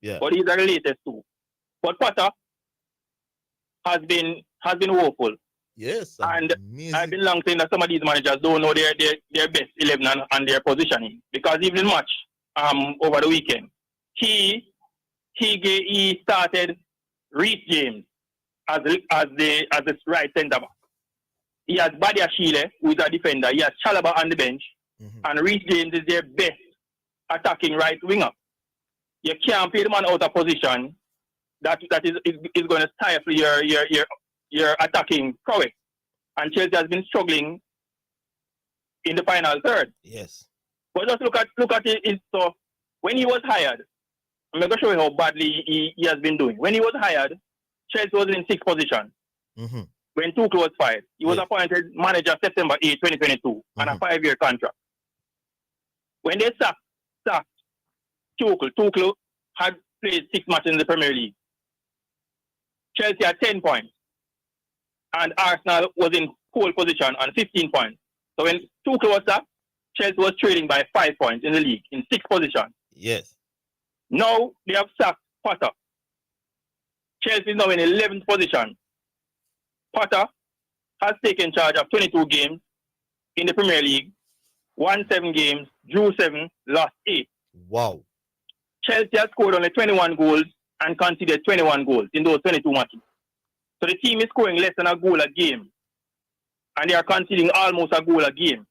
Yeah. But these are the latest two. But Potter has been woeful. Yes. And amazing. I've been long saying that some of these managers don't know their best 11 and their positioning. Because even in match over the weekend, he started Reece James as the right centre back. He has Badia Shile, who is a defender. He has Chalaba on the bench. And Reece James is their best attacking right winger. You can't play the man out of position that is going to stifle your attacking prowess. And Chelsea has been struggling in the final third. Yes. But just look at it. So when he was hired, I'm going to show you how badly he has been doing. When he was hired, Chelsea was in 6th position. When Tuchel was fired, he was appointed manager September 8, 2022, on a 5-year contract. When they sacked Tuchel had played 6 matches in the Premier League. Chelsea had 10 points. And Arsenal was in pole position on 15 points. So when Tuchel was sacked, Chelsea was trailing by 5 points in the league, in 6th position. Yes. Now they have sacked Potter. Chelsea is now in 11th position. Potter has taken charge of 22 games in the Premier League, won 7 games, drew 7, lost 8. Wow. Chelsea has scored only 21 goals and conceded 21 goals in those 22 matches. So the team is scoring less than a goal a game. And they are conceding almost a goal a game.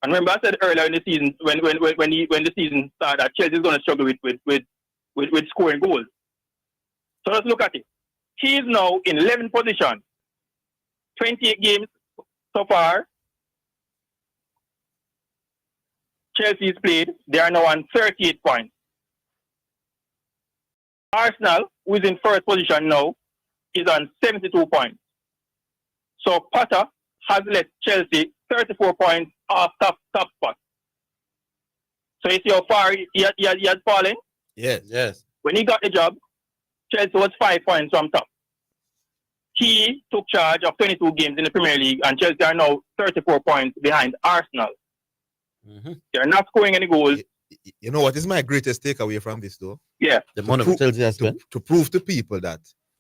And remember I said earlier in the season, when the season started, that Chelsea is going to struggle with scoring goals. So let's look at it. He is now in 11th position. 28 games so far. Chelsea's played. They are now on 38 points. Arsenal, who is in 1st position now, is on 72 points. So Potter has let Chelsea 34 points off top spot. So you see how far he has fallen? Yes. When he got the job, Chelsea was 5 points from top. He took charge of 22 games in the Premier League, and Chelsea are now 34 points behind Arsenal. They are not scoring any goals. You know what is my greatest takeaway from this, though? Yeah. The money Chelsea has spent. To prove to people that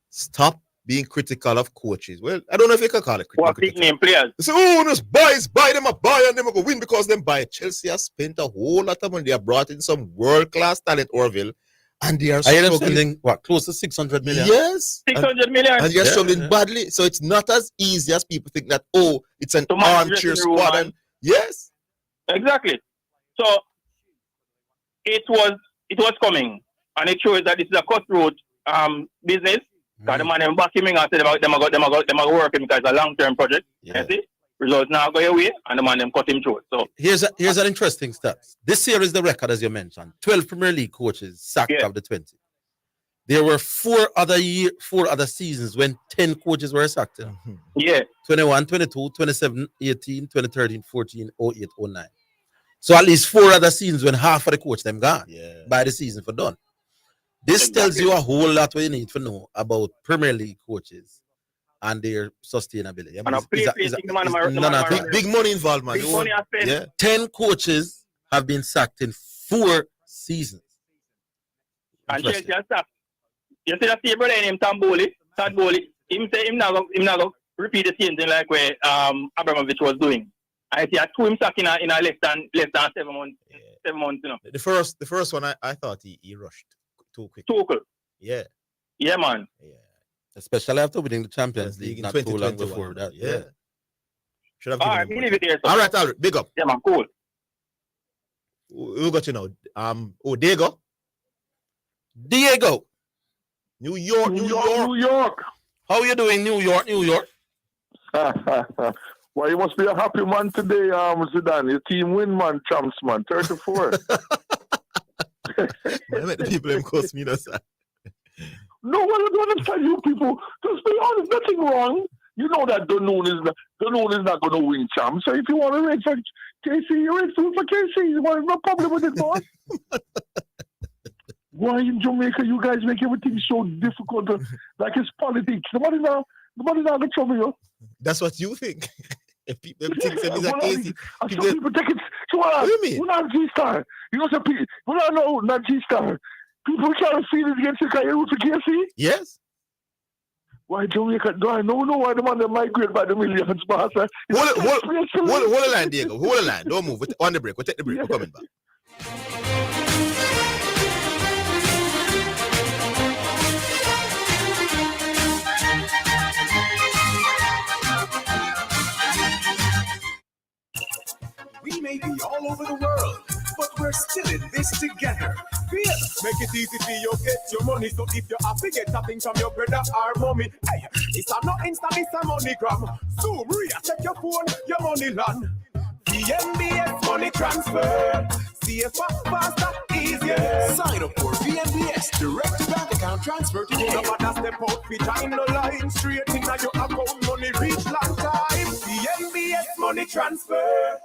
stop being critical of coaches. Well, I don't know if you can call it critical. What big name players? They say, oh, just buy them a buy and them go win because them buy. Chelsea has spent a whole lot of money. They have brought in some world-class talent, Orville. And they are struggling, close to 600 million? Yes. 600 million. And they are struggling badly. So it's not as easy as people think that, oh, it's an armchair squad. And yes. Exactly. So it was coming. And it shows that this is a cutthroat business. Because the man them back him and said about them are working because it's a long-term project. Yeah. You see? Results now go away and the man them cut him through it. So here's an interesting stat. This year is the record, as you mentioned. 12 Premier League coaches sacked of the 20. There were 4 other seasons when 10 coaches were sacked. Yeah. 21, 22, 27, 18, 2013, 14, 08, 09. So at least 4 other seasons when half of the coach them gone by the season for done. This tells you a whole lot what you need to know about Premier League coaches and their sustainability. And big money involved, man. Big money 10 coaches have been sacked in 4 seasons. And Chelsea has sacked. You see that same brother named Tadboli. Him say him not go repeat the same thing like where Abramovich was doing. I see a 2 him sack in a less than 7 months. 7 months, you know. The first one I thought he rushed too quick. Tuchel. Yeah, man. Yeah. Especially after winning the Champions League not too long before that. Yeah. Should have all right, leave it there. All right. Big up. Yeah, man, cool. Who got you now? Diego. New York. How you doing, New York? Well, you must be a happy man today, Zidane. Your team win, man, champs, man. 34. I met the people them cost me, sir. No, what I don't understand you people. Just be honest, nothing wrong. You know that Danone is not going to win champs. So if you want to rate for KC, you rate for KC. Well, no problem with it, boss. Why in Jamaica you guys make everything so difficult? Like it's politics. Nobody's not going to trouble you. That's what you think. If people think it's a case, people take it. So what do you mean? We're not G-Star. You know some people. We're not G-Star. People can't feel it against you because you root for KC? Yes. Why Jamaica? Do I know why the man they migrate by the millions, boss? Hold the line, Diego. Hold the line. Don't move. On the break. We'll take the break. We're coming back. We may be all over the world, but we're still in this together. Make it easy for you get your money. So if you have to get something from your brother or mommy, hey, it's a not instant, it's a MoneyGram. Zoom, check your phone, your money land. VNBS money transfer. CFA faster, easier. Sign up for VNBS direct to bank account transfer today. No matter step out, behind the line, straight in your account, money reach long time. VNBS money transfer.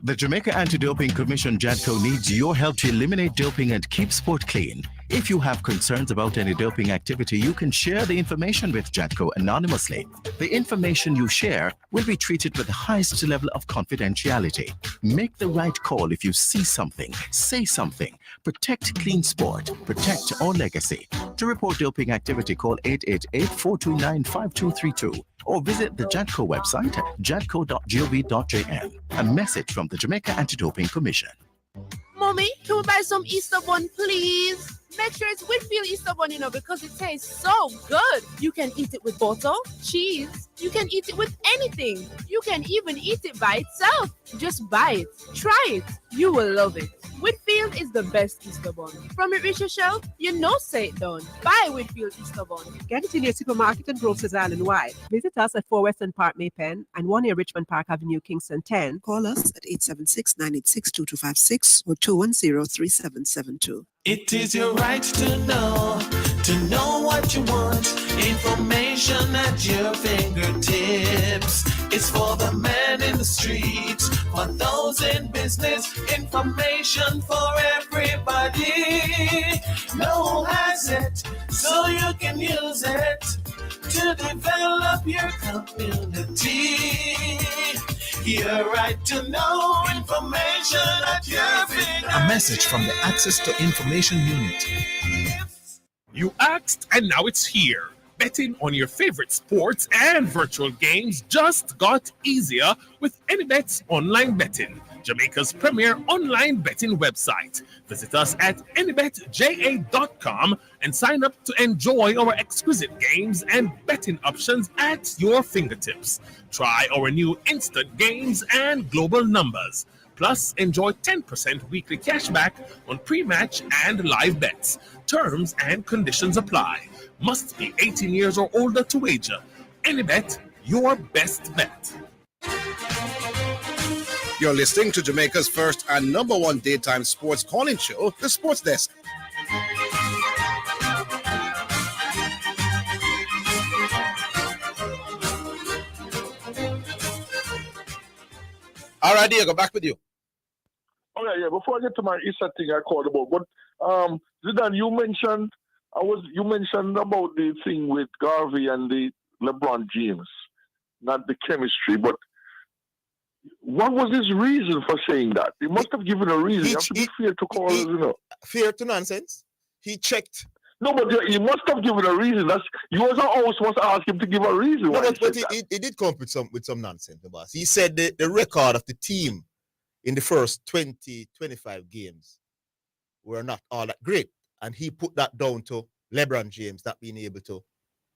The Jamaica Anti-Doping Commission JADCO needs your help to eliminate doping and keep sport clean. If you have concerns about any doping activity, you can share the information with JADCO anonymously. The information you share will be treated with the highest level of confidentiality. Make the right call if you see something, say something. Protect clean sport. Protect our legacy. To report doping activity, call 888-429-5232 or visit the JADCO website at jadco.gov.jn. A message from the Jamaica Anti-Doping Commission. Mommy, can we buy some Easter bun, please? Make sure it's Whitfield Easter bun, because it tastes so good. You can eat it with butter, cheese. You can eat it with anything. You can even eat it by itself. Just buy it. Try it. You will love it. Whitfield is the best Easter bun. From it reach your shelf, say it done. Buy Whitfield Easter bun. Get it in your supermarket and grocers island-wide. Visit us at 4 Western Park, Maypen, and 1 near Richmond Park Avenue, Kingston 10. Call us at 876-986-2256 or 210-3772. It is your right to know what you want. Information at your fingertips. It's for the man in the streets, for those in business. Information for everybody. No one has it, so you can use it to develop your community. Your right to know information at your fingertips. A message from the Access to Information Unit. You asked, and now it's here. Betting on your favorite sports and virtual games just got easier with AnyBet's online betting, Jamaica's premier online betting website. Visit us at anybetja.com and sign up to enjoy our exquisite games and betting options at your fingertips. Try our new instant games and global numbers. Plus, enjoy 10% weekly cashback on pre-match and live bets. Terms and conditions apply. Must be 18 years or older to wager. AnyBet, your best bet. You're listening to Jamaica's first and number one daytime sports calling show, The Sports Desk. All right, Diego, back with you. Okay, yeah. Before I get to my Issa thing, I called about. But Zidane, you mentioned about the thing with Garvey and the LeBron James, not the chemistry. But what was his reason for saying that? He must have given a reason. You have to be fair to call, Fair to nonsense. He checked. No, but he must have given a reason. You as a host must ask him to give a reason. No, but he did come up with some nonsense, the boss. He said the record of the team in the first 20-25 games were not all that great. And he put that down to LeBron James not being able to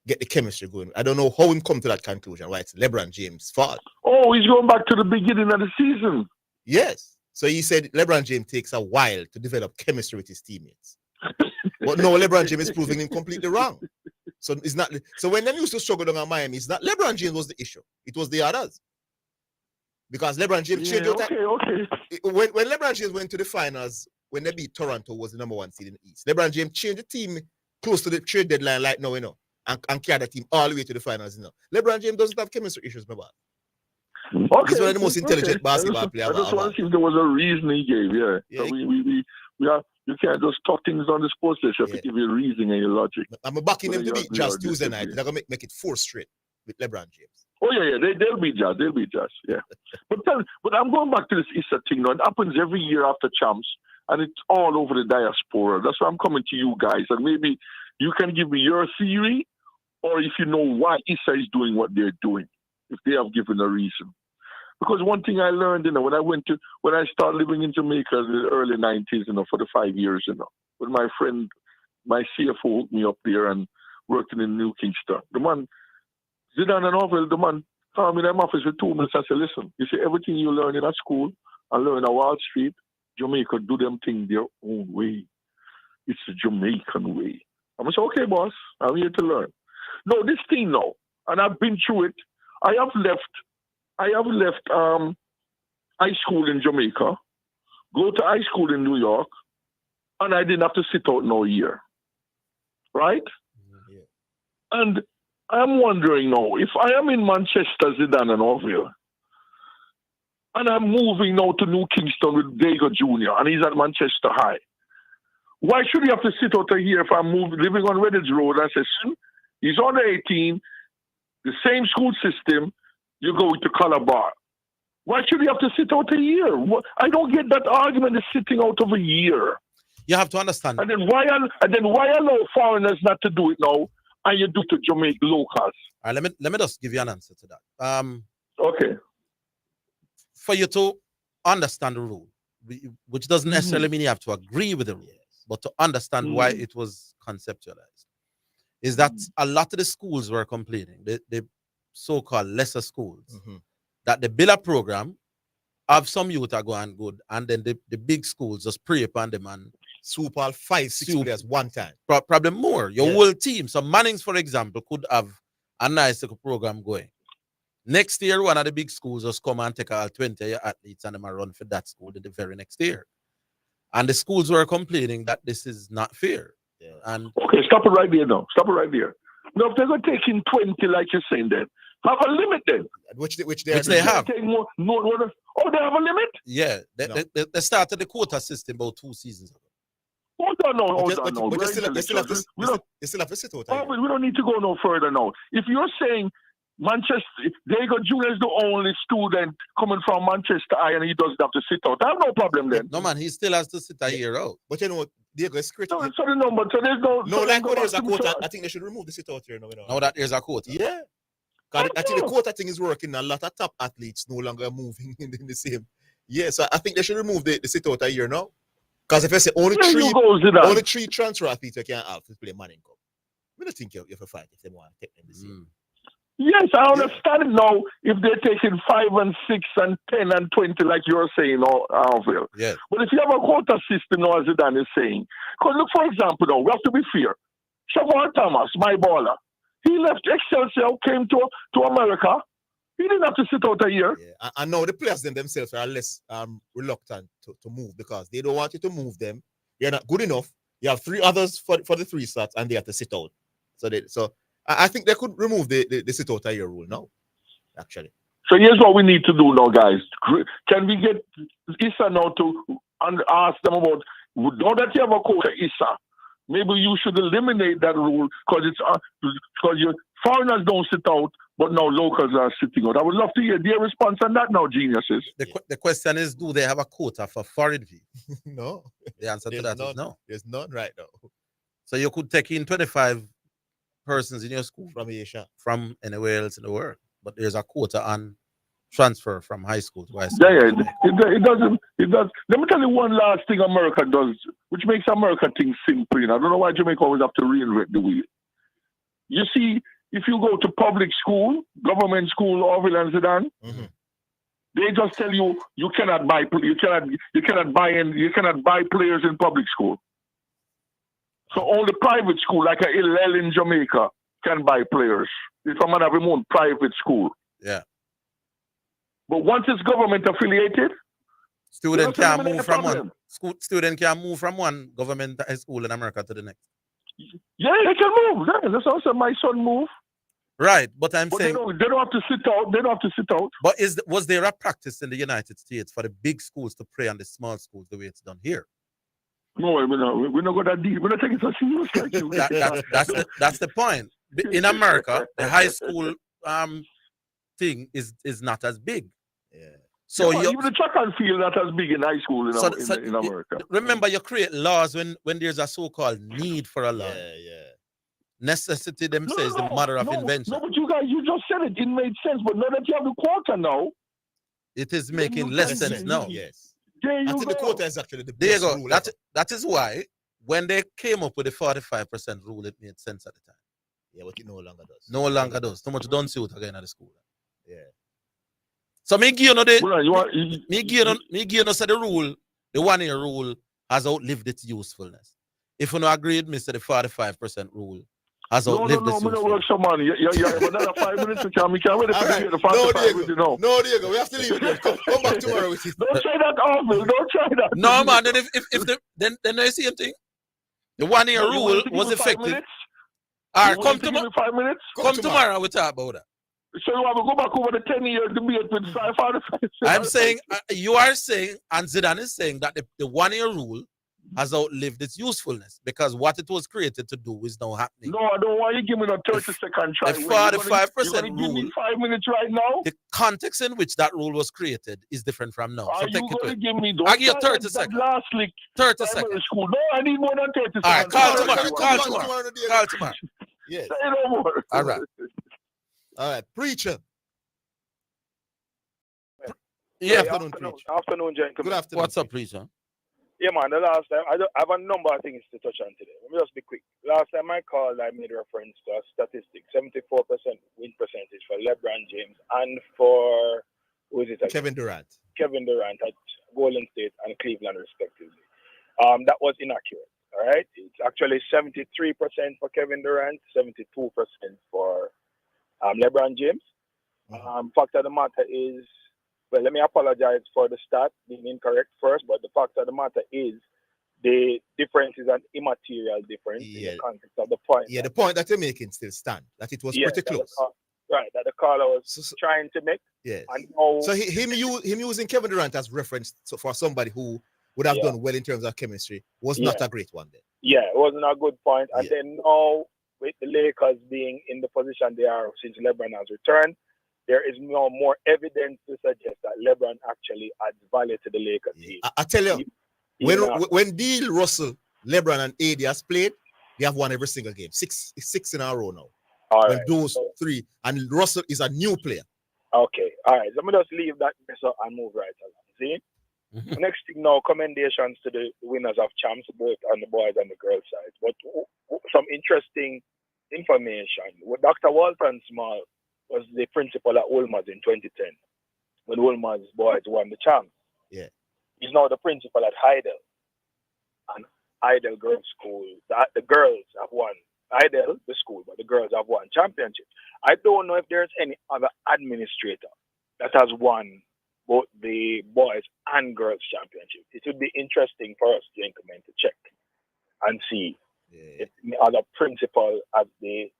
get the chemistry going. I don't know how he come to that conclusion, why it's LeBron James' fault. Oh, he's going back to the beginning of the season. Yes. So he said LeBron James takes a while to develop chemistry with his teammates. But no, LeBron James is proving him completely wrong. So it's not. So when they used to struggle down at Miami, it's not LeBron James was the issue. It was the others. Because LeBron James changed when LeBron James went to the finals, when they beat Toronto, was the number one seed in the East. LeBron James changed the team close to the trade deadline, like now, and carried the team all the way to the finals. LeBron James doesn't have chemistry issues, my bad. Okay, he's one of the most intelligent basketball players. I just want to see if there was a reason he gave. Yeah. So you can't just talk things on the sports station. You have to give you a reason and your logic. I'm backing them to beat Jazz Tuesday night. They're going to make it 4 straight with LeBron James. Oh, yeah. They'll be Jazz. Yeah. But I'm going back to this Issa thing now. It happens every year after champs. and it's all over the diaspora. That's why I'm coming to you guys, and maybe you can give me your theory, or if you know why ISA is doing what they're doing, if they have given a reason. Because one thing I learned, when I started living in Jamaica in the early 90s, for the 5 years, when my friend, my CFO hooked me up there and working in New Kingston. The man, Zidane and Orville, the man called me in my office for 2 minutes and said, listen, you see, everything you learn in a school and learn at Wall Street, Jamaica do them thing their own way. It's the Jamaican way. I'm say, okay, boss, I'm here to learn. No, this thing now, and I've been through it. I have left high school in Jamaica, go to high school in New York, and I didn't have to sit out no year. Right? Yeah. And I'm wondering now, if I am in Manchester, Zidane and Orville, and I'm moving now to New Kingston with Diego Jr., and he's at Manchester High, why should he have to sit out a year if I'm living on Redditch Road? I say, he's under 18, the same school system, you go to Calabar. Why should he have to sit out a year? I don't get that argument of sitting out of a year. You have to understand. And then why allow foreigners not to do it now, and you do it to Jamaica locals? All right, let me just give you an answer to that. Okay. For you to understand the rule, which doesn't necessarily mean you have to agree with the rule, but to understand why it was conceptualized, is that a lot of the schools were complaining, the so-called lesser schools, that they build a program, have some youth are going good, and then the big schools just prey upon them and swoop all 5-6 players one time. Probably more. Your whole team. So Mannings, for example, could have a nice little program going. Next year, one of the big schools just come and take all 20 of your athletes and them and run for that school the very next year. And the schools were complaining that this is not fair. Yeah. And okay, stop it right there now. Stop it right there. Now, if they're going to take in 20, like you're saying, then have a limit then. Which they have. They have a limit? Yeah. They started the quota system about 2 seasons ago. Hold on. But they still have to sit out. We don't need to go no further now. If you're saying Manchester, Diego Jr. is the only student coming from Manchester High and he doesn't have to sit out, I have no problem then. No, man, he still has to sit a year out. But you know, Diego is critical. So there's no... No, like when there's a quota, I think they should remove the sit out here now. Now that there's a quota. Yeah. Because I think the quota thing is working. A lot of top athletes no longer moving in the same. Yeah, so I think they should remove the sit out a year now. Because if I say only 3 transfer athletes you can have to play Manning Cup, I don't think you have to fight if they want to take them the same. Yes, I understand it now if they're taking 5 and 6 and 10 and 20 like you're saying, Orville. Yes. But if you have a quota system now, as Zidane is saying, because look, for example, now, we have to be fair. Siobhan Thomas, my baller, he left Excelsior, came to America. He didn't have to sit out a year. Yeah. And now the players themselves are less reluctant to move because they don't want you to move them. You're not good enough. You have 3 others for the 3 slots and they have to sit out. So I think they could remove the sit out a year rule now, actually. So here's what we need to do now, guys. Can we get Issa now to ask them about, now that you have a quota, Issa, maybe you should eliminate that rule because your foreigners don't sit out, but now locals are sitting out. I would love to hear their response on that now, geniuses. The question is, do they have a quota for foreign view? No. The answer to that is no. There's none right now. So you could take in 25 persons in your school from Asia, from anywhere else in the world, but there's a quota on transfer from high school to high school. It doesn't. Let me tell you one last thing America does, which makes America think simple. I don't know why Jamaica always have to reinvent the wheel. You see, if you go to public school, government school, Orville and Zidane, they just tell you you cannot buy players in public school. So only private school, like a Hillel in Jamaica, can buy players. If I'm gonna have a private school. Yeah. But once it's government affiliated, student can move from one government school in America to the next. Yeah, they can move. Yeah, that's also my son moved. Right, but saying they don't have to sit out. They don't have to sit out. But was there a practice in the United States for the big schools to prey on the small schools the way it's done here? No, we're not going to deal. We're not taking it so serious like you. That's the point. In America, the high school thing is not as big. Yeah. So even the track and field not as big in high school in America. Remember, you create laws when there's a so-called need for a law. Yeah. Necessity them says the mother of invention. No, but you just said it. It made sense. But now that you have the quota now, it is making less sense now. Yes. There you I think go. the quota is actually the There you best go. rule That is why when they came up with the 45% rule, it made sense at the time. Yeah, but it no longer does. No longer does. Too much don't suit again at the school. Yeah. So me give you the the rule, the 1 year rule has outlived its usefulness. If you don't agree with me, say the 45% rule has outlived its usefulness. No, work some money. Yeah, another 5 minutes we can't really Right. the 45 No, Diego, we have to leave it there. Come back tomorrow with it. Don't try that, Orville. Don't try that. No, man, then then the same thing. The 1 year rule was effective. All right, come tomorrow. 5 minutes. Come tomorrow. We talk about that. So you want to go back over the 10-year debate with 45? I'm saying you are saying, and Zidane is saying that the 1 year rule has outlived its usefulness because what it was created to do is now happening. No, I don't want you give me a 30-second try. The 45% rule. rule. Give me 5 minutes right now. The context in which that rule was created is different from now. Are So you take it going to to give me? I give you 30 seconds. Last league. 30 seconds. School. No, I need more than 30 seconds. All right, call tomorrow. Call tomorrow. Yes. Say no more. All right. All right, preacher. Yeah. Afternoon, gentlemen. Good afternoon. What's up, preacher? Yeah, man, the last time, I have a number of things to touch on today. Let me just be quick. Last time I called, I made reference to a statistic, 74% win percentage for LeBron James and for, who is it? Kevin Durant. Kevin Durant at Golden State and Cleveland, respectively. That was inaccurate, all right? It's actually 73% for Kevin Durant, 72% for LeBron James. Fact of the matter is, well, let me apologize for the stat being incorrect first, but the fact of the matter is the difference is an immaterial difference in the context of the point. Yeah, the point that you're making still stand, that it was pretty close. That the caller was trying to make. Yes. And so him using Kevin Durant as reference for somebody who would have done well in terms of chemistry was not a great one then. Yeah, it wasn't a good point. And then now, with the Lakers being in the position they are since LeBron has returned, there is more evidence to suggest that LeBron actually adds value to the Lakers team. I tell you, when D'Angelo Russell, LeBron, and AD has played, they have won every single game. Six in a row now. All when right. those three, and Russell is a new player. Okay, all right. Let me just leave that and move right along. See? Next thing now, commendations to the winners of champs, both on the boys and the girls side. But some interesting information. Dr. Walton Small was the principal at Wolmer's in 2010 when Wolmer's boys won the champs. Yeah. He's now the principal at Heidel. And Heidel Girls School, the girls have won. Heidel, the school, but the girls have won championship. I don't know if there's any other administrator that has won both the boys and girls championship. It would be interesting for us, gentlemen, to check and see if the other principal as the,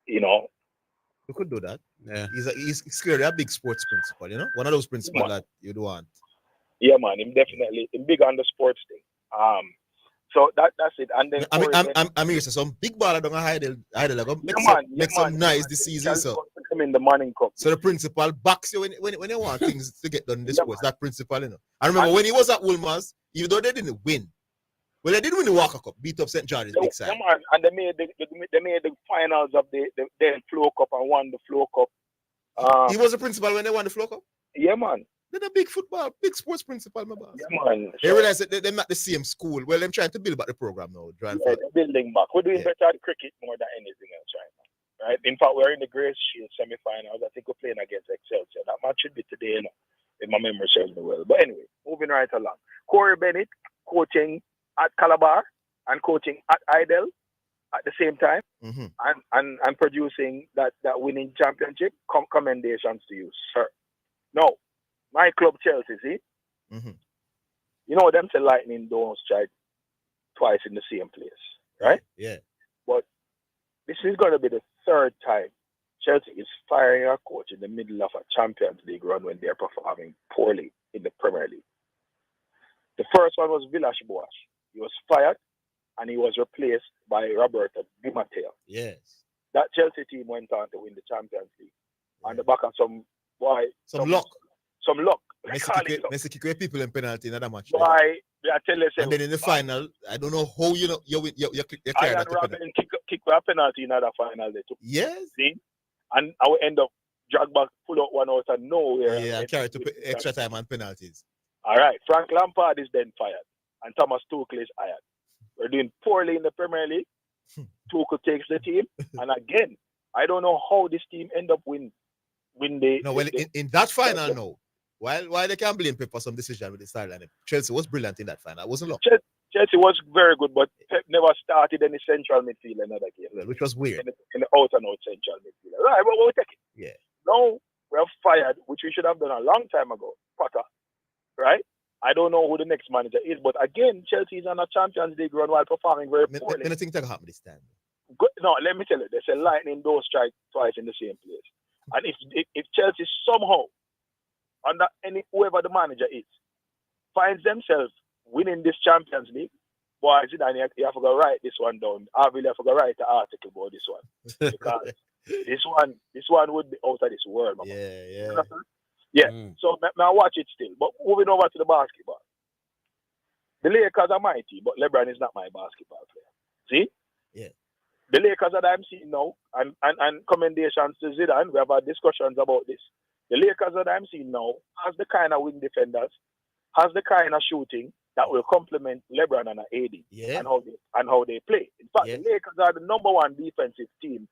We could do that. Yeah. He's clearly a big sports principal, one of those principals that you'd want. Yeah, man, him big on the sports thing. So that's it. And then I'm here. So some big baller down Heidel make some nice this season. So in the morning cup. So the principal backs you when you want things to get done in the sports. That principal, I remember when he was at Wolmer's, even though they didn't win. Well, they did win the Walker Cup, beat up St. George's big side. And they made the finals of the Flow Cup and won the Flow Cup. He was the principal when they won the Flow Cup? Yeah, man. They're a big sports principal, my boss. Yeah, man. They realize that they're not the same school. Well, they're trying to build back the program now. They're building back. We're doing better at cricket more than anything else right now. Right? In fact, we're in the Grace Shield semi-finals. I think we're playing against Excelsior. That match should be today, if my memory serves me well. But anyway, moving right along. Corey Bennett coaching at Calabar and coaching at Idle at the same time, and producing that winning championship. Commendations to you, sir. Now, my club Chelsea, see? You know them say lightning don't strike twice in the same place, right? Yeah. But this is going to be the third time Chelsea is firing a coach in the middle of a Champions League run when they're performing poorly in the Premier League. The first one was Villas-Boas. He was fired and he was replaced by Roberto Di Matteo. Yes. That Chelsea team went on to win the Champions League on the back of some luck. Messi kick away people in penalty in another match. Why? I tell you, and then in the final, I don't know how you carry that Robin kick a penalty in another final there too. Yes. See? And I will end up drag back, pull out one out of nowhere. Yeah, and carry to extra time and penalties. All right. Frank Lampard is then fired. And Thomas Tuchel is hired. We're doing poorly in the Premier League. Tuchel takes the team. And again, I don't know how this team end up win the... No, well, in that final, no. Why they can't blame Pep for some decision with the sideline. Chelsea was brilliant in that final. I wasn't long. Chelsea was very good, but Pep never started any central midfield in another game. Which was weird. In the out-and-out central midfield. Right, but we'll take it. Yeah. Now, we have fired, which we should have done a long time ago. Potter. Right? I don't know who the next manager is, but again, Chelsea is on a Champions League run while performing very poorly. I think that happen this time. No, let me tell you, there's a lightning door strike twice in the same place. And if Chelsea somehow, under whoever the manager is, finds themselves winning this Champions League, boy, Zidane, you have to go write this one down. Orville, you have to go write an article about this one. Because this one would be out of this world. Mama. Yeah. Yeah, so now watch it still. But moving over to the basketball. The Lakers are my team, but LeBron is not my basketball player. See? Yeah. The Lakers that I'm seeing now, and commendations to Zidane, we have had discussions about this. The Lakers that I'm seeing now has the kind of wing defenders, has the kind of shooting that will complement LeBron and AD and how they play. In fact, the Lakers are the number one defensive team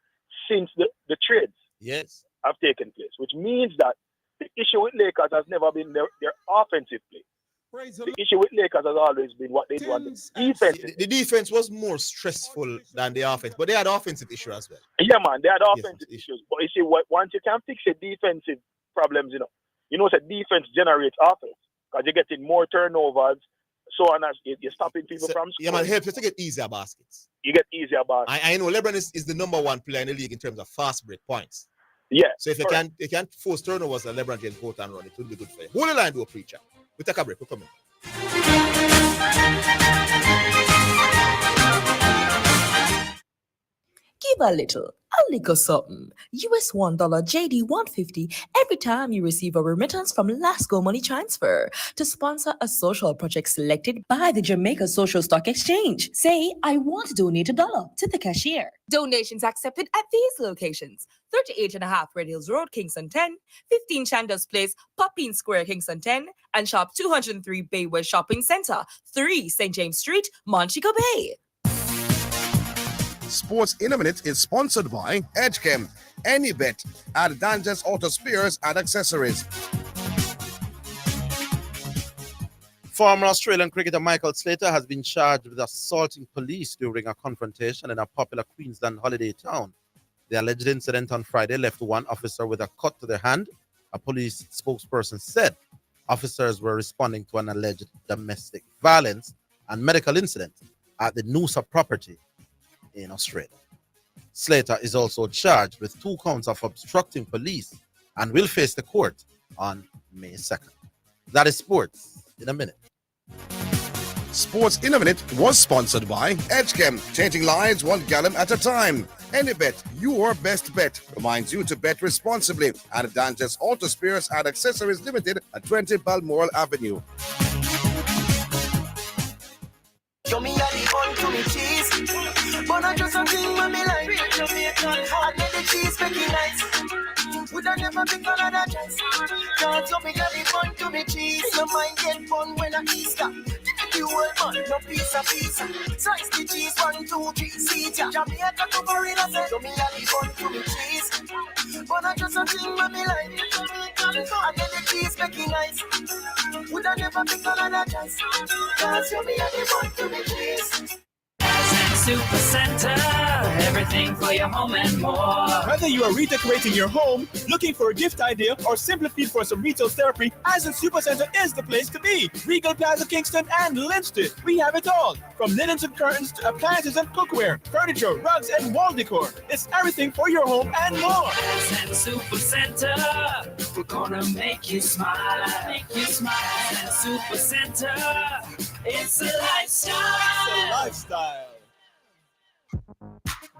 since the trades have taken place, which means that the issue with Lakers has never been their offensive play. The issue with Lakers has always been what they do on the defense. The defense was more stressful than the offense, but they had offensive issues as well. Yeah, man, they had offensive issues. But you see, once you can fix your defensive problems, that defense generates offense because you're getting more turnovers, so on as you're stopping people from scoring. Yeah, man, helps you to get easier baskets. You get easier baskets. I know LeBron is the number one player in the league in terms of fast break points. Yeah. So if you can't force turnovers and LeBron James go out and run, it will be good for you. Hold the line, do a preacher. We take a break. We're coming. Give a little something. US $1 JD 150 every time you receive a remittance from Lasco Money Transfer to sponsor a social project selected by the Jamaica Social Stock Exchange. Say, I want to donate $1 to the cashier. Donations accepted at these locations: 38.5 Red Hills Road, Kingston 10, 15 Chandos Place, Poppin Square, Kingston 10, and Shop 203 Bay West Shopping Center, 3 St. James Street, Montego Bay. Sports in a Minute is sponsored by Edgechem, Any Bet, at Danges Auto Spares and Accessories. Former Australian cricketer Michael Slater has been charged with assaulting police during a confrontation in a popular Queensland holiday town. The alleged incident on Friday left one officer with a cut to the hand. A police spokesperson said officers were responding to an alleged domestic violence and medical incident at the Noosa property in Australia. Slater is also charged with 2 counts of obstructing police and will face the court on May 2nd. That is Sports in a Minute. Sports in a Minute was sponsored by Edgechem, changing lives 1 gallon at a time. Any Bet, your best bet, reminds you to bet responsibly at Danges Auto Spares and Accessories Limited at 20 Balmoral Avenue. Show me how the fun to me cheese. But I just something when me like I let the cheese make it nice. Would I never be another chance? Can't show me how the fun to me cheese. No mind get fun when I Easter. You will fun, no pizza. Slice the cheese, 1, 2, 3, see ya. Jamaica to Barilla say, show me how the fun to me cheese. But I just something when me like I let the cheese make it nice. Would I never be another chance? Can't show me how the fun to me cheese. Super Center, everything for your home and more. Whether you are redecorating your home, looking for a gift idea, or simply feel for some retail therapy, Ascent Super Center is the place to be. Regal Plaza, Kingston, and Linston. We have it all. From linens and curtains to appliances and cookware, furniture, rugs, and wall decor. It's everything for your home and more. Ascent Super Center, we're gonna make you smile. Ascent Super Center, it's a lifestyle. It's a lifestyle.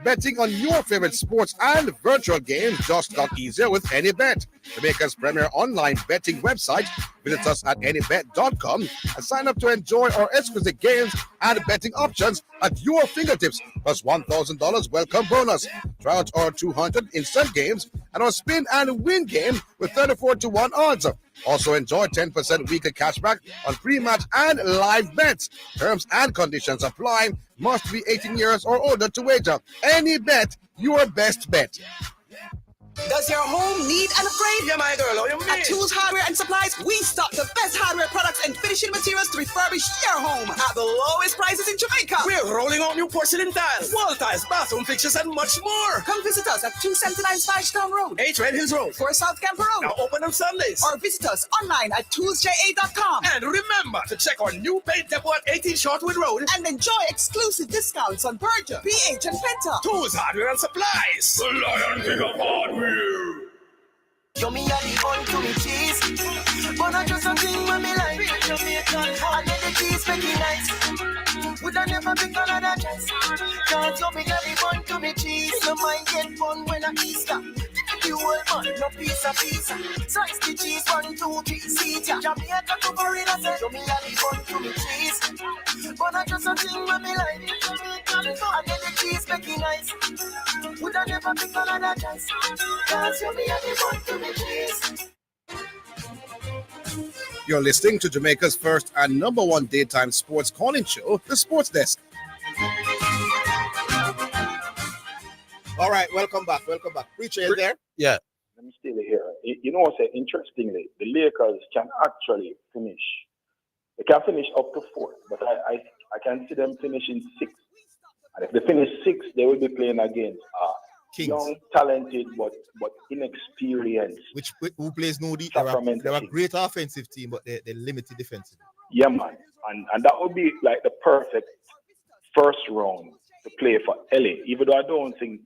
Betting on your favorite sports and virtual games just got easier with AnyBet, Jamaica's premier online betting website. Visit us at anybet.com and sign up to enjoy our exquisite games and betting options at your fingertips, plus $1,000 welcome bonus. Try out our 200 instant games and our spin and win game with 34-1 odds. Also enjoy 10% weekly cashback on pre-match and live bets. Terms and conditions apply. Must be 18 years or older to wager. Any bet, your best bet. Does your home need an upgrade? Yeah, my girl, how you mean? At Tools Hardware and Supplies, we stock the best hardware products and finishing materials to refurbish your home at the lowest prices in Jamaica. We're rolling out new porcelain tiles, wall tiles, bathroom fixtures, and much more. Come visit us at 279 Spanish Road, 8 Red Hills Road, 4 South Camper Road. Now open on Sundays. Or visit us online at toolsja.com. And remember to check our new paint depot at 18 Shortwood Road. And enjoy exclusive discounts on Berger, PH, and Penta. Tools Hardware and Supplies. The Lion King of Hardware. Show me how the bun to me cheese. But I just a thing when me like I get the cheese pretty nice. Would I never pick another choice? Can't show me how the bun to me cheese. No mind get fun when I Easter. The whole bun, no piece of pizza. Slice the cheese, 1, 2, 3, see ya. Jamaica to Florida say, show me how the bun to me cheese. But I just a thing when me like I get the cheese pretty nice. Would I never pick another choice? Can't show me how the bun to me cheese. You're listening to Jamaica's first and number one daytime sports calling show, The Sports Desk. All right, welcome back. Preacher, you there? Yeah. Let me stay here. You know what's interestingly, the Lakers can actually finish. They can finish up to 4th, but I can see them finishing 6th. And if they finish 6th, they will be playing against Kings. Young, talented, but inexperienced. Who plays no D? They're a great offensive team, but they're limited defensively. Yeah, man. And that would be like the perfect first round to play for LA, even though I don't think,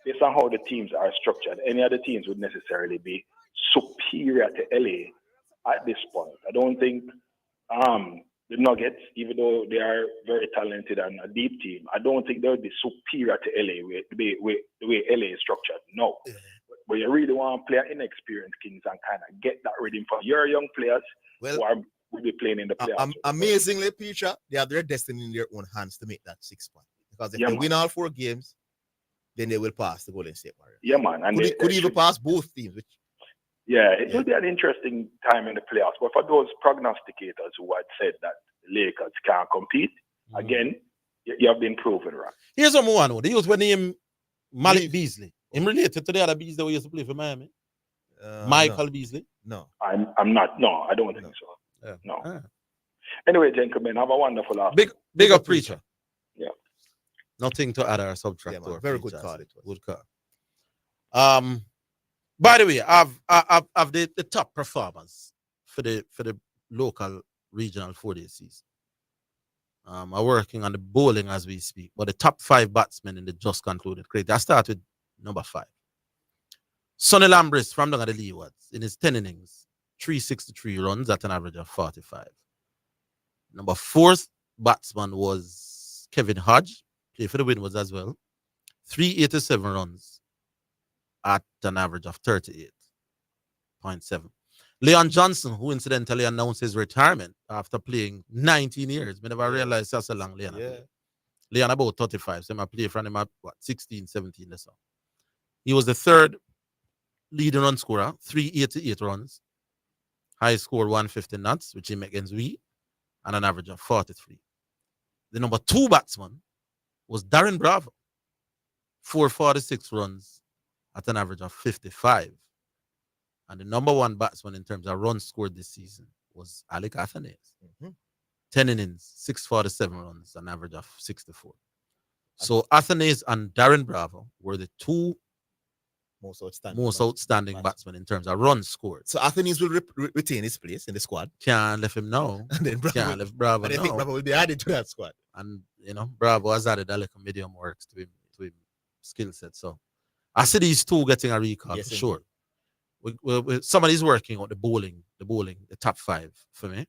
based on how the teams are structured, any other teams would necessarily be superior to LA at this point. I don't think the Nuggets, even though they are very talented and a deep team, I don't think they would be superior to LA the way LA is structured. No. But you really want to play inexperienced Kings and kind of get that ready for your young players who will be playing in the playoffs. Amazingly, Peter, they have their destiny in their own hands to make that 6 point. Because if they win all 4 games, then they will pass the Golden State Warriors. Yeah, man. And they could even pass both teams. It will be an interesting time in the playoffs. But for those prognosticators who had said that the Lakers can't compete, again, you have been proven wrong. Here's what I know. They used to name Malik Beasley. Him related to the other Beasley who used to play for Miami? Michael Beasley? No. I'm not. No, I don't think so. Yeah. No. Anyway, gentlemen, have a wonderful afternoon. Big up, Preacher. Yeah. Nothing to add or subtract. Yeah, very good card. Good card. By the way, I've the top performers for the local regional 4-day season. I'm working on the bowling as we speak, but the top 5 batsmen in the just concluded crate. I start with number 5. Sonny Lambris from down at the Leewards in his 10 innings, 363 runs at an average of 45. Number 4th batsman was Kevin Hodge, played for the Windwards as well, 387 runs at an average of 38.7. Leon Johnson, who incidentally announced his retirement after playing 19 years. I never realized that's a long Leon. Yeah. Leon about 35, so I play from him at 16, 17 or so. He was the 3rd leading run scorer, 388 runs. High score 150 knots, which he made against we, and an average of 43. The number 2 batsman was Darren Bravo, 446 runs at an average of 55. And the number 1 batsman in terms of runs scored this season was Alec Athanaze. 10 innings, 647 runs, an average of 64. So Athanaze and Darren Bravo were the 2 most outstanding batsmen in terms of runs scored. So Athanaze will retain his place in the squad. Can't let him know. And then Can't let Bravo know. I think Bravo will be added to that squad. And, Bravo has added a little medium works to him skill set. So I see these 2 getting a recall for sure. Somebody's working on the bowling, the top 5 for me.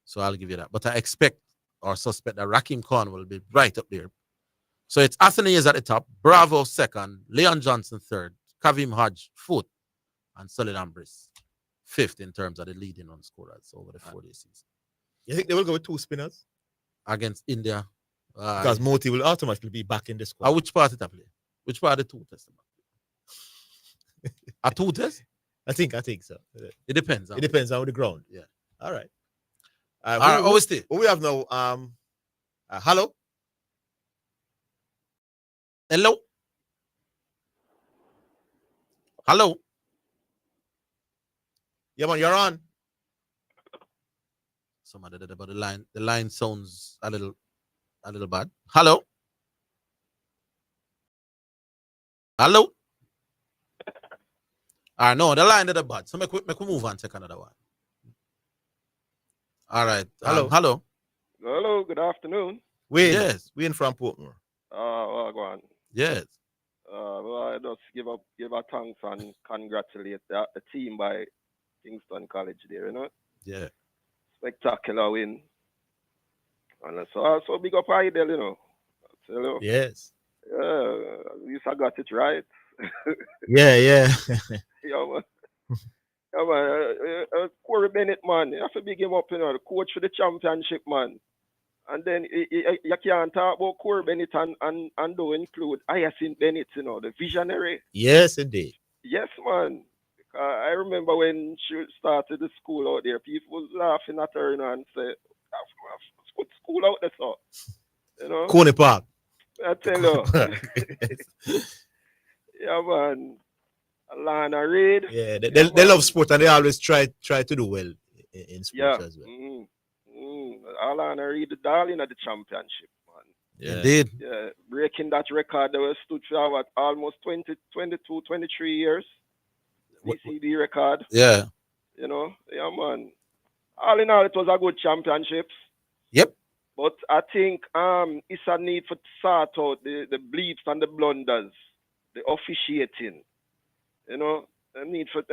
So I'll give you that. But I expect or suspect that Raheem Khan will be right up there So it's Athanaze at the top, Bravo second, Leon Johnson third, Kavim Hodge fourth, and Solid Ambris fifth in terms of the leading run scorers over the 4-day season. You think they will go with 2 spinners? Against India. Because Wtih will automatically be back in the squad. Which part did I play? Which part of the 2 test? A 2 test? I think so. It depends. It depends on the ground. Yeah. All right. All right, Wtih. What we have now? Hello? Hello? Hello? Yeah, man, you're on. Somebody did about the line. The line sounds a little bad. Hello? Hello? No, the line did bad. So make we move on, take another one. All right. Hello. Hello. Hello, good afternoon. Wayne. Yes. Wayne from Portmore. Well, go on. Yes. Well, I just give a thanks and congratulate the team by Kingston College there, you know. Yeah. Spectacular win. And so big up Idle, you know. Tell you. Yes. Yeah, at least I got it right. Yeah. Yeah, man. Yeah, man. Corey Bennett, man. You have to big him up, you know, the coach for the championship, man. And then you can't talk about Corey Bennett and don't include Hyacinth Bennett, you know, the visionary. Yes, indeed. Yes, man. I remember when she started the school out there, people was laughing at her, you know, and say, "Put school out there, so." You know? Coney Park. I tell you. Yeah, man. Alana Reid. Yeah, they love sport and they always try to do well in sports as well. Alana Reid, the darling of the championship, man. Yeah. Indeed. Yeah, breaking that record that was stood for what, almost 22, 23 years. BCB record. Yeah. You know, yeah, man. All in all, it was a good championship. Yep. But I think it's a need for sort out the bleeps and the blunders, the officiating. You know, them need for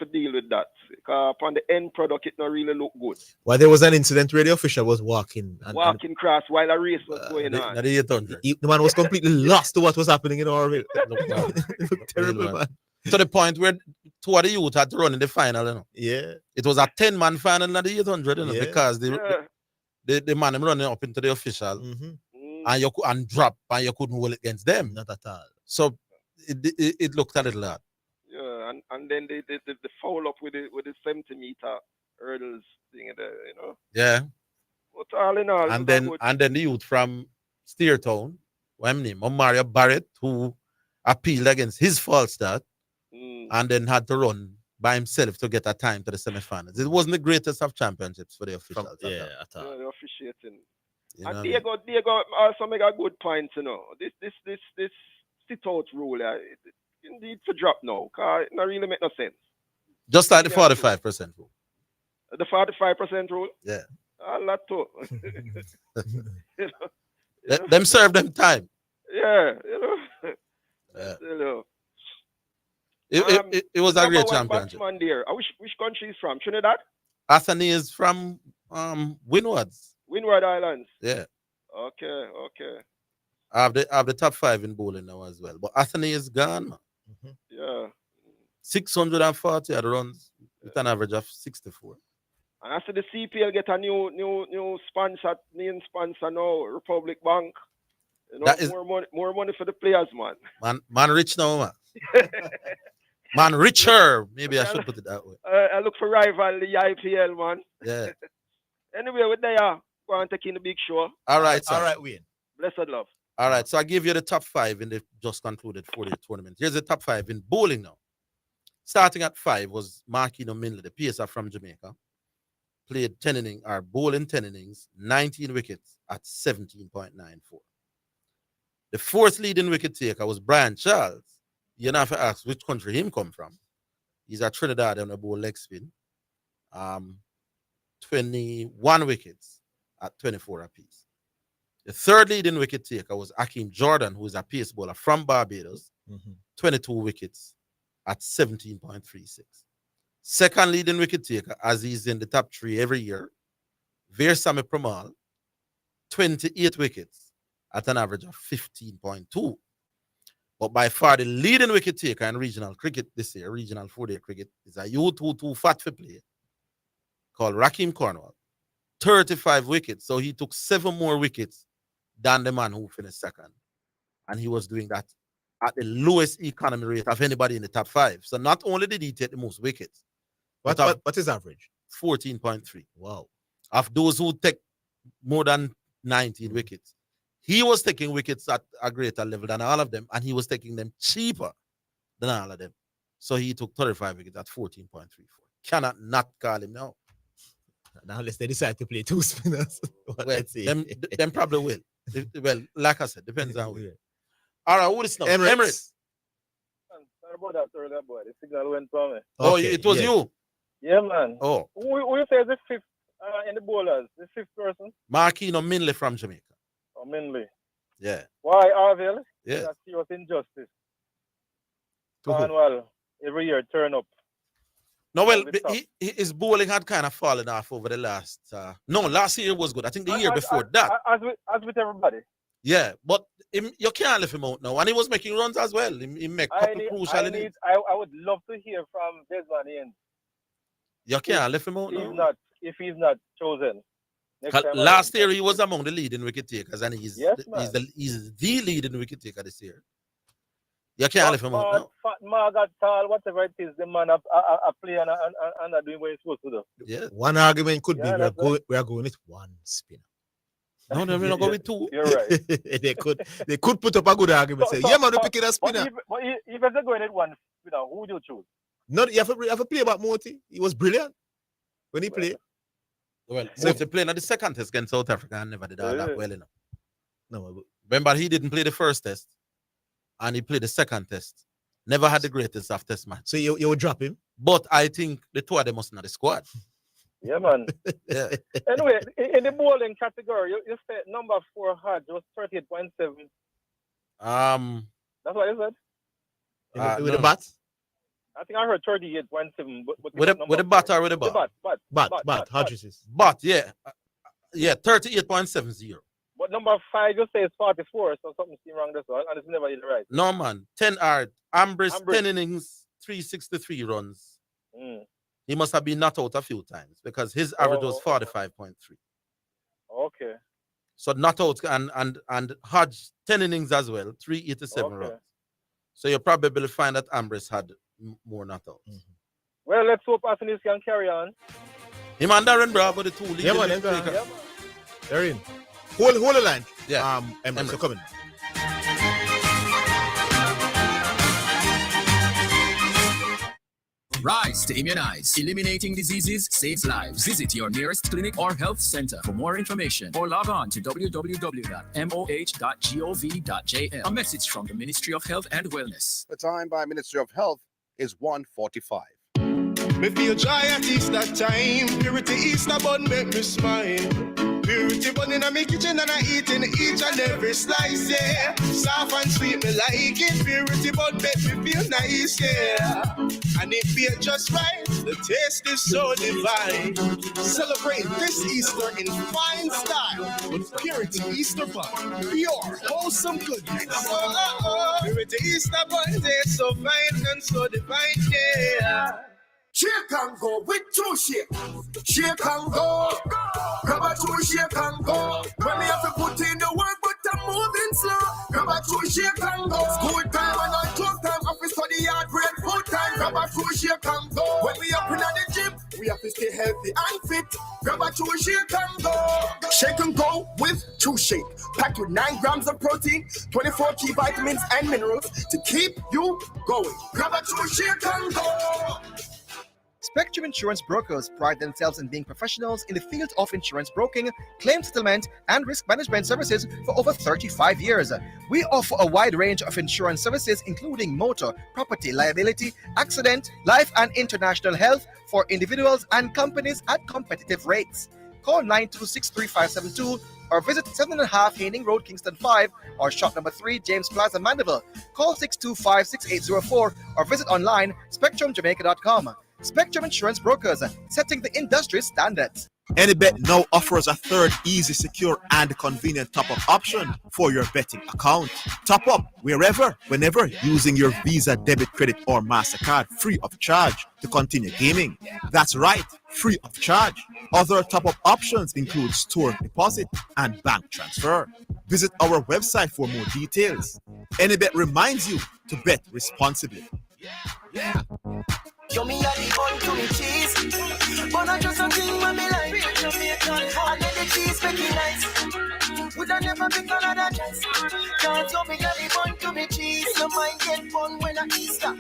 deal with that. Because upon the end product, it not really look good. Well, there was an incident where the official was walking Cross while a race was going on. The man was completely lost to what was happening in Orville. It looked terrible, man. To the point where 2 of the youth had to run in the final, you know. Yeah. It was a 10-man final in the 800, you know, because the man them running up into the official and drop and you couldn't hold it against them. Not at all. So it looked a little odd. Yeah, and then the foul up with the 70-meter hurdles thing there, you know. Yeah. But all in all, and then the youth from Steertown, what's his name? Mario Barrett, who appealed against his false start and then had to run by himself to get a time to the semifinals. It wasn't the greatest of championships for the officials. At all. Yeah, the officiating. You know and Diego also make a good point, you know. This sit out rule, it needs to drop now, because it not really make no sense. Just like the 45% rule. The 45% rule? Yeah. A lot too. You know, them serve them time. Yeah, you know. Yeah. You know. It was a great championship. Batsman there. Which country is from? Trinidad? Athanaze is from Windwards. Windward Islands. Yeah. Okay. I have the top 5 in bowling now as well. But Athanaze is gone, man. Yeah. 640 odd runs with an average of 64. And after the CPL get a new sponsor, main sponsor now, Republic Bank. You know, That is, more money for the players, man. Man rich now, man. Man richer. Maybe I should put it that way. I look for rival the IPL, man. Yeah. Anyway, we're there. Go on taking the big show. All right, sir. All right, Wayne. Blessed love. All right, so I give you the top 5 in the just concluded 40 tournament. Here's the top 5 in bowling now. Starting at 5 was Marquino Minley, the pacer from Jamaica. Played 10 innings, or bowling 10 innings, 19 wickets at 17.94. The 4th leading wicket taker was Brian Charles. You don't have to ask which country him come from. He's a Trinidad on a bowl leg spin. 21 wickets at 24 apiece. The 3rd leading wicket taker was Akeem Jordan, who is a pace bowler from Barbados. 22 wickets at 17.36. 2nd leading wicket taker, as he's in the top 3 every year, Veersamy Pramal, 28 wickets at an average of 15.2. But by far the leading wicket taker in regional cricket this year, regional 4-day cricket, is a U22 fat for player called Rakeem Cornwall. 35 wickets. So he took 7 more wickets than the man who finished second. And he was doing that at the lowest economy rate of anybody in the top 5. So not only did he take the most wickets, what is average? 14.3. Wow. Of those who take more than 19 wickets. He was taking wickets at a greater level than all of them, and he was taking them cheaper than all of them. So he took 35 wickets at 14.34. Cannot not call him now. Now, unless they decide to play 2 spinners. Well, them probably will. Well, like I said, depends on who. All right, who is now? Emirates. Sorry about that earlier, boy. The signal went from me. Oh, it was you? Yeah, man. Oh. Who you say is the 5th in the bowlers? The 5th person? Marquino Minley from Jamaica. Oh, Minley. Yeah. Why, Orville? Yeah. That's serious injustice. Cornwall, every year, turn up. No, well, his bowling had kind of fallen off over the last... last year was good. I think the year before that. As with everybody. Yeah, but you can't leave him out now. And he was making runs as well. He made a couple crucial innings. I would love to hear from Desmond Ian. You can't leave him out now. If he's not chosen. Last year, he was among the leading wicket takers, and he's the leading wicket taker this year. You can't leave him out now. Fat Margaret Tall, whatever it is, the man are playing and are doing what he's supposed to do. Yeah. One argument could be we are going with 1 spinner. No, we're not going with 2. You're right. they could put up a good argument. Say, yeah, man, we're picking a spinner. But if they're going at 1 spinner, who would you choose? No, you have to play about Wtih. He was brilliant when he played. Well, so if they playing at the second test against South Africa and never did all that well enough. No, remember he didn't play the first test and he played the second test. Never had the greatest of test match. So you would drop him? But I think the 2 of them must not the squad. Yeah, man. Yeah. Anyway, in the bowling category, you said number 4 Hodge was 38.7. That's what you said? With the bat? I think I heard 38.7. With the bat or with the ball? Bat. Hodges is. Bat, yeah. 38.70. But number 5, you say it's 44, so something seems wrong this one, and it's never either right. No, man. 10 hard. Ambrose, 10 innings, 363 runs. He must have been not out a few times because his average was 45.3. Okay. So not out and Hodge 10 innings as well, 387 runs. So you probably find that Ambrose had more not out. Well, let's hope Afinis can carry on. Him and Darren Bravo, the 2 leaders. Yeah, man. They're in. Hold the line. Yeah. Emirates are coming. Rise to immunize. Eliminating diseases saves lives. Visit your nearest clinic or health center for more information or log on to www.moh.gov.jm. A message from the Ministry of Health and Wellness. The time by Ministry of Health is 1:45. Me feel joy at Easter time. Purity Easter bun make me smile. Purity bun in my kitchen and I eating each and every slice, yeah. Soft and sweet, me like it. Purity bun make me feel nice, yeah. And it feel just right. The taste is so divine. Celebrate this Easter in fine style with Purity Easter bun. Pure, wholesome goodness. Purity Easter bun, they're so fine and so divine, yeah. Shake and go with 2 shake. Shake and go. Grab a 2 shake and go. When me have to put in the work, but I'm moving slow. Grab a 2 shake and go. School time and on club time, office study hard, great full time. Grab a 2 shake and go. When we up in the gym, we have to stay healthy and fit. Grab a 2 shake and go. Shake and go with 2 shake. Packed with 9 grams of protein, 24 key vitamins and minerals to keep you going. Grab a 2 shake and go. Spectrum Insurance Brokers pride themselves in being professionals in the field of insurance broking, claim settlement, and risk management services for over 35 years. We offer a wide range of insurance services, including motor, property, liability, accident, life, and international health for individuals and companies at competitive rates. Call 926-3572 or visit 7.5 Haining Road, Kingston 5, or shop number 3, James Plaza, Mandeville. Call 625-6804 or visit online spectrumjamaica.com. Spectrum Insurance Brokers, setting the industry standards. AnyBet now offers a third easy, secure, and convenient top-up option for your betting account. Top up wherever, whenever, using your Visa, debit, credit, or MasterCard free of charge to continue gaming. That's right, free of charge. Other top-up options include store deposit and bank transfer. Visit our website for more details. AnyBet reminds you to bet responsibly. Yeah. Show me how the bun to me cheese. But I just something when me like. And then the cheese make it nice. Would I never pick another choice? Can't show me how the bun to me cheese. You might get fun when I Easter.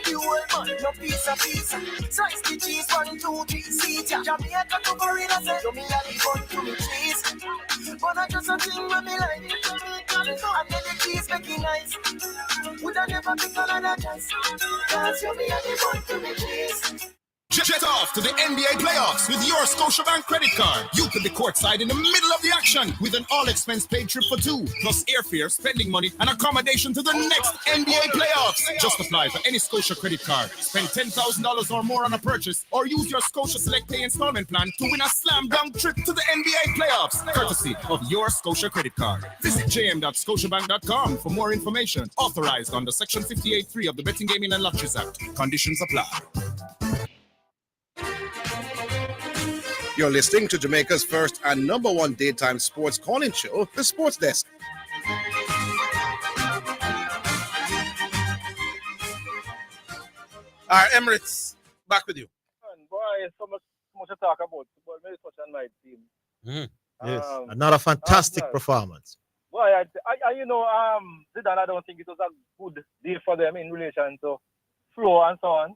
The whole man, no piece of pizza. Slice the cheese, 1, 2, 3, see ya. Jamaica to Gorilla say, show me how the bun to me cheese. But I just something when me like. And then the cheese make it nice. Would I never pick another choice? Can't show me how the bun to me cheese. Jet off to the NBA playoffs with your Scotiabank credit card. You could be courtside in the middle of the action with an all-expense paid trip for 2, plus airfare, spending money, and accommodation to the next NBA playoffs. Just apply for any Scotia credit card. Spend $10,000 or more on a purchase, or use your Scotia Select Pay installment plan to win a slam-dunk trip to the NBA playoffs, courtesy of your Scotia credit card. Visit jm.scotiabank.com for more information. Authorized under Section 58.3 of the Betting, Gaming and Lotteries Act. Conditions apply. You're listening to Jamaica's first and #1 daytime sports calling show, The Sports Desk. All right, Emirates, back with you. Boy, so much to talk about. But maybe touch on my team. Yes, another fantastic performance. Boy, Zidane, I don't think it was a good deal for them in relation to flow and so on.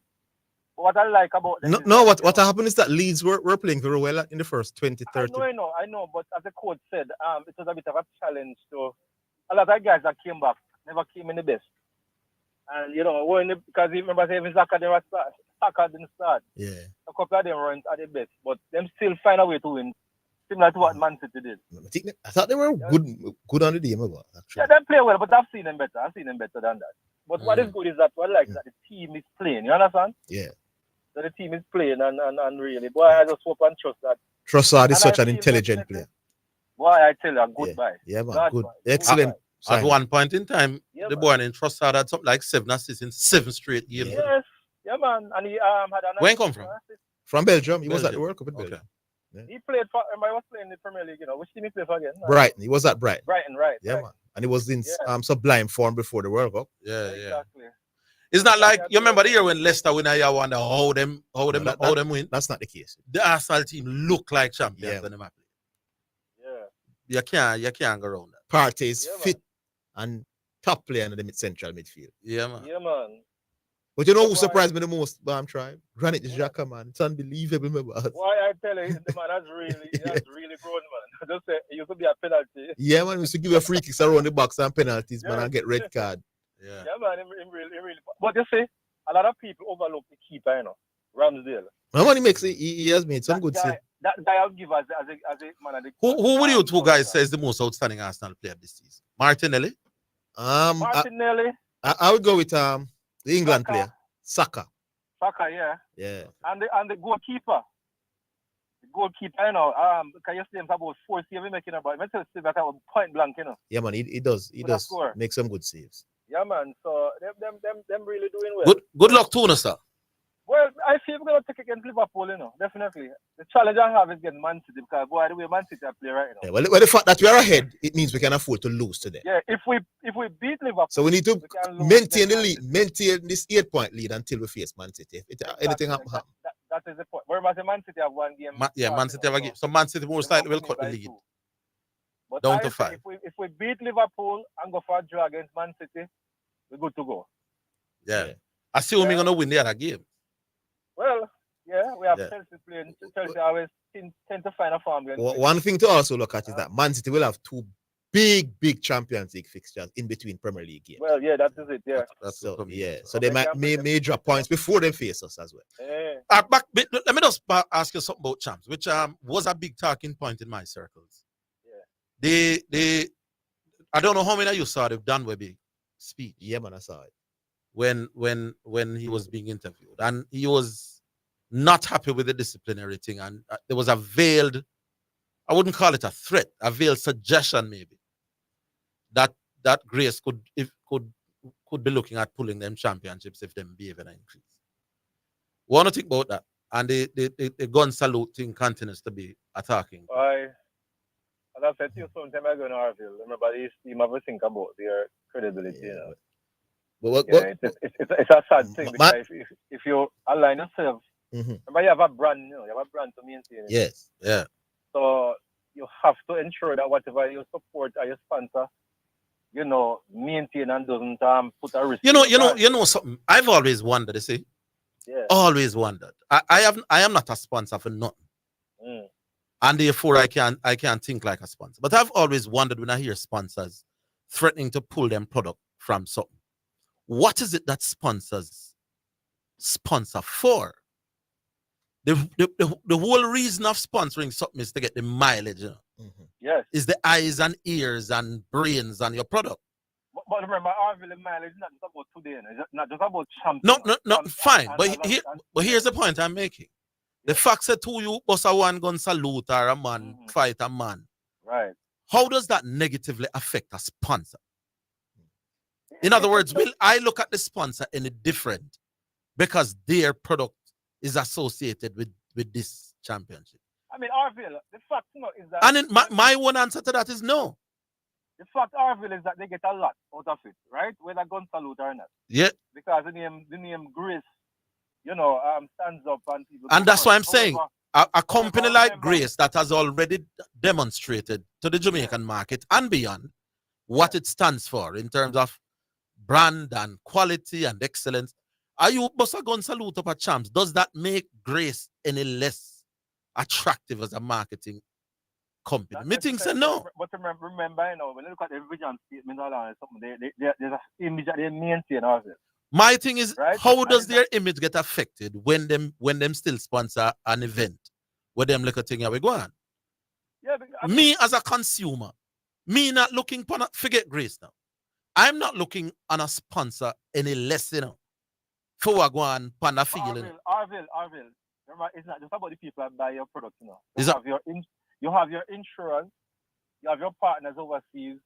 What I like about them what happened is that Leeds were playing very well in the first 20, 30. I know, but as the coach said, it was a bit of a challenge to a lot of guys that came back, never came in the best. And, because you remember saying Saka didn't start. Yeah. A couple of them weren't at the best, but them still find a way to win, similar to what Man City did. I thought they were good on the game, actually. Yeah, they play well, but I've seen them better. I've seen them better than that. But what is good is that what I like is that the team is playing. You understand? Yeah. That the team is playing and really, boy, I just hope and trust that. Trossard is such an intelligent player. Boy, I tell you, goodbye. Yeah, man, good. Excellent. At one point in time, the boy named Trossard had something like 7 assists in 7 straight games. Yes, yeah, man. And he had a Where he come from? From Belgium. He was at the World Cup in Belgium. Yeah. He played for, I was playing in the Premier League, which team he played for again? Brighton. He was at Brighton. Brighton, right. Yeah, man. And he was in sublime form before the World Cup. Yeah, exactly. It's not like you remember the year when Leicester win. I wonder how them win. That's not the case. The Arsenal team look like champions when they play. Yeah. You can't go around that. Partey is fit and top player in the central midfield. Yeah, man. Yeah, man. But you know who surprised me the most, Bam Tribe? Granit Xhaka, man. It's unbelievable, man. Why I tell you, the man that's really grown, man. Just say it used to be a penalty. Yeah, man. We used to give a free kicks around the box and penalties, man, and get red card. Yeah, man. He really. But you see, a lot of people overlook the keeper, Ramsdale. No, man, he has made some good saves. That guy I'll give as a man of the. Who would you two guys say is the most outstanding Arsenal player this season? Martinelli? Martinelli. I would go with the England player, Saka. Saka, yeah. Yeah. And the goalkeeper. The goalkeeper, because you see him about 4 saves making about. I tell you that point blank, Yeah, man, he does. He does make some good saves. Yeah, man. So them really doing well. Good luck to us, sir. Well, I feel we're gonna take against Liverpool, definitely. The challenge I have is getting Man City because boy, the way Man City are playing right now. Yeah, well, the fact that we are ahead, it means we can afford to lose today. Yeah, if we beat Liverpool, so we need to maintain the lead, maintain this 8-point lead until we face Man City. If anything happen. That is the point. Whereas Man City have one game. Man City have a game. So Man City most likely will cut the lead. But down to 5. If we beat Liverpool and go for a draw against Man City, we're good to go. Yeah. Assuming we're gonna win the other game. Well, yeah, we have Chelsea playing. Chelsea always tend to find a form. One thing to also look at is that Man City will have 2 big Champions League fixtures in between Premier League games. Well, yeah, that is it. Yeah. So they may drop points before they face us as well. Yeah. Let me just ask you something about champs, which was a big talking point in my circles. Yeah. I don't know how many of you saw the Dan Webby speech. Yeah, man, I saw it. When he was being interviewed, and he was not happy with the disciplinary thing, and there was a veiled, I wouldn't call it a threat, a veiled suggestion maybe that Grace could be looking at pulling them championships if them behavior increase. Want to think about that? And the gun salute thing continues to be attacking. As I said to you sometime ago in Orville, remember this team have to think about their credibility. You know? It's a sad thing because if you align yourself, remember you have a brand, you have a brand to maintain. Yes, yeah. So you have to ensure that whatever you support or you sponsor, maintain and doesn't put a risk. You know something. I've always wondered. You see, always wondered. I am not a sponsor for nothing. And therefore, I can't think like a sponsor. But I've always wondered when I hear sponsors threatening to pull them product from something. What is it that sponsors sponsor for? The whole reason of sponsoring something is to get the mileage. Yes. Is the eyes and ears and brains on your product. But remember, Orville mileage is not just about today. It's not just about champion. No, fine. But here's the point I'm making. The fact that you boss a one gun salute or a man fight a man. Right. How does that negatively affect a sponsor? In other words, will I look at the sponsor any different because their product is associated with this championship? I mean, Orville, the fact is that... And my one answer to that is no. The fact, Orville, is that they get a lot out of it, right? Whether gun salute or not. Yeah. Because the name Grace, stands up and people... And that's why I'm saying, a company like Grace that has already demonstrated to the Jamaican market and beyond what it stands for in terms of brand and quality and excellence. Are you boss a gun salute up at Champs? Does that make Grace any less attractive as a marketing company? Me think so, no. But remember, when you look at the vision statement or something, there's an image that they maintain of it. My thing is, right? How does their image get affected when them still sponsor an event where them look at thing we go on? Yeah, me as a consumer, me not looking for forget Grace now. I'm not looking on a sponsor any less, for what go on panda feeling. Orville. Remember, it's not just about the people that buy your product, You have your insurance, you have your partners overseas,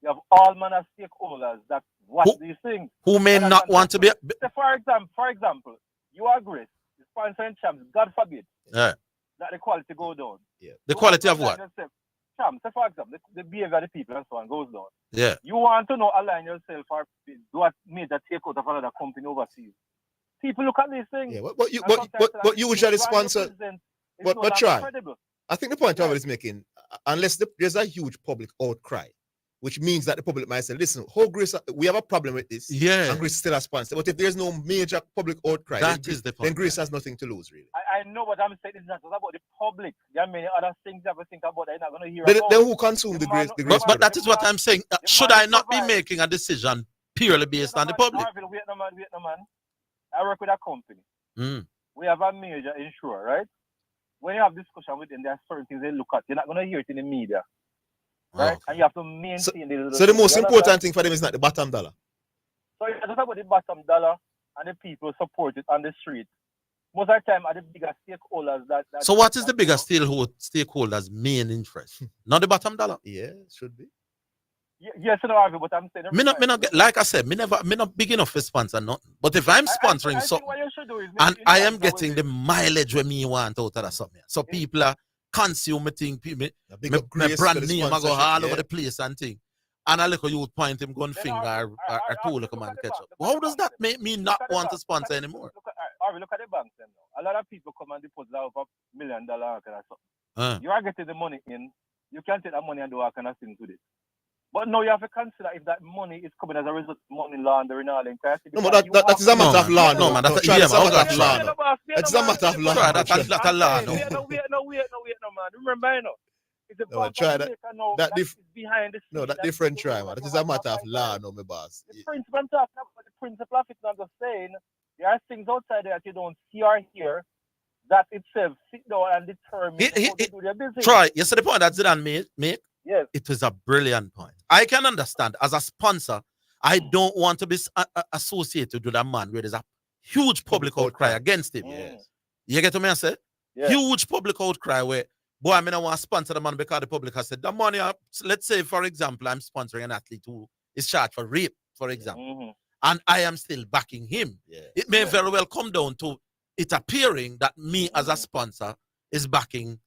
you have all manner of stakeholders that watch these things. Who may not want to be... So for example, you are Grace, the sponsoring Champs, God forbid, that the quality go down. Yeah. The quality of what? Champs, so for example, the behavior of the people and so on goes down. Yeah. You want to align yourself or do what made that take out of another company overseas. People look at these things. Yeah, but usually sponsor... But try. I think the point Orville is making, unless there's a huge public outcry, which means that the public might say, listen, how Grace, we have a problem with this. Yeah. And Grace still a sponsor. But if there's no major public outcry, then Grace has nothing to lose, really. I know what I'm saying. It's not just about the public. There are many other things you have to think about that you're not going to hear Then about. who consume the Grace? But that is what I'm saying. Should I not be making a decision purely based on the public? Wait no man. I work with a company. We have a major insurer, right? When you have discussion with them, there are certain things they look at. You're not going to hear it in the media. Right? Okay. And you have to maintain So the most important thing for them is not the bottom dollar. So it's just about the bottom dollar and the people support it on the street. Most of the time are the bigger stakeholders that so what is the bigger stakeholders' main interest? Not the bottom dollar? Yeah, it should be. Yes, but I'm saying me not get, like I said, me not big enough to sponsor nothing. But if I'm sponsoring something and I am getting the mileage where me want out of that something, so people are consume thing, my brand name I go all over the place and thing. And I look at you point him gun finger or two look man catch up. How does that make me not want to sponsor anymore? Look at the banks then now. A lot of people come and deposit over $1 million kind of something. You are getting the money in, you can take that money and do all kind of things with it. But now you have to consider if that money is coming as a result of money laundering and all that. No, but that is a matter of law. No, man, that's a matter of law. That's a matter of law. That's a law. Wait, man. Remember, it's a try that. That behind the scenes. No, that different try, man. That is a matter of law, no, my boss. The principle I'm talking about, the principle of it, I'm just saying, there are things outside there that you don't see or hear that itself sit down and determine how to do their business. Try. You see the point that Zidane made? Yes. It was a brilliant point. I can understand as a sponsor, I don't want to be associated with a man where there's a huge public outcry against him. Yes. You get what I say? Yeah. Huge public outcry where, boy, I don't want to sponsor the man because the public has said, the money, let's say, for example, I'm sponsoring an athlete who is charged for rape, for example, and I am still backing him. It may very well come down to it appearing that me as a sponsor is backing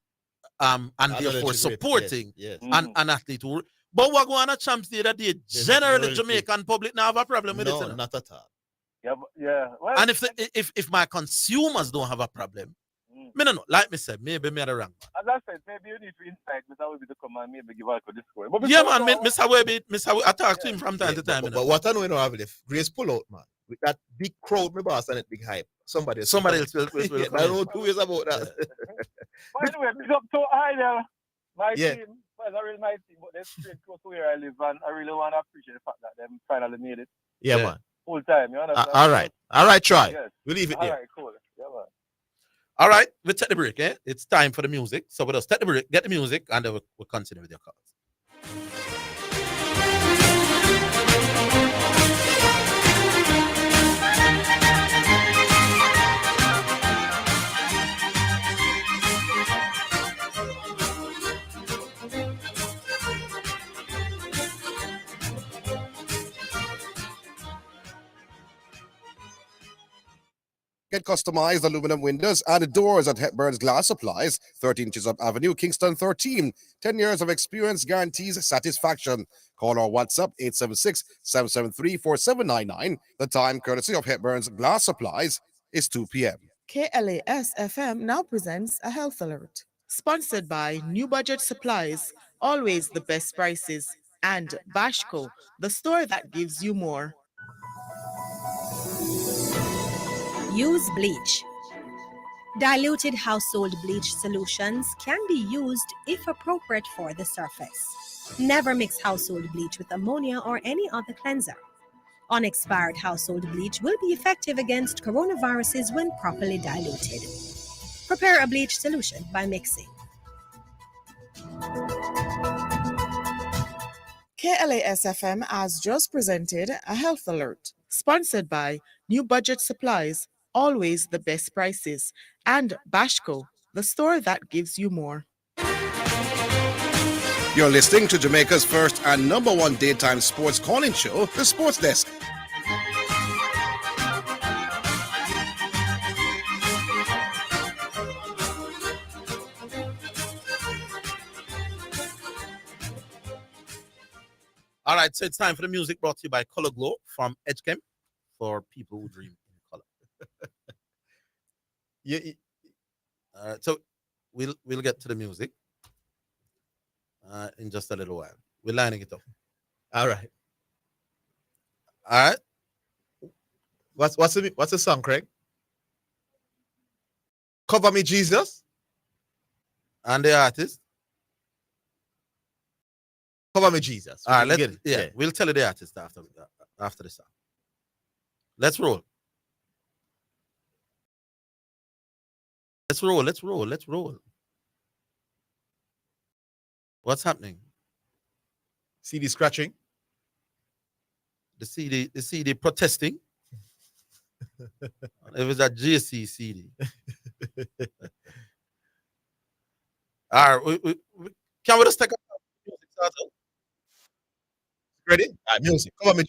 and therefore supporting an athlete who. But what going on a champs day that day, generally Jamaican public now have a problem with it. No, not at all. Yeah. Well, And if my consumers don't have a problem, me no know. Like me said, maybe me are the wrong. As I said, maybe you need to invite Mr. Webby to come and maybe give out the score. But Yeah, man, Mr. Webby, I talk to him from time to time. But what I know, you know, have if Grace pull out, man, with that big crowd, my boss and that big hype. Somebody else will yeah, I don't know 2 years about that. By the way, big up to Idle, my team. Well, not really my team, but they're straight close to where I live, and I really want to appreciate the fact that they finally made it. Yeah, man. Full time, you understand? All right, try. Yes. We'll leave it there. All right, cool. Yeah, man. All right, we'll take the break, eh? It's time for the music. So we'll just take the break, get the music, and then we'll continue with your calls. Get customized aluminum windows and doors at Hepburn's Glass Supplies, 13 Chisholm Avenue, Kingston 13. 10 years of experience guarantees satisfaction. Call or WhatsApp 876-773-4799. The time, courtesy of Hepburn's Glass Supplies, is 2 p.m. KLAS FM now presents a health alert. Sponsored by New Budget Supplies, always the best prices, and Bashco, the store that gives you more. Use bleach. Diluted household bleach solutions can be used if appropriate for the surface. Never mix household bleach with ammonia or any other cleanser. Unexpired household bleach will be effective against coronaviruses when properly diluted. Prepare a bleach solution by mixing. KLAS FM has just presented a health alert. Sponsored by New Budget Supplies, always the best prices, and Bashco, the store that gives you more. You're listening to Jamaica's first and number one daytime sports calling show, The Sports Desk. All right, so it's time for the music brought to you by Color Glow from Edgechem for people who dream in color. All right, so we'll get to the music in just a little while. We're lining it up. All right. All right. What's the song, Craig? Cover Me Jesus. And the artist? Cover Me Jesus. All right, we'll tell you the artist after the song. Let's roll. Let's roll. What's happening? CD scratching. The CD protesting. It was a JC CD. All right, can we just take a music start? Ready? All right, music. Cover Me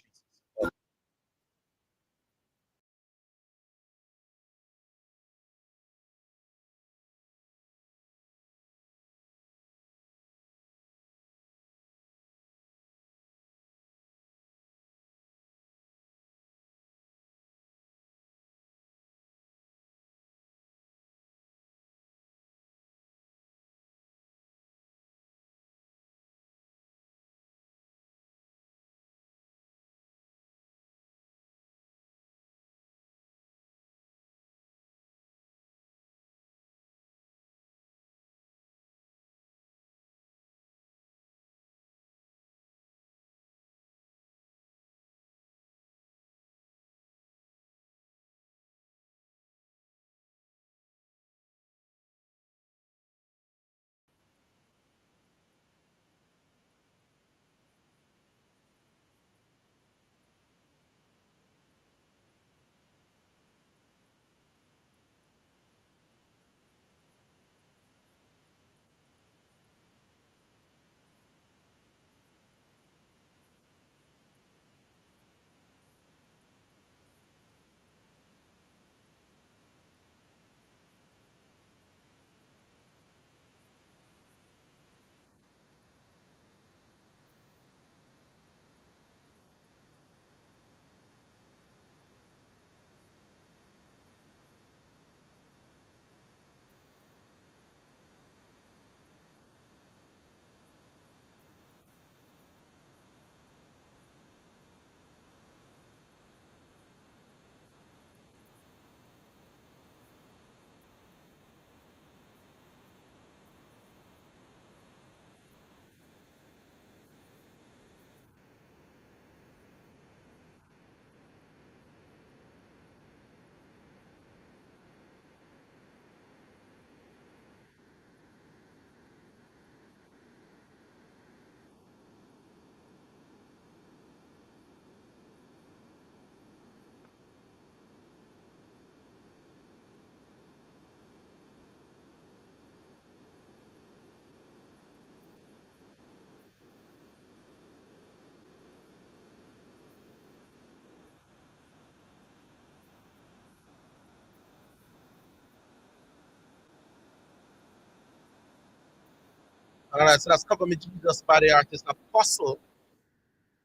All right, so that's Cover Me Jesus by the artist Apostle.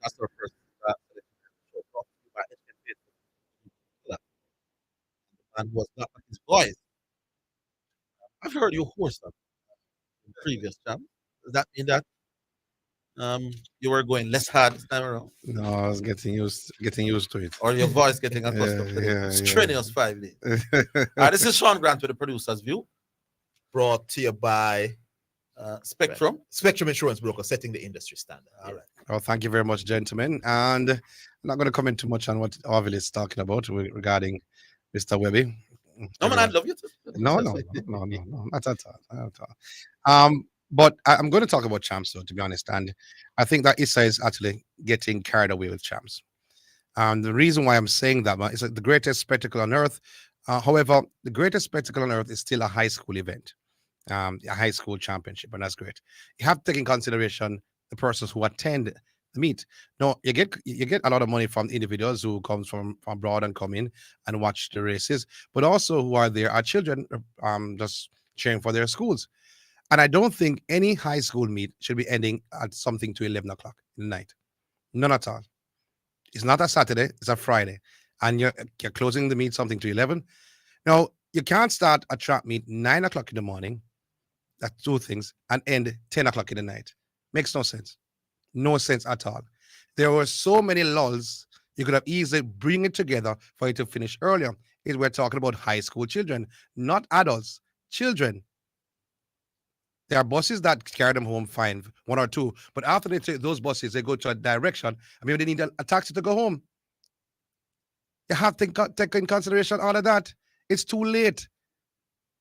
That's our first selection. Brought to you by HM and was not his voice. I've heard you hoarse that in previous jam. Does that mean that you were going less hard this time around? No, I was getting used to it. Or your voice getting accustomed to the Yeah. strenuous 5 days. This is Sean Grant with the producer's view. Brought to you by Spectrum. Spectrum Insurance Broker, setting the industry standard. All right. Well, thank you very much, gentlemen. And I'm not going to comment too much on what Orville is talking about regarding Mr. Webby. No, man, I love you too. No, not at all. But I'm going to talk about champs, though, to be honest. And I think that Issa is actually getting carried away with champs. The reason why I'm saying that is the greatest spectacle on earth. However, the greatest spectacle on earth is still a high school event, a high school championship, and that's great. You have to take in consideration the persons who attend the meet. No, you get a lot of money from individuals who comes from abroad and come in and watch the races, but also who are there are children just cheering for their schools. And I don't think any high school meet should be ending at something to 11 o'clock in the night. None at all. It's not a Saturday, it's a Friday. And you're closing the meet something to 11. Now, you can't start a track meet 9 o'clock in the morning, that's two things, and end 10 o'clock in the night. Makes no sense. No sense at all. There were so many lulls, you could have easily bring it together for it to finish earlier. We're talking about high school children, not adults, children. There are buses that carry them home fine, one or two. But after they take those buses, they go to a direction. I mean, they need a taxi to go home. You have to take in consideration all of that. It's too late.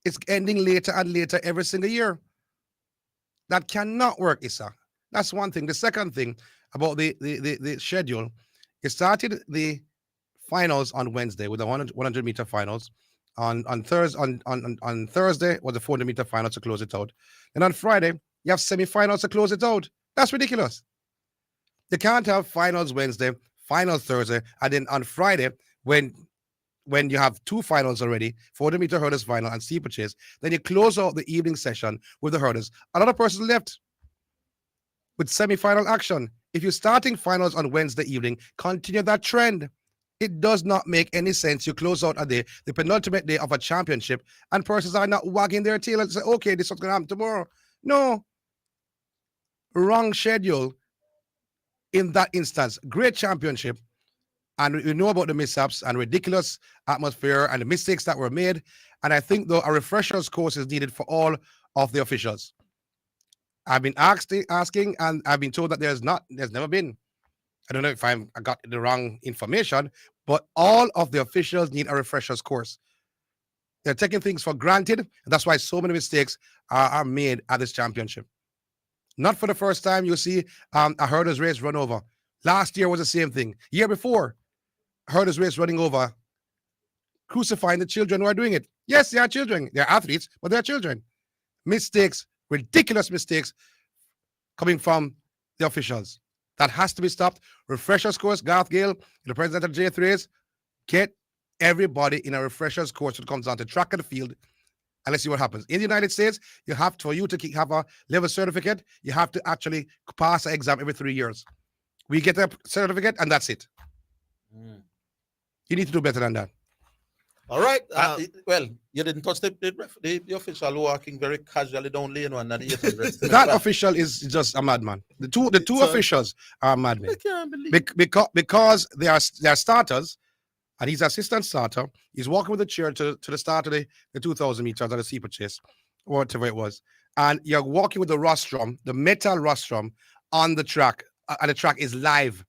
It's ending later and later every single year. That cannot work, Issa. That's one thing. The second thing about the schedule, it started the finals on Wednesday with the 100 meter finals. On Thursday was the 400 meter final to close it out. And on Friday, you have semifinals to close it out. That's ridiculous. You can't have finals Wednesday, finals Thursday, and then on Friday, when you have two finals already, 400 meter hurdles final and steeplechase, then you close out the evening session with the hurdles. A lot of persons left with semifinal action. If you're starting finals on Wednesday evening, continue that trend. It does not make any sense. You close out a day, the penultimate day of a championship, and persons are not wagging their tail and say, okay, this is what's going to happen tomorrow. No. Wrong schedule in that instance. Great championship. And we know about the mishaps and ridiculous atmosphere and the mistakes that were made. And I think, though, a refresher's course is needed for all of the officials. I've been asking, and I've been told that there's never been. I don't know if I got the wrong information, but all of the officials need a refresher's course. They're taking things for granted, and that's why so many mistakes are made at this championship. Not for the first time you see a hurdles race run over. Last year was the same thing. Year before, hurdles race running over, crucifying the children who are doing it. Yes, they are children. They're athletes, but they're children. Mistakes, ridiculous mistakes coming from the officials. That has to be stopped. Refreshers course, Garth Gale, the president of J3s, get everybody in a refreshers course when it comes down to track and the field, and let's see what happens. In the United States, for you to have a level certificate, you have to actually pass an exam every 3 years. We get a certificate, and that's it. You need to do better than that. All right. Well, you didn't touch the official walking very casually down lane one. That official is just a madman. The two officials are madmen. I can't believe because they are starters, and he's assistant starter. He's walking with a chair to the start of the 2,000 meters or the steeplechase, or whatever it was. And you're walking with the rostrum, the metal rostrum, on the track, and the track is live.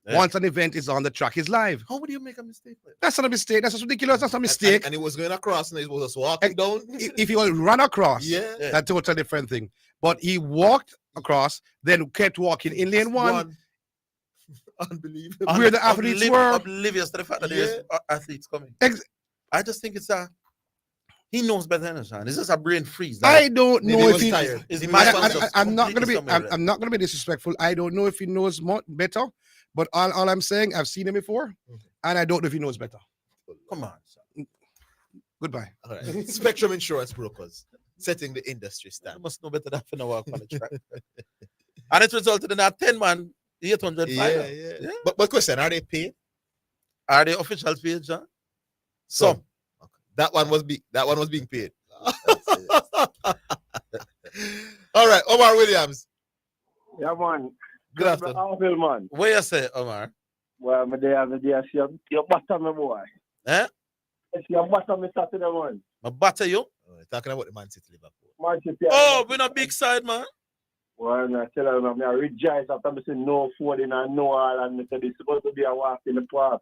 Yeah. Once an event is on the track, it's live. How would you make a mistake? That's not a mistake. That's just ridiculous. That's not a mistake. And he was going across, and he was just walking down. If he was run across, that's a totally different thing. But he walked across, then kept walking in lane one. Unbelievable. Where the athletes were. Oblivious to the fact that there's athletes coming. I just think he knows better than us. This is a brain freeze. I don't know if he's tired. I'm not gonna be disrespectful. I don't know if he knows better. But all I'm saying, I've seen him before, and I don't know if he knows better. Come on, son. Goodbye. All right. Spectrum Insurance Brokers. setting the industry You standard. must know better than to walk on the track. And it resulted in a 10-man, 800 final. Yeah. But question, are they paid? Are they officials paid, John? Some. Okay. That one was being paid. All right, Omar Williams. Yeah, man. Good afternoon. Orville, man. What you say, Omar? Well, my day, I see your bottom, my boy. Eh? I see your bottom, Saturday, man. My batter you? Talking about the Man City Liverpool. Man City. Oh, we're not big side, man. Well, I tell you, man, I rejoice after I say no Foden and no Haaland. I said it's supposed to be a walk in the park.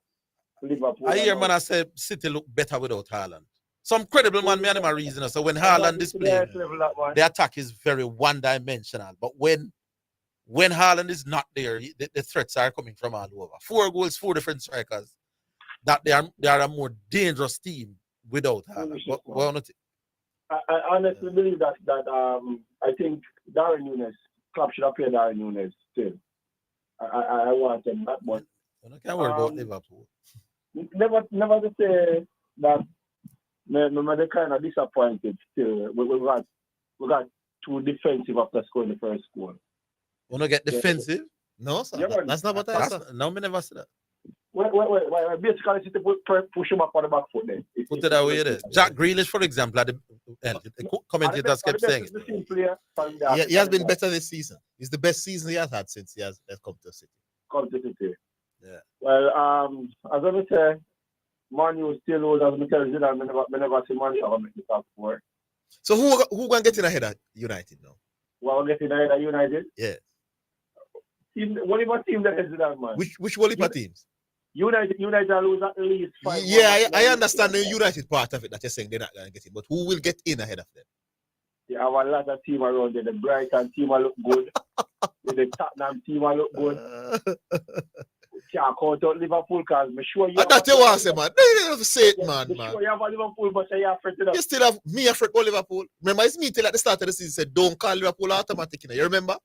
Liverpool. I hear, man, I say City look better without Haaland. Some credible man, me and my reason. So when Haaland displays, the attack is very one-dimensional. But when Haaland is not there, the threats are coming from all over. 4 goals, 4 different strikers. That they are a more dangerous team without Haaland. What do you think? I honestly believe that I think Darren Nunes, club should have played Darren Nunes still. I want him that much. I can't worry about Liverpool. Never to say that they're kind of disappointed still. We got too defensive after scoring the first goal. Want to get defensive? No, sir. Yeah, That's not what I said. No, me never said that. Wait. Basically, City push him up on the back foot then. Put it away there. Jack Grealish, for example, the commentators kept saying it. He has been better this season. It's the best season he has had since he has come to City. Yeah. Well, as I say, Man U still lose. As I tell Zidane, I never see Man U make the top 4. So who going to get in ahead of United now? Well, getting ahead of United? Yeah. What about team that is Zidane, man? Which Wolipa teams? United lose at least 5. Yeah, I understand the United part of it that you're saying they're not going to get in, but who will get in ahead of them? Yeah, have a lot of team around there. The Brighton team will look good. The Tottenham team will look good. Can't count out Liverpool because I'm sure you. That's what you want to say, man. You don't have to say it, man. Sure you have a Liverpool, but you're afraid to. You still have me afraid of Liverpool. Remember, it's me till at the start of the season said, don't call Liverpool automatic. You remember?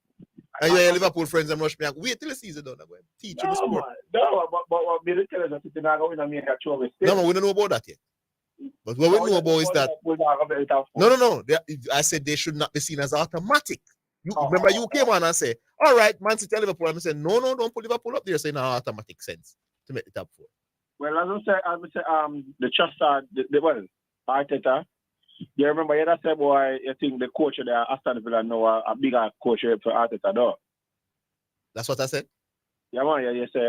And your Liverpool friends and rush me and wait till the season done. Teach you the sport. No, but me tell us that it's not going to make a true mistake. No, man, we don't know about that yet. But what we know about is that no. I said they should not be seen as automatic. Remember, you came on and said, all right, Man City and Liverpool. And I said, no, don't put Liverpool up there. So in an automatic sense to make the top 4. Well, as I say, the Chester, Arteta. You remember, you said, boy, you think the coach of the Aston Villa know a bigger coach for Arteta, though. That's what I said? Yeah, man, you say,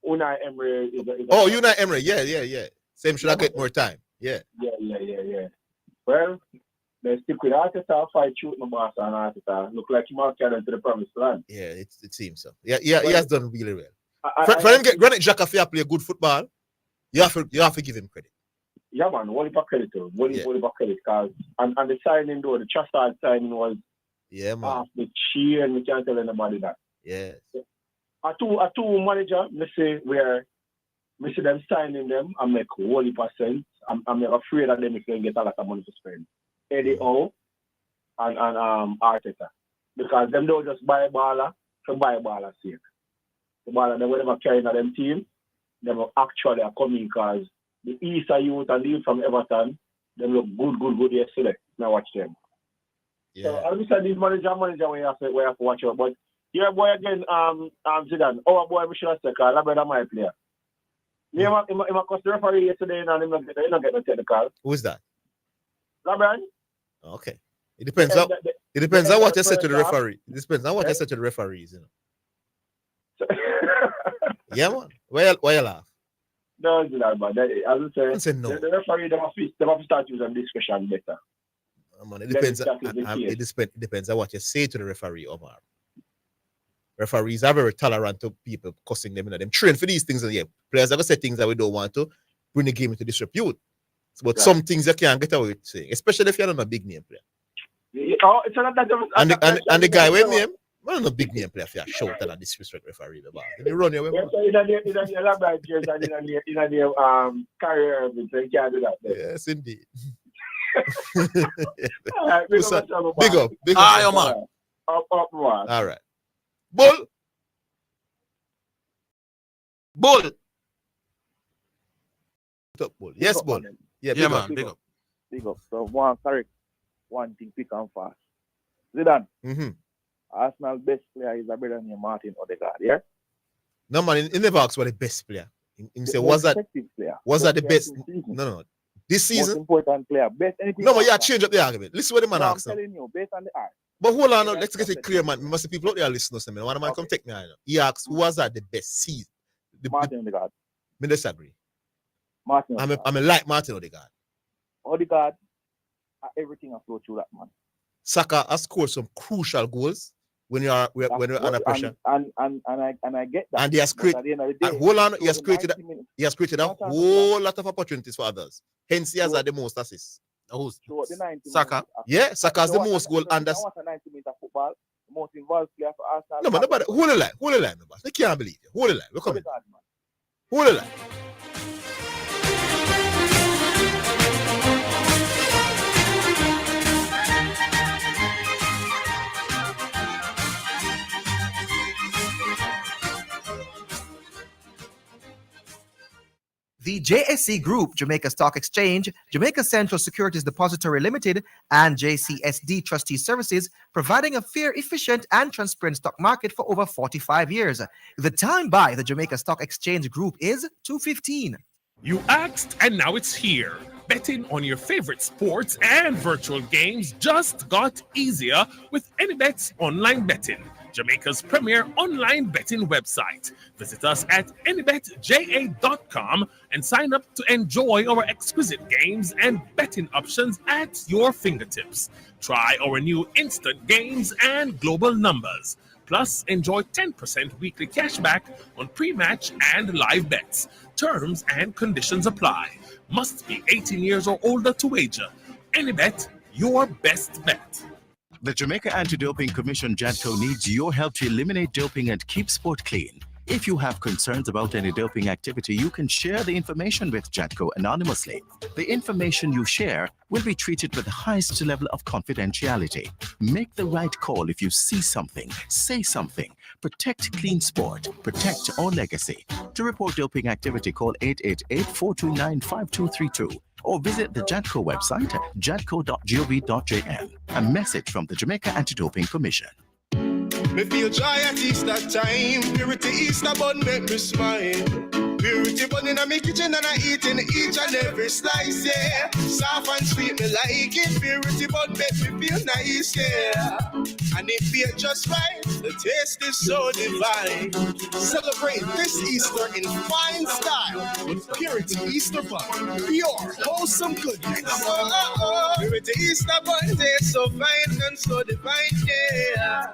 Unai Emery is Unai Emery, yeah. Same should I get more time. Yeah. Yeah. Well, they stick with Arteta, fight shoot my boss and Arteta. Look like he might carry into the promised land. Yeah, it seems so. Yeah, he has done really well. For him get Granit Xhaka if play good football, you have to give him credit. Yeah, man, what about credit to him? What about credit? Because and the signing though, the Chester signing was man. The cheer, and we can't tell anybody that. Yes. A two manager, me see them signing them and make 100%. I'm afraid that them can get a lot of money to spend. Eddie O and Arteta. Because them don't just buy a baller for buy a baller's sake. The baller they will never carry in them team, they will actually coming because the Easter youth and the youth from Everton, they look good yesterday. Now watch them. Yeah. So I said this manager we have to watch out. But yeah, boy again, Zidane. Our boy we should have said because brother my player. Me him cost the referee yesterday and he not get no technical. Who is that? LeBron. Okay. It depends on what you said to the referee. It depends on what you said to the referees, you know. Yeah, man. Why you laugh? No, it's not bad. As I say, no. The referee they have to start using discretion better. Man, it depends on what you say to the referee, Omar. Referees are very tolerant to people cussing them. Them train for these things, and yeah, players ever say things that we don't want to bring the game into disrepute. But some things you can't get away with saying, especially if you're not a big name player. It's not that and the guy with name, well, not a big name player if you shout and disrespect referee. They run your way. In a career, so you can't do that. Yes, indeed. Right, big up. Aye, man. Up, man. All right. Bull. Yes, Bull. Yeah, big up. Big up. So, one, correct. one thing quick and fast. Zidane, Mm-hmm. Arsenal best player is a brother named Martin Odegaard, yeah? No, man, in never asked for the best player. He said, The was that effective player. was that the Best best? player No. This Most season? important player. Best anything. No, but you after. change up the argument. Listen what the man No, I'm asks now. telling you, based on the art. But hold on, let's get it clear, man. We must have people out there listening to me. One man come take me out. He asks, who was that the best season? Martin Odegaard. Me disagree. Martin I'm a like Martin Odegaard. Odegaard, everything I flow through that man. Saka has scored some crucial goals when you're under pressure. And I get that. And he has created. At the end of the day, Hold on, he has through the created. 90 minutes, He has created a whole lot of opportunities for others. Hence, he has had the most assists. throughout the 90 Saka. minutes, Yeah, Saka has the most goal and I want a 90 minutes of football. The most involved player for Arsenal. No, man, nobody. Hold the line, man. They can't believe you. Hold the line. We're coming. Hold the line. The JSC Group, Jamaica Stock Exchange, Jamaica Central Securities Depository Limited, and JCSD Trustee Services, providing a fair, efficient, and transparent stock market for over 45 years. The time by the Jamaica Stock Exchange Group is 2:15. You asked, and now it's here. Betting on your favorite sports and virtual games just got easier with AnyBet's online betting, Jamaica's premier online betting website. Visit us at anybetja.com and sign up to enjoy our exquisite games and betting options at your fingertips. Try our new instant games and global numbers. Plus, enjoy 10% weekly cashback on pre-match and live bets. Terms and conditions apply. Must be 18 years or older to wager. AnyBet, your best bet. The Jamaica Anti-Doping Commission, JADCO, needs your help to eliminate doping and keep sport clean. If you have concerns about any doping activity, you can share the information with JADCO anonymously. The information you share will be treated with the highest level of confidentiality. Make the right call if you see something, say something. Protect clean sport. Protect our legacy. To report doping activity, call 888-429-5232 or visit the JADCO website at jadco.gov.jm. A message from the Jamaica Anti-Doping Commission. Me feel joy at Easter time. Purity Easter bun make me smile. Purity bun in my kitchen and I eat in each and every slice, yeah. Soft and sweet, me like it. Purity bun make me feel nice, yeah. And it feel just right. The taste is so divine. Celebrate this Easter in fine style with Purity Easter bun. Pure, wholesome goodness. Purity Easter bun tastes so fine and so divine, yeah.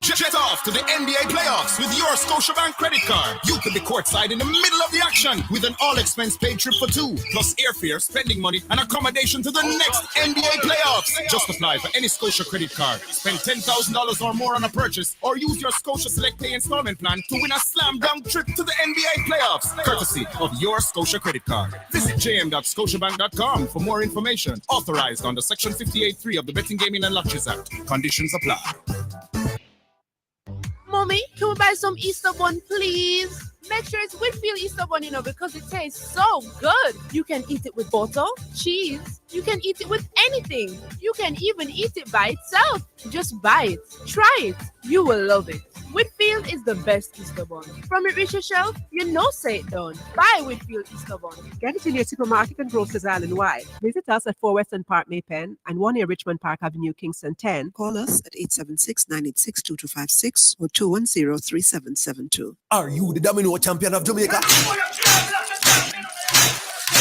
Jet off to the NBA playoffs with your Scotiabank credit card. You could be courtside in the middle of the action with an all-expense paid trip for two, plus airfare, spending money, and accommodation to the next NBA playoffs. Just apply for any Scotia credit card. Spend $10,000 or more on a purchase, or use your Scotia Select Pay installment plan to win a slam-dunk trip to the NBA playoffs, courtesy of your Scotia credit card. Visit jm.scotiabank.com for more information. Authorized under Section 58.3 of the Betting, Gaming and Lotteries Act. Conditions apply. Mommy, can we buy some Easter bun, please? Make sure it's Whitfield Easter bun, because it tastes so good. You can eat it with butter, cheese. You can eat it with anything. You can even eat it by itself. Just buy it. Try it. You will love it. Whitfield is the best Easter bun. From it reach your shelf, say it done. Buy Whitfield Easter bun. Get it in your supermarket and grocers island-wide. Visit us at 4 Western Park, Maypen, and 1 near Richmond Park Avenue, Kingston 10. Call us at 876-986-2256 or 210-3772. Are you the domino champion of Jamaica?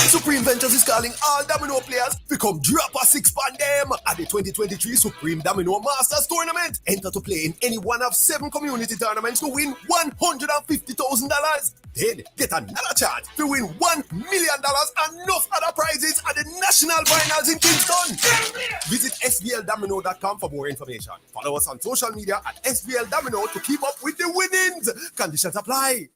Supreme Ventures is calling all domino players to come drop a six on them at the 2023 Supreme Domino Masters Tournament. Enter to play in any one of 7 community tournaments to win $150,000. Then get another chance to win $1 million and enough other prizes at the National Finals in Kingston. Visit sbldomino.com for more information. Follow us on social media at sbldomino to keep up with the winnings. Conditions apply.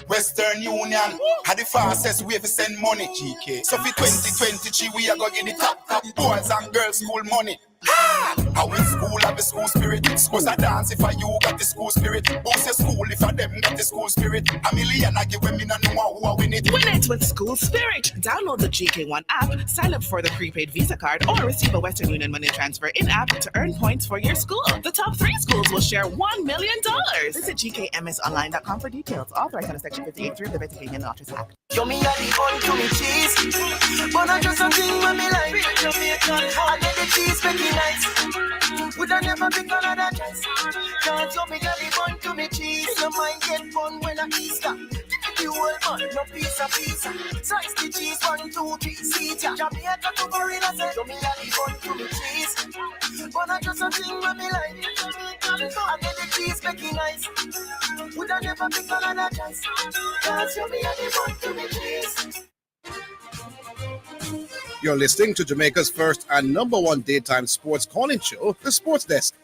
Western Union had the fastest way to send money, GK. So for 2023, we are going to get the top boys and girls school money. How in school have the school spirit. Schools a dance if I you got the school spirit. Boost your school if I them got the school spirit. A million I give when me no know who I win it. Win it with School Spirit. Download the GK1 app, sign up for the prepaid Visa card, or receive a Western Union money transfer in-app to earn points for your school. The top 3 schools will share $1 million. Visit gkmsonline.com for details. Authorized under Section 58.3 of the Pennsylvania Lotteries Act. Yo, me a the fun to me cheese. But I just a thing when me like Jamaican. I get the cheese pretty nice. Would I never pick another choice? Cause yo, me a the fun to me cheese. No mind get fun when I Easter. You whole man, no pizza. Slice the cheese, 1, 2, 3, see ya. Jamaica to Gorilla say, yo, me a the fun to me cheese. But I just a thing when me like Jamaican. I get the cheese pretty nice. Would I never pick another choice? Cause yo, me a the fun to me cheese. You're listening to Jamaica's first and number 1 daytime sports calling show, The Sports Desk.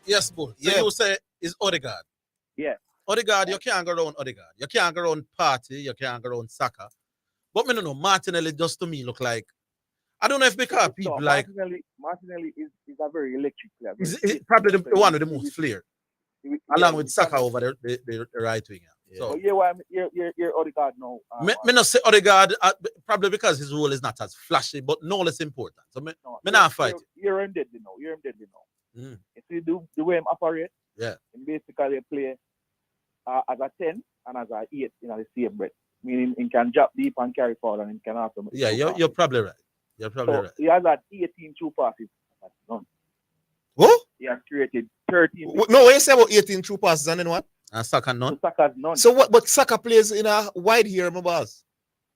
Yes, Bull. So Yeah. you say is Odegaard. Yeah. Odegaard, you can't go around Odegaard. You can't go around Party, you can't go around Saka. But me no know, Martinelli just to me look like, I don't know if because people like, Martinelli is a very electric player. he's probably the one with the most flair, along with Saka over the right wing. Yeah. So, But you're Odegaard now. me not say Odegaard, probably because his role is not as flashy, but no less important. So me not fight. You're him deadly now. Mm. You see the way him operate. Yeah. He basically play as a 10 and as a 8 in the same breath. Meaning he can drop deep and carry forward, and he can also. Yeah, you're probably right. You're probably right. He has had 18 true passes. That's none. What? He has created 13. No, what you say about 18 true passes and then what? And Saka none. Saka's none. So what? But Saka plays in a wide here, my boss,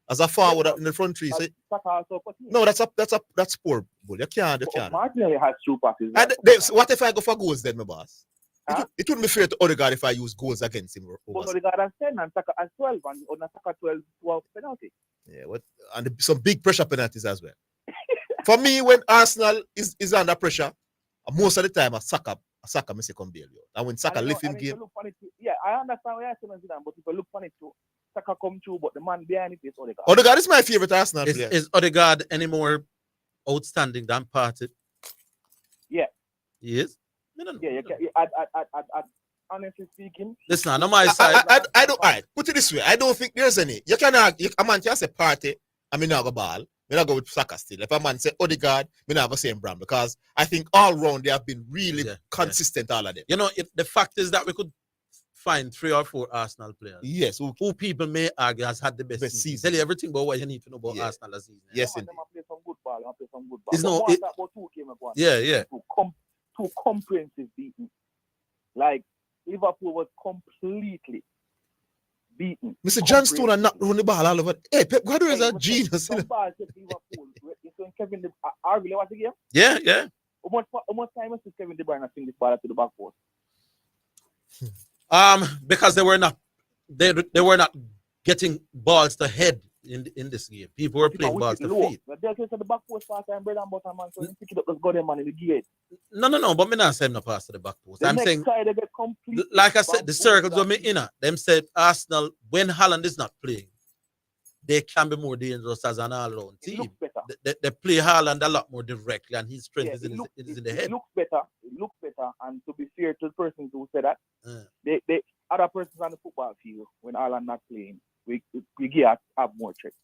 as a forward in the front three. So, Saka also no, that's poor. Bull. You can't. Martinelli has true passes. What if I go for goals then, my boss? It wouldn't be fair to Odegaard if I use goals against him. But Odegaard has 10 and Saka has 12, and on Saka 12 penalty. Yeah, some big pressure penalties as well. For me, when Arsenal is under pressure, most of the time Saka may say come bail you. And when Saka lift him game. Yeah, I understand what you're saying, Zidane, but if you look funny too, Saka come through, but the man behind it is Odegaard. Odegaard is my favorite Arsenal player. Is Odegaard any more outstanding than Partey? Yeah. He is? Yeah, honestly speaking. Listen, on my side. I don't. All right, put it this way. I don't think there's any. You can argue. A man can say Partey, I mean, not go ball. Me not go with Saka still. If a man say Odegaard, me not go same brand because I think all round they have been really consistent. All of them. You know, the fact is that we could find 3 or 4 Arsenal players. Yes, who people may argue has had the best season. Tell you everything about what you need to know about Arsenal this season. Yes, indeed. Play some good ball. It's no. Two comprehensive beating. Like Liverpool was completely beaten. Mr. John Stoner knocked run the ball all over. Hey, Pep Guardiola is a genius. Kevin De Orville was the game? Yeah. How much time was Kevin De Bruyne swing this ball to the back post? Because they were not getting balls to head in this game. People were playing balls to feet. They'll say the back post pass and bread and butter, man. So you pick it up, let's go there, man, in the gate. No, but me not saying no pass to the back post. I'm saying, they get complete like I said, the circles were me in. Them said Arsenal, when Haaland is not playing, they can be more dangerous as an all-round team. They play Haaland a lot more directly, and his strength is in the head. It looks better, and to be fair to the person who said that, they other persons on the football field, when Haaland not playing, we have more threats.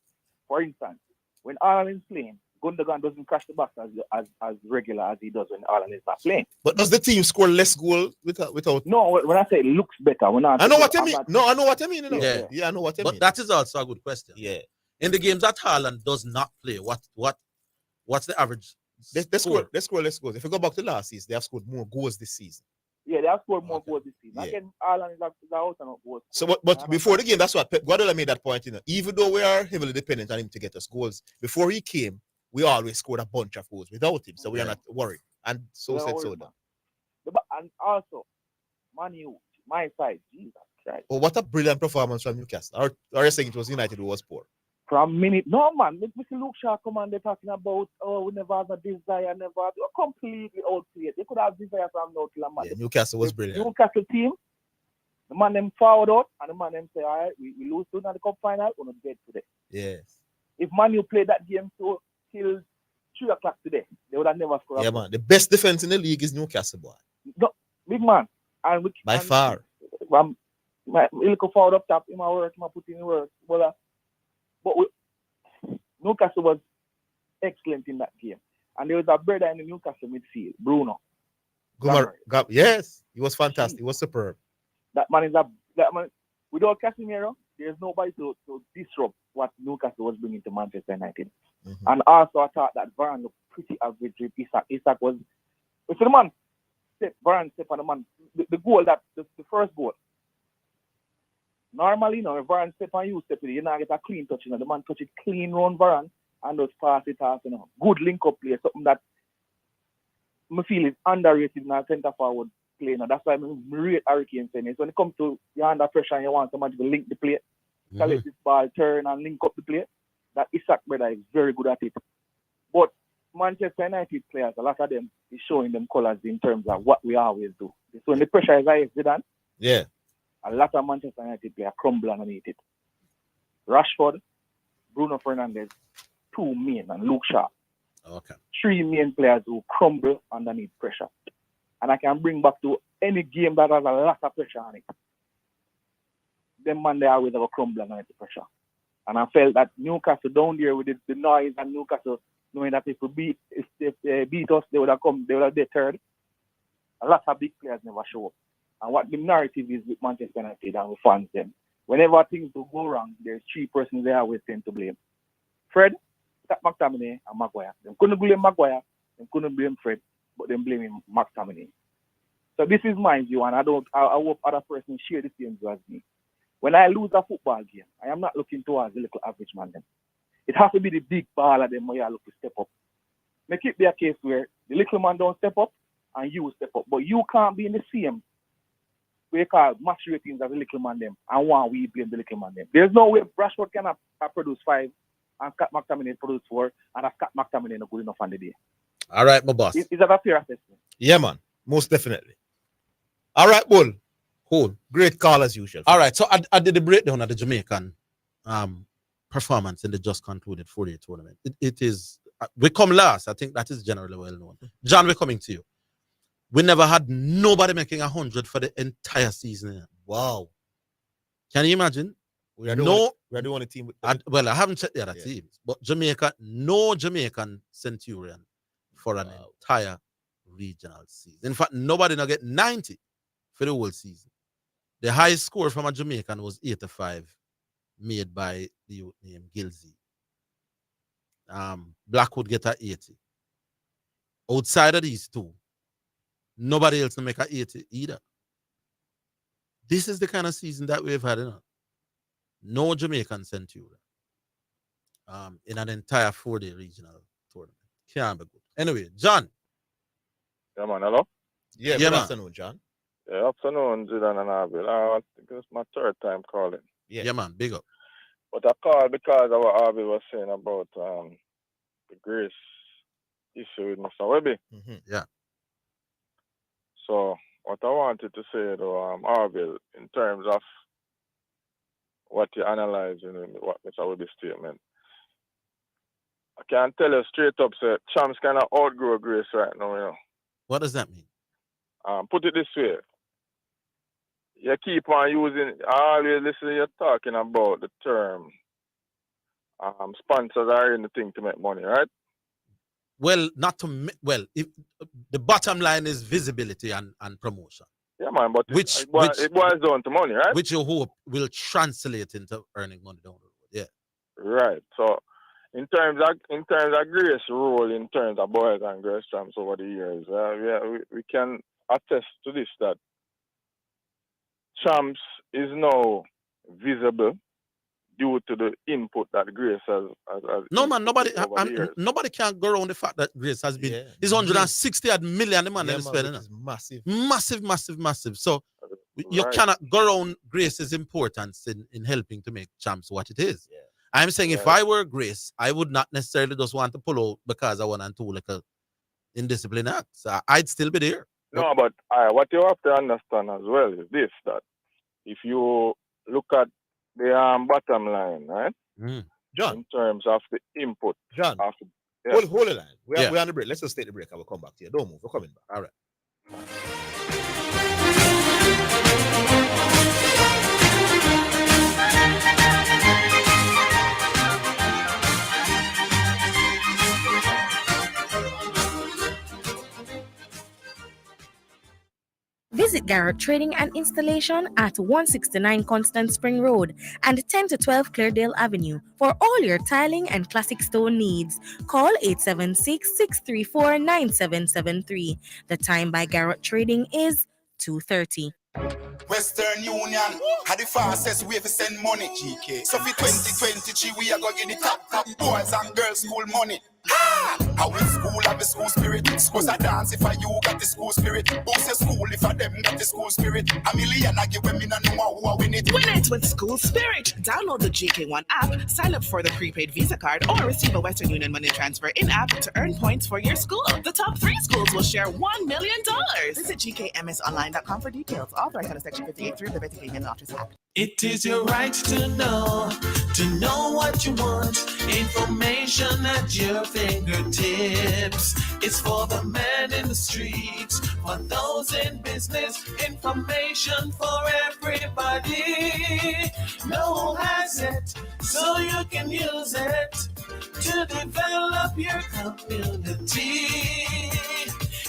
For instance, when Haaland is playing, Gundogan doesn't crash the box as regular as he does when Haaland is not playing. But does the team score less goal without? No, when I say it looks better, I know what I mean. I know what I mean. Yeah, I know what I mean. But that is also a good question. Yeah. In the games that Haaland does not play, what's the average? They score less goals. If you go back to last season, they have scored more goals this season. Yeah, they have scored more goals this season. Again, Haaland is out and out goals. So, but before the game, that's what Pep Guardiola made that point. Even though we are heavily dependent on him to get us goals, before he came, we always scored a bunch of goals without him, so we are not worried. And so said so done. And also, Man U, my side, Jesus Christ. Oh, what a brilliant performance from Newcastle. Or are you saying it was United who was poor? From minute, no man, Mr. Luke Shaw come on, they're talking about, we never have a desire, completely outplayed. They could have desire from now till a man. Yeah, Newcastle was brilliant. Newcastle team, The man them forward out, and the man them say, all right, we lose to the cup final, we're not dead today. Yes. If Man U played that game till 3 o'clock today, they would have never scored. Yeah, man. The best defense in the league is Newcastle, boy. No, big man. By far. He look forward up top, in my work, I put in work. But Newcastle was excellent in that game. And there was a brother in the Newcastle midfield, Bruno. Yes, he was fantastic. He was superb. That man without Casemiro, there's nobody to disrupt what Newcastle was bringing to Manchester United. Mm-hmm. And also I thought that Varane looked pretty average with Isak. Isak was, if the man Varane step on the man, the goal that the first goal. Normally, if Varane step on you step with it, you not get a clean touch. The man touch it clean round Varane and just pass it off. Good link up play, something that I feel is underrated in our centre forward play. That's why I rate Harry Kane saying it. When it comes to you're under pressure and you want somebody to link the play, collect this ball, turn and link up the play, that Isak brother is very good at it. But Manchester United players, a lot of them is showing them colours in terms of what we always do. So when the pressure is high, Zidane, a lot of Manchester United players crumble underneath it. Rashford, Bruno Fernandes, 2 main, and Luke Shaw. Okay. 3 main players who crumble underneath pressure. And I can bring back to any game that has a lot of pressure on it. Them man, they always have a crumble underneath the pressure. And I felt that Newcastle down there with the noise and Newcastle knowing that if they beat us, they would have been third. A lot of big players never show up. And what the narrative is with Manchester United and with fans them, whenever things will go wrong, there's 3 persons they always tend to blame. Fred, McTominay, and Maguire. They couldn't blame Maguire, they couldn't blame Fred, but they blame McTominay. So this is my view, and I hope other persons share the same view as me. When I lose a football game, I am not looking towards the little average man then. It has to be the big baller them where you look to step up. Make it be a case where the little man don't step up and you step up. But you can't be in the same we call match ratings as the little man them and one we blame the little man them. There's no way Rashford can produce 5 and Scott McTominay produce 4 and Scott McTominay not good enough on the day. All right, my boss. Is that a fair assessment? Yeah, man. Most definitely. All right, Bull. Cool. Great call as usual. All right, so I did the breakdown of the Jamaican performance in the just concluded 4-day tournament. It is, we come last. I think that is generally well known. John, we're coming to you. We never had nobody making 100 for the entire season. Wow. Can you imagine? We are the only team. Well, I haven't checked the other teams, but Jamaica, no Jamaican Centurion for an entire regional season. In fact, nobody not get 90 for the whole season. The highest score from a Jamaican was 85, made by the youth named Gilsey. Blackwood get a 80. Outside of these 2, nobody else can make a 80 either. This is the kind of season that we've had, no Jamaican Centurion in an entire 4-day regional tournament. Can't be good. Anyway, John. Yeah, man, hello? Yeah, good afternoon, John. Yeah, afternoon, Zidane and Orville. I think it's my 3rd time calling. Yeah, man, big up. But I called because of what Orville was saying about the grace issue with Mr. Webby. Mm-hmm. Yeah. So what I wanted to say though, Orville, in terms of what you analyze in what Mr. Webby's statement, I can tell you straight up, sir, Champs kind of outgrow grace right now, What does that mean? Put it this way. You keep on using, I always listen to you talking about the term sponsors are in the thing to make money, right? Well, if the bottom line is visibility and promotion. Yeah, man, but it boils down to money, right? Which you hope will translate into earning money down the road. Yeah. Right. So in terms of Grace role in terms of boys and girls champs over the years, we can attest to this, that Champs is now visible due to the input that Grace has no, man, nobody can go around the fact that Grace has been. It's 160 million the man is spending. Massive. So you cannot go around Grace's importance in helping to make Champs what it is. Yeah. I'm saying if I were Grace, I would not necessarily just want to pull out because I want to do like a indisciplined act. So I'd still be there. No, but what you have to understand as well is this, that if you look at the bottom line, right? John. In terms of the input. John. Of the, Hold the line. We're on the break. Let's just take the break. I will come back to you. Don't move. We're coming back. All right. Visit Garrett Trading and Installation at 169 Constant Spring Road and 10 to 12 Cleardale Avenue for all your tiling and classic stone needs. Call 876-634-9773. The time by Garrett Trading is 2:30. Western Union had the fastest way to send money, GK. So for 2023, we are going to get the top boys and girls school money. How in school have the school spirit. Schools a dance if you got the school spirit. Boost your school if them got the school spirit. $1 million I give them in a know who win it. Win it with School Spirit. Download the GK1 app, sign up for the prepaid Visa card, or receive a Western Union money transfer in-app to earn points for your school. The top 3 schools will share $1 million. Visit gkmsonline.com for details. Authorized under Section 58 of the Betting Gaming and Lotteries Act. It is your right to know what you want. Information at your fingertips. It's for the man in the streets, for those in business. Information for everybody. No one has it, so you can use it to develop your community.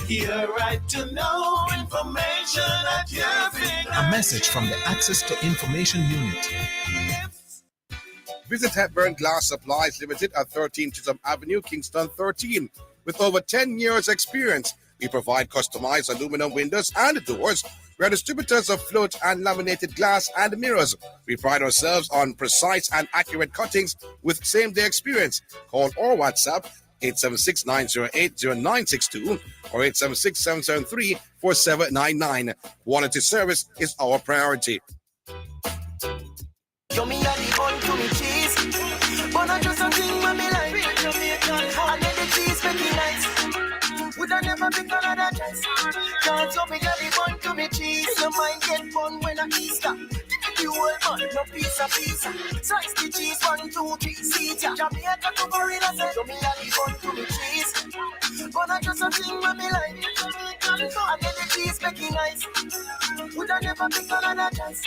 Your right to know information at your fingertips. A message from the Access to Information Unit. Visit Hepburn Glass Supplies Limited at 13 Chisholm Avenue, Kingston 13. With over 10 years experience, we provide customized aluminum windows and doors. We are distributors of float and laminated glass and mirrors. We pride ourselves on precise and accurate cuttings with same-day experience. Call or WhatsApp 876-908-0962 or 876-773-4799. Quality service is our priority. You me a the bun to me cheese, but I just a thing when me like real Jamaican. And then the cheese make me nice. Would I never pick another choice? Cause you me a the bun to me cheese. Your mind get fun when I Easter. You whole bun, no piece. Slice the cheese, 1, 2, 3, seeds ya. Jamaica to Gorilla say, you me a the bun to me cheese, but I just a thing when me like Jamaican. And then the cheese make me nice. Would I never pick another choice?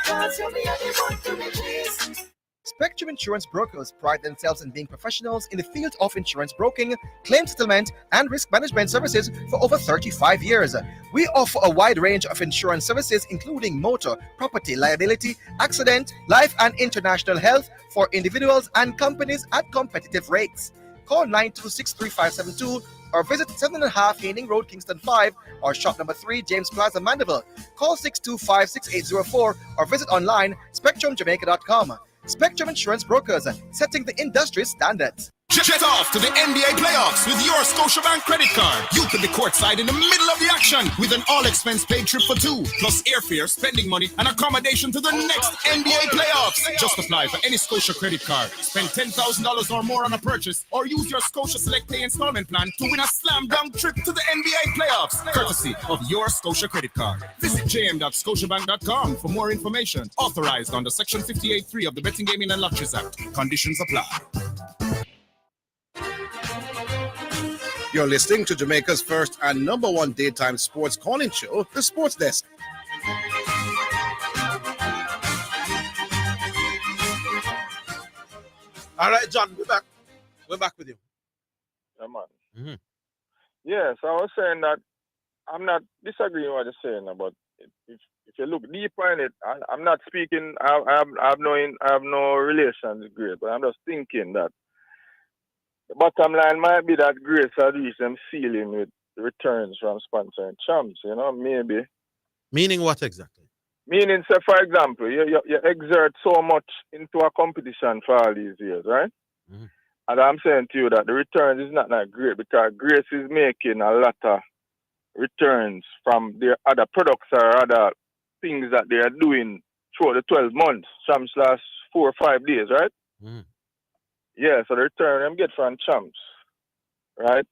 Cause you me a the bun to me cheese. Spectrum Insurance Brokers pride themselves in being professionals in the field of insurance broking, claim settlement, and risk management services for over 35 years. We offer a wide range of insurance services, including motor, property, liability, accident, life, and international health for individuals and companies at competitive rates. Call 926-3572 or visit 7.5 Haining Road, Kingston 5, or shop number 3, James Plaza, Mandeville. Call 625-6804 or visit online spectrumjamaica.com. Spectrum Insurance Brokers, setting the industry standards. Jet off to the NBA playoffs with your Scotiabank credit card. You could be courtside in the middle of the action with an all-expense paid trip for 2, plus airfare, spending money, and accommodation to the next NBA playoffs. Just apply for any Scotia credit card. Spend $10,000 or more on a purchase, or use your Scotia Select Pay installment plan to win a slam-dunk trip to the NBA playoffs, courtesy of your Scotia credit card. Visit jm.scotiabank.com for more information. Authorized under Section 58.3 of the Betting Gaming and Lotteries Act. Conditions apply. You're listening to Jamaica's first and number 1 daytime sports calling show, The Sports Desk. All right, John, we're back. We're back with you. Yeah, man. Mm-hmm. Yes, I was saying that I'm not disagreeing with what you're saying about it. If you look deeper in it, I'm not speaking. I have no relation with Grace, but I'm just thinking that the bottom line might be that Grace had reached them ceiling with returns from sponsoring champs. Maybe. Meaning what exactly? Meaning, say, for example, you exert so much into a competition for all these years, right? Mm-hmm. And I'm saying to you that the returns is not that great because Grace is making a lot of returns from their other products or other things that they are doing throughout the 12 months. Champs last 4 or 5 days, right? Mm-hmm. Yeah, so the return I'm get from champs, right?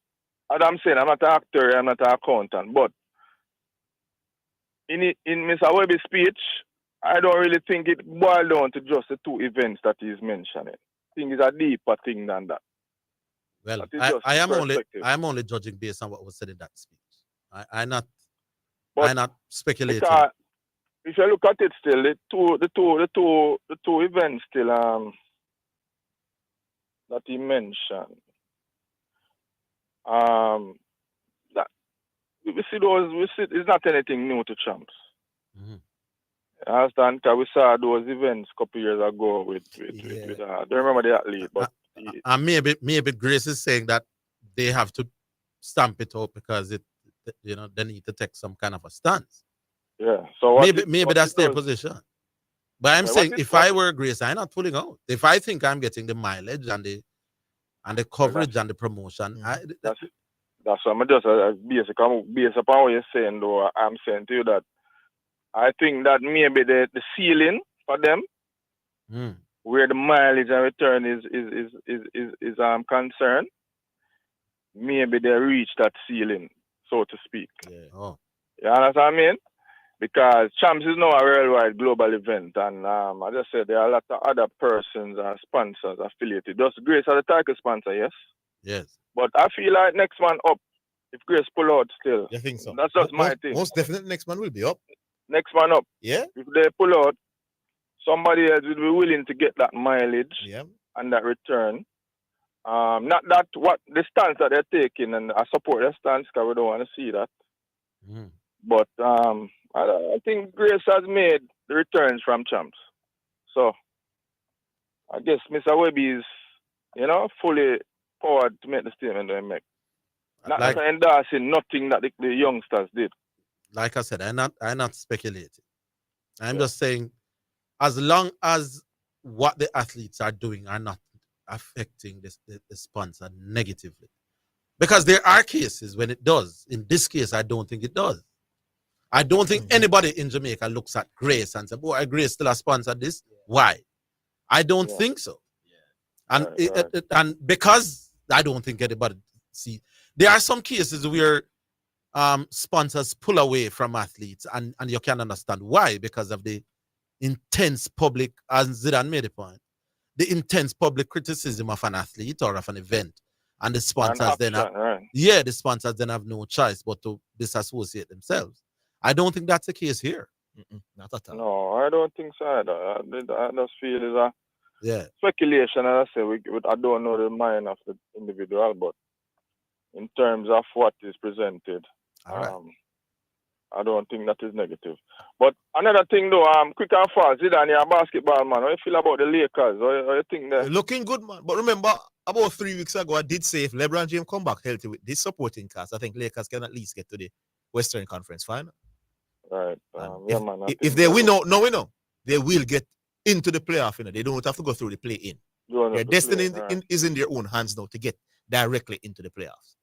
And I'm saying I'm not an actor, I'm not an accountant, but in Mr. Webby's speech, I don't really think it boils down to just the two events that he's mentioning. I think it's a deeper thing than that. Well, That is just I am perspective. only judging based on what was said in that speech. I'm not speculating. Because if you look at it still, the two events still that he mentioned. That we see it's not anything new to champs. Mm-hmm. I understand because we saw those events a couple years ago with I don't remember the athlete, but and maybe Grace is saying that they have to stamp it out because they need to take some kind of a stance. Yeah. So maybe that's their position. But I'm saying if I were Grace, I'm not pulling out. If I think I'm getting the mileage and the coverage and the promotion, that's what I'm just based upon what you're saying. Though I'm saying to you that I think that maybe the ceiling for them, where the mileage and return is concerned, maybe they reach that ceiling, so to speak. Yeah. Oh. You understand what I mean? Because Champs is now a worldwide global event, and I just said there are a lot of other persons and sponsors affiliated. Just Grace as the title sponsor, yes? Yes. But I feel like next man up, if Grace pull out still. You think so? That's just my thing. Most definitely next man will be up. Next man up. Yeah. If they pull out, somebody else will be willing to get that mileage and that return. Not that what the stance that they're taking, and I support their stance because we don't want to see that. But I think Grace has made the returns from Champs. So I guess Mr. Webby is, fully powered to make the statement they make. Not endorsing nothing that the youngsters did. Like I said, I'm not speculating. I'm just saying, as long as what the athletes are doing are not affecting the sponsor negatively. Because there are cases when it does. In this case, I don't think it does. I don't think anybody in Jamaica looks at Grace and says, boy, Grace still has sponsored this. Why? I don't think so. And and because I don't think anybody see, there are some cases where sponsors pull away from athletes, and you can understand why, because of the intense public, as Zidane made a point, the intense public criticism of an athlete or of an event. And the sponsors the sponsors then have no choice but to disassociate themselves. I don't think that's the case here. Not at all. No, I don't think so either. I just feel it's a speculation. As I say, I don't know the mind of the individual, but in terms of what is presented, I don't think that is negative. But another thing though, quick and fast, Zidane, you're a basketball man. How you feel about the Lakers? How you think that? Looking good, man. But remember, about 3 weeks ago, I did say if LeBron James come back healthy with this supporting cast, I think Lakers can at least get to the Western Conference final. Right. If they win out, they will get into the playoff. They don't have to go through the play-in. Their destiny is in their own hands now to get directly into the playoffs.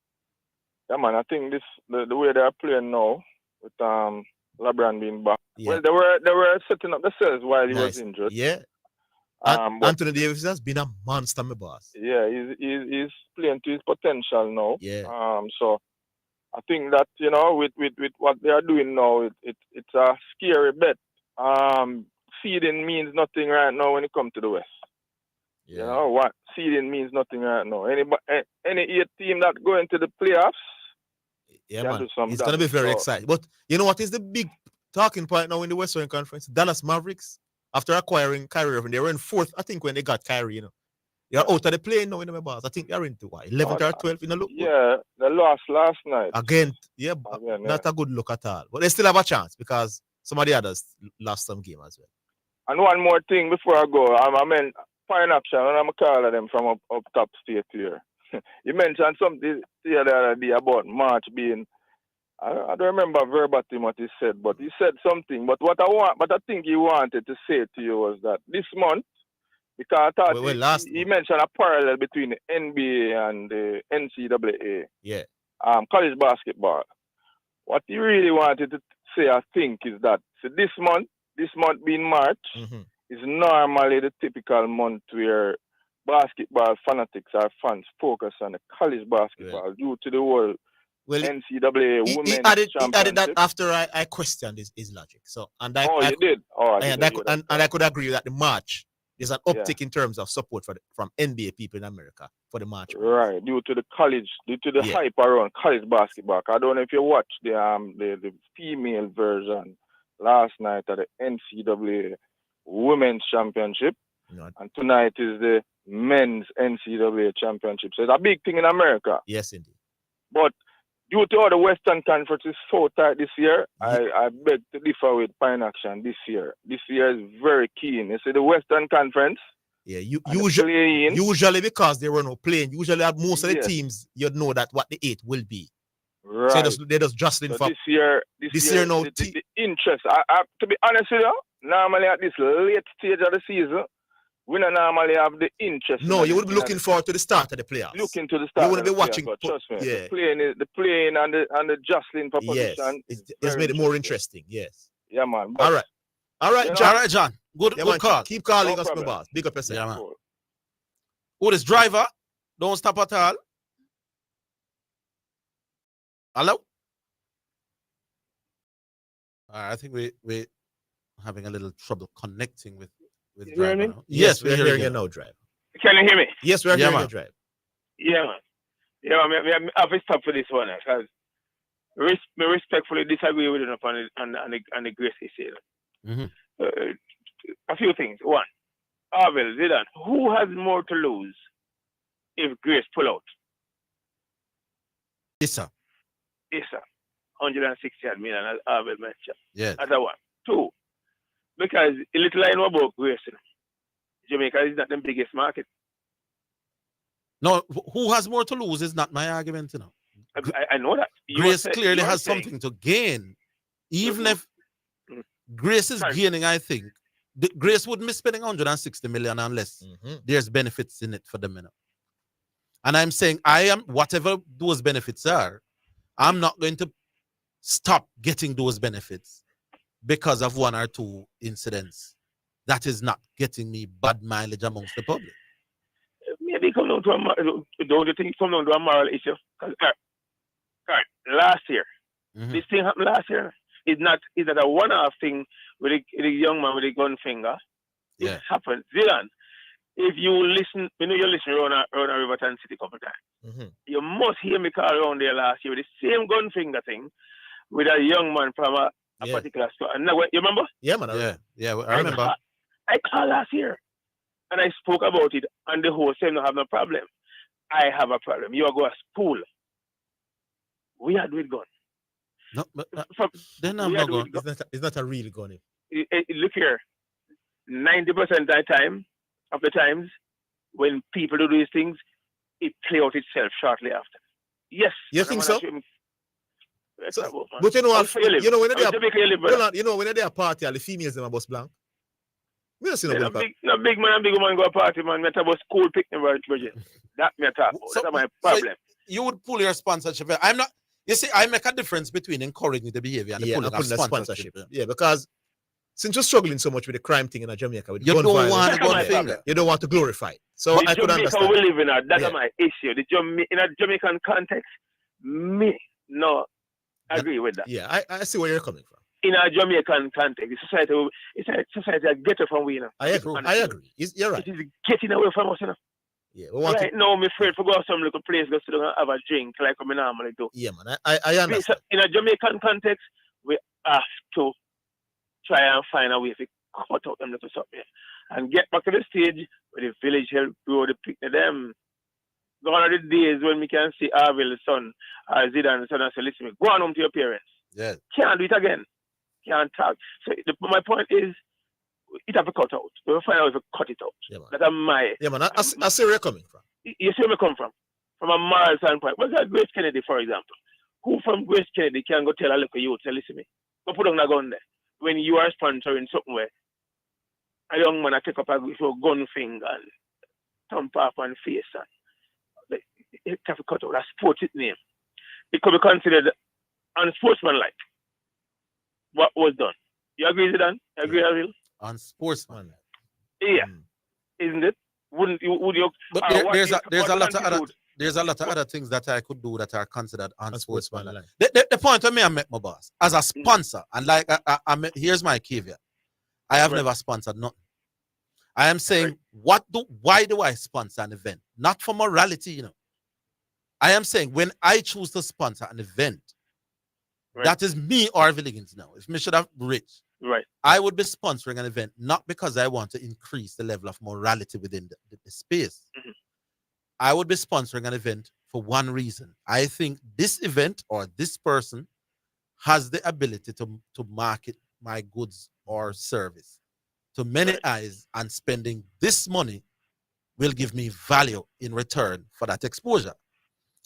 Yeah, man. I think the way they are playing now with LeBron being back. Yeah. Well, they were setting up themselves while he was injured. Yeah. Anthony Davis has been a monster, my boss. Yeah, he's playing to his potential now. Yeah. So I think that with what they are doing now, it's a scary bet. Seeding means nothing right now when it comes to the West. Yeah. You know what? Seeding means nothing right now. Any 8 team that go into the playoffs, man, it's gonna be very exciting. But you know what is the big talking point now in the Western Conference? Dallas Mavericks, after acquiring Kyrie Irving, they were in 4th, I think, when they got Kyrie. They're out of the play now in the boss. I think they're into 11th or 12th in the look. Yeah, they lost last night. Again, not a good look at all. But they still have a chance because some of the others lost some game as well. And one more thing before I go, I mean, Fine Action, and I'm calling them from up top state here. You mentioned something the other day about March being, I don't remember verbatim what he said, but he said something. But I think he wanted to say to you was that this month, because I thought he mentioned a parallel between the NBA and the NCAA. Yeah. College basketball. What he really wanted to say, I think, is that this month being March, is normally the typical month where basketball fanatics or fans focus on the college basketball due to the whole Well, NCAA he Women's added Championship. that after I questioned his logic. So you did. Oh, and I could agree that the March there's an uptick in terms of support from NBA people in America for the March. Right, due to the hype around college basketball. I don't know if you watched the female version last night at the NCAA Women's Championship, and tonight is the Men's NCAA Championship. So it's a big thing in America. Yes, indeed. But due to all the Western Conference is so tight this year, I beg to differ with Pine Action this year. This year is very keen. You see, the Western Conference. Yeah, usually because they were no playing. Usually, at most of the teams, you'd know that what the 8 will be. Right. So they're just jostling for this year. No, the interest. I to be honest with you, normally at this late stage of the season, we don't normally have the interest. No, you would be looking forward to the start of the playoffs. Looking to the start. You wouldn't be watching. But trust me, yeah. the playing and the jostling for position. Yes, it's made it more interesting. Yes. Yeah, man. All right, John. Good call. Keep calling us, my boss. Big up yourself. Yeah, man. Oh, this driver, don't stop at all. Hello? I think we're having a little trouble connecting with you hear me? Yes, we're hearing you now, drive. Can you hear me? Yes, we're hearing you, drive. Yeah, man. Yeah, I have to stop for this one because I respectfully disagree with him on the Grace issue. A few things. One, Orville, Zidane, who has more to lose if Grace pull out? Yes, sir. 160 million, as Orville mentioned. Yes. That's one. Two, because a little I know about Grace, Jamaica is not the biggest market. No, who has more to lose is not my argument, you know. I know that. Grace clearly has something to gain. Even if Grace is gaining, I think, Grace wouldn't be spending 160 million unless there's benefits in it for them, you know. And I'm saying, whatever those benefits are, I'm not going to stop getting those benefits because of one or two incidents. That is not getting me bad mileage amongst the public. Maybe come down to don't you think it come down to a moral issue? Last year, this thing happened last year. It's not a one-off thing with a young man with a gun finger. It happened. Zidane, if you listen, you listen around Riverton City a couple times. You must hear me call around there last year with the same gun finger thing with a young man from a particular store. And now, you remember? Yeah, man. Yeah, I remember. I called last year and I spoke about it, and the whole said, "No, have no problem. I have a problem. You are going to school. We are doing gun." No, but then I'm not going. It's not a real gun. Look here, 90% of the times when people do these things, it play out itself shortly after. Yes. You think so? But you know when they're a party, all the females them are bus blank. Me not see no big man and big woman go a party, man. Me talk about school picnic virgin. That me talk about. That's my problem. So you would pull your sponsorship. I'm not. You see, I make a difference between encouraging the behavior and pulling of sponsorship. Yeah, because since you're struggling so much with the crime thing in Jamaica, with you gun don't violence, want to gun finger. You don't want to glorify it. So I could understand. We live in that's my issue. In a Jamaican context, me no agree with that. Yeah, I see where you're coming from. In a Jamaican context, it's a society that get it from we, you know. I agree. You're right. It is getting away from us, you know. Yeah, right now, I'm afraid to go to some little place, go sit down and have a drink like we normally do. Yeah, man, I understand. In a Jamaican context, we have to try and find a way to cut out them little something and get back to the stage where the village help grow the picnic them. Gone are the days when we can see Orville, son, or Zidane, the son, and say, listen, go on home to your parents. Yeah. Can't do it again. Can't talk. So my point is, it have to cut out. We'll find out if we cut it out. Yeah, man. That's my... Yeah, man. I see where you're coming from. You see where I come from? From a moral standpoint. What's that Grace Kennedy, for example? Who from Grace Kennedy can go tell a little youth, say, listen to me, go put on a gun there. When you are sponsoring something where a young man take up a gun finger and thump off on face and it have to cut out. That's sports name. It could be considered unsportsmanlike. What was done? You agree with that? You agree, Orville? Unsportsmanlike. Yeah. Isn't it? Would you? But there's a lot of other. there's a lot of other things that I could do that are considered unsportsmanlike. The point of me, I make my boss as a sponsor, and like here's my caveat: I have never sponsored nothing. I am saying, why do I sponsor an event? Not for morality, you know. I am saying when I choose to sponsor an event, that is me, Orville Higgins now. If me should have rich, I would be sponsoring an event not because I want to increase the level of morality within the space. I would be sponsoring an event for one reason. I think this event or this person has the ability to market my goods or service to many eyes, and spending this money will give me value in return for that exposure.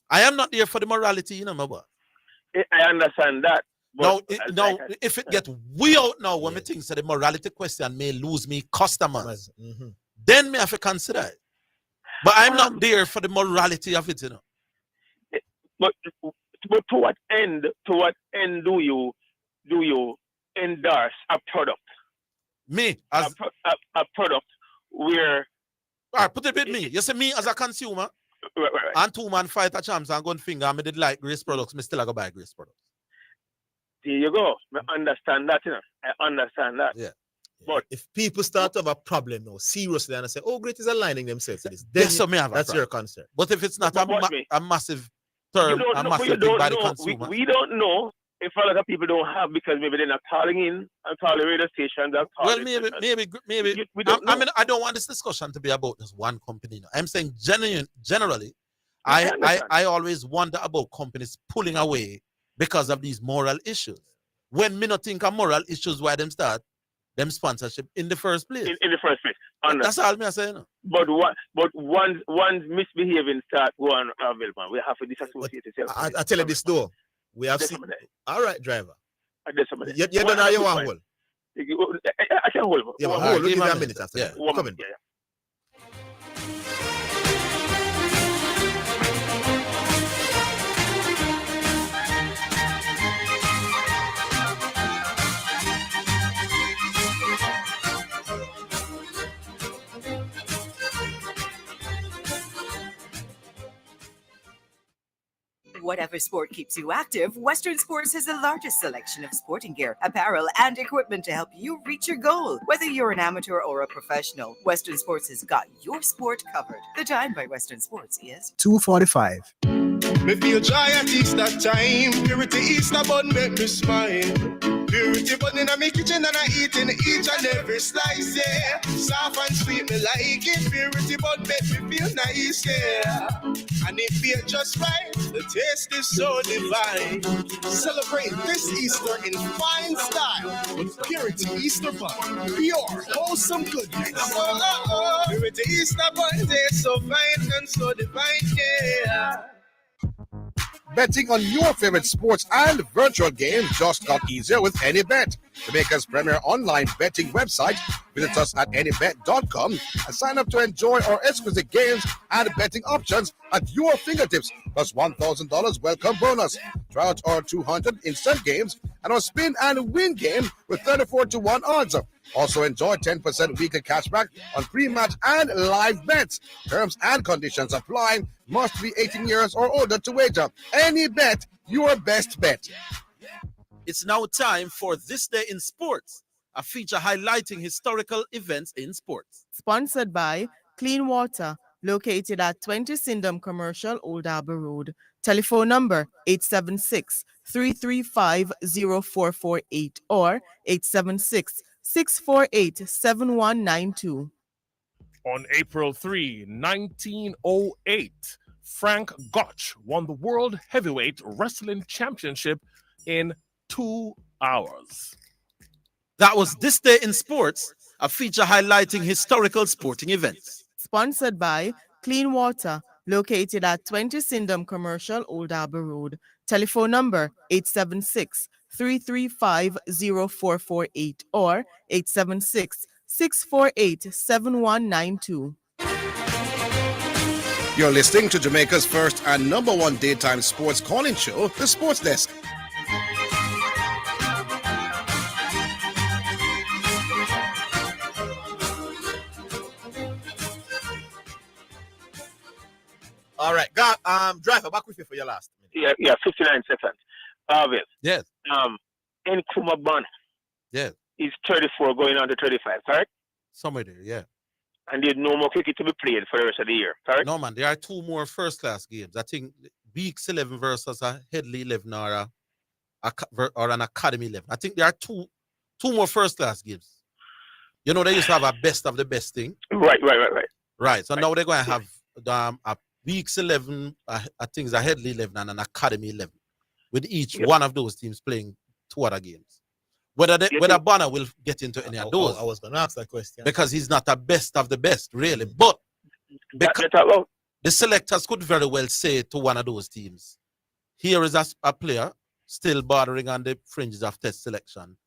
I am not there for the morality, you know, my boy. I understand that. Now, if it gets way out now, when me think so the morality question may lose me customers, then me have to consider it. But I'm not there for the morality of it, you know. But to what end? To what end do you endorse a product? Me as a product where. All right, put it with me. You see, me as a consumer, and two man fight a champs and gun finger, and me did like Grace products. Me still I go buy Grace products. There you go. I understand that, you know. I understand that. Yeah. But if people start to have a problem now, seriously, and I say, oh, Great is aligning themselves to this, then that's your concern. But if it's not a massive term, a massive thing by the consumer. We don't know if a lot of people don't have because maybe they're not calling in and calling radio stations. Well, maybe. I mean, I don't want this discussion to be about just one company. I'm saying generally, I always wonder about companies pulling away because of these moral issues. When me not think of moral issues, why them start them sponsorship in the first place. In the first place. That's all me saying. No? But once misbehaving start going Orville, man, we have to disassociate itself. I tell you this though. We have seen. All right, driver. You don't know you want hold. I can hold. Yeah, but hold. We'll give you a minute after. Yeah. Come in. Whatever sport keeps you active, Western Sports has the largest selection of sporting gear, apparel, and equipment to help you reach your goal. Whether you're an amateur or a professional, Western Sports has got your sport covered. The time by Western Sports is 2:45. Me feel joy at Easter time. Purity Easter bun make me smile. Purity bun in my kitchen and I eating each and every slice, yeah. Soft and sweet, me like it. Purity bun make me feel nice, yeah. And it feel just right. The taste is so divine. Celebrate this Easter in fine style with Purity Easter bun. Pure, wholesome goodness. Purity Easter bun tastes so fine and so divine, yeah. Betting on your favorite sports and virtual games just got easier with AnyBet, Jamaica's premier online betting website. Visit us at anybet.com and sign up to enjoy our exquisite games and betting options at your fingertips, plus $1,000 welcome bonus. Try out our 200 instant games and our spin and win game with 34-1 odds. Also enjoy 10% weekly cashback on pre-match and live bets. Terms and conditions apply. Must be 18 years or older to wager. AnyBet, your best bet. It's now time for This Day in Sports, a feature highlighting historical events in sports. Sponsored by Clean Water, located at 20 Syndham Commercial, Old Harbour Road. Telephone number 876-335-0448 or 876-648-7192. On April 3, 1908, Frank Gotch won the World Heavyweight Wrestling Championship in 2 hours. That was This Day in Sports, a feature highlighting historical sporting events. Sponsored by Clean Water, located at 20 Syndham Commercial, Old Harbour Road. Telephone number 876-335-0448 or 876-648-7192. You're listening to Jamaica's first and number one daytime sports calling show, The Sports Desk. All right, God, driver, back with you for your last minute. Yeah, 59 seconds. Orville. Yes. Nkrumah Bonner. Yes. He's 34 going on to 35, correct? Somewhere there, yeah. And there's no more cricket to be played for the rest of the year, correct? No, man, there are 2 more first-class games. I think weeks 11 versus a Headley 11 or an Academy 11. I think there are two more first-class games. You know, they used to have a best of the best thing. Right. Right. So now they're going to have a weeks 11, I think it's a Headley 11 and an Academy 11, with each one of those teams playing 2 other games. Whether Bonner will get into any of those. I was going to ask that question. Because he's not the best of the best, really. But the selectors could very well say to one of those teams, here is a player still bordering on the fringes of test selection,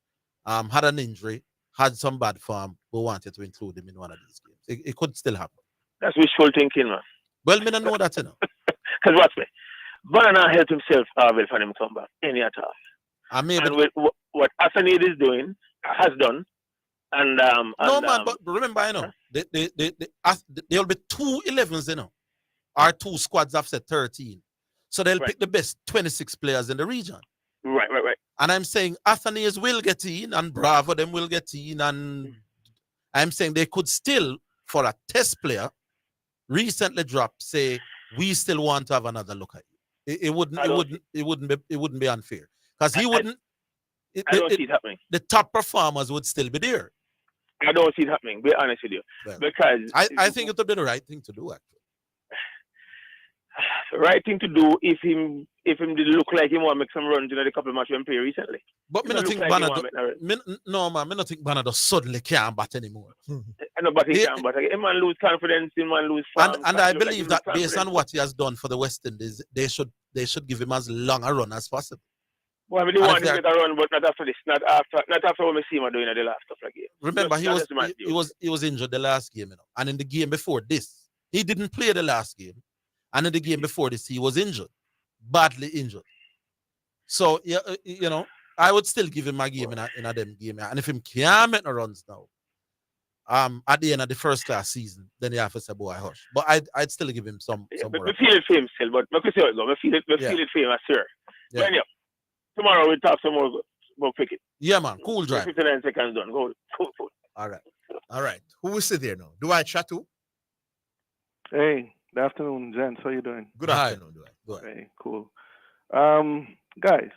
had an injury, had some bad form, we wanted to include him in one of these games. It could still happen. That's wishful thinking, man. Well, me don't know that, you know. Because watch me. Bonner helped himself, Orville, for him to come back. Any at all. And with what Asanid is doing, has done, but remember, you know, there'll be 2 11s, you know, or 2 squads of say 13. So they'll pick the best 26 players in the region. Right. And I'm saying Athanasis will get in, and Bravo them will get in, and I'm saying they could still, for a test player, recently drop, say, we still want to have another look at you. It wouldn't be unfair. Because he wouldn't. I don't see it happening. The top performers would still be there. I don't see it happening. Be honest with you, because I think it would be the right thing to do. Actually, the right thing to do if him did look like he want to make some runs in a couple of matches we play recently. But me not think Banner. No man, me not think Banner does suddenly can't bat anymore. Nobody can bat. He man lose confidence. He man lose form. And I believe that based on what he has done for the West Indies, they should give him as long a run as possible. Well, I mean, they want him to get a run, but not after this. Not after what we see him doing in the last couple of games. Remember, he was injured the last game, you know, and in the game before this, he didn't play the last game, and in the game before this, he was injured, badly injured. So you know, I would still give him a game in a them game, and if him can't make no runs now, at the end of the first class season, then you have to say, boy, hush. But I'd still give him some more. We feel it for him still, but we feel it for him, sir. Yeah. But tomorrow we'll talk some more about cricket. Yeah, man. Cool drive. 59 seconds done. Go. All right. Who is there now? Do I chat to? Hey, good afternoon, gents. How you doing? Good afternoon. Go ahead. Hey, cool. Guys,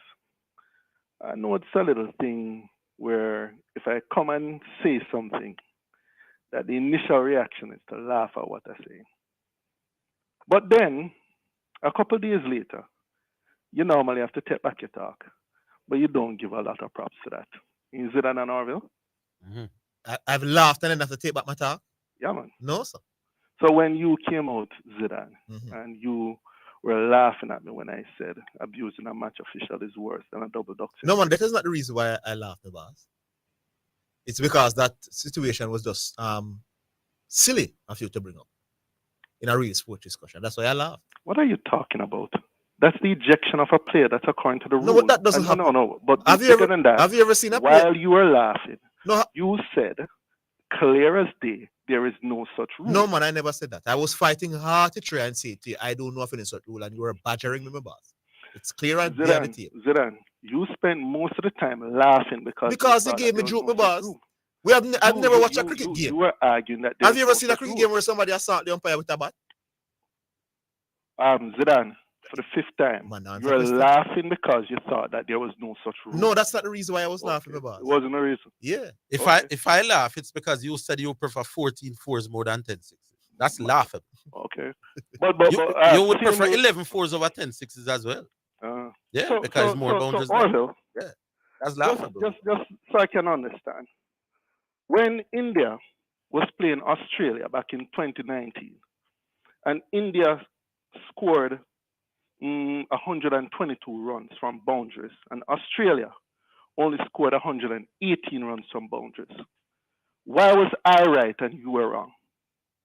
I know it's a little thing where if I come and say something, that the initial reaction is to laugh at what I say. But then, a couple of days later, you normally have to take back your talk, but you don't give a lot of props to that. In Zidane and Orville? Mm-hmm. I've laughed and then have to take back my talk? Yeah, man. No, sir. So when you came out, Zidane, and you were laughing at me when I said abusing a match official is worse than a double doxing. No, man, that is not the reason why I laughed, the boss. It's because that situation was just silly of you to bring up in a real sport discussion. That's why I laughed. What are you talking about? That's the ejection of a player. That's according to the rule. No, but that doesn't happen. No. But have you ever seen a player? While you were laughing, you said, clear as day, there is no such rule. No, man, I never said that. I was fighting hard to try and say to you, I don't know of any such rule, and you were badgering me, my boss. It's clear and clear on the table. Zidane, you spent most of the time laughing because you gave me joke, my boss. I've never watched a cricket game. You were arguing that. Have you ever seen a cricket game where somebody assaulted the umpire with a bat? Zidane, for the 5th time, you were laughing because you thought that there was no such rule. No, that's not the reason why I was laughing, my boss. It wasn't a reason. Yeah. If I laugh, it's because you said you prefer 14 fours more than 10 sixes. That's laughable. Okay. You would prefer 11 fours over 10 sixes as well. Because more boundaries. Yeah, that's laughable. Just so I can understand. When India was playing Australia back in 2019, and India scored 122 runs from boundaries, and Australia only scored 118 runs from boundaries. Why was I right and you were wrong?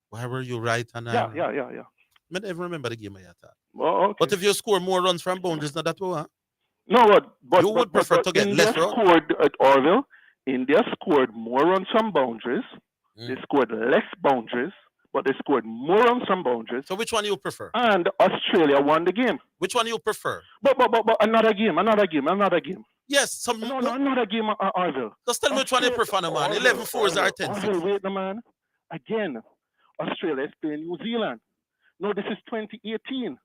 Why were you right and I wrong? Yeah. I don't even remember the game I had. Okay. But if you score more runs from boundaries, not that way, huh? No, but you would prefer to get India less runs. Scored at Orville. India scored more runs from boundaries. They scored less boundaries, but they scored more runs from boundaries. So which one you prefer? And Australia won the game. Which one you prefer? But another game. Yes, No, another game, Orville. Just tell me which one you prefer, no, man. 11 fours or 10 Orville, wait, no, man. Again, Australia is playing New Zealand. No, this is 2018.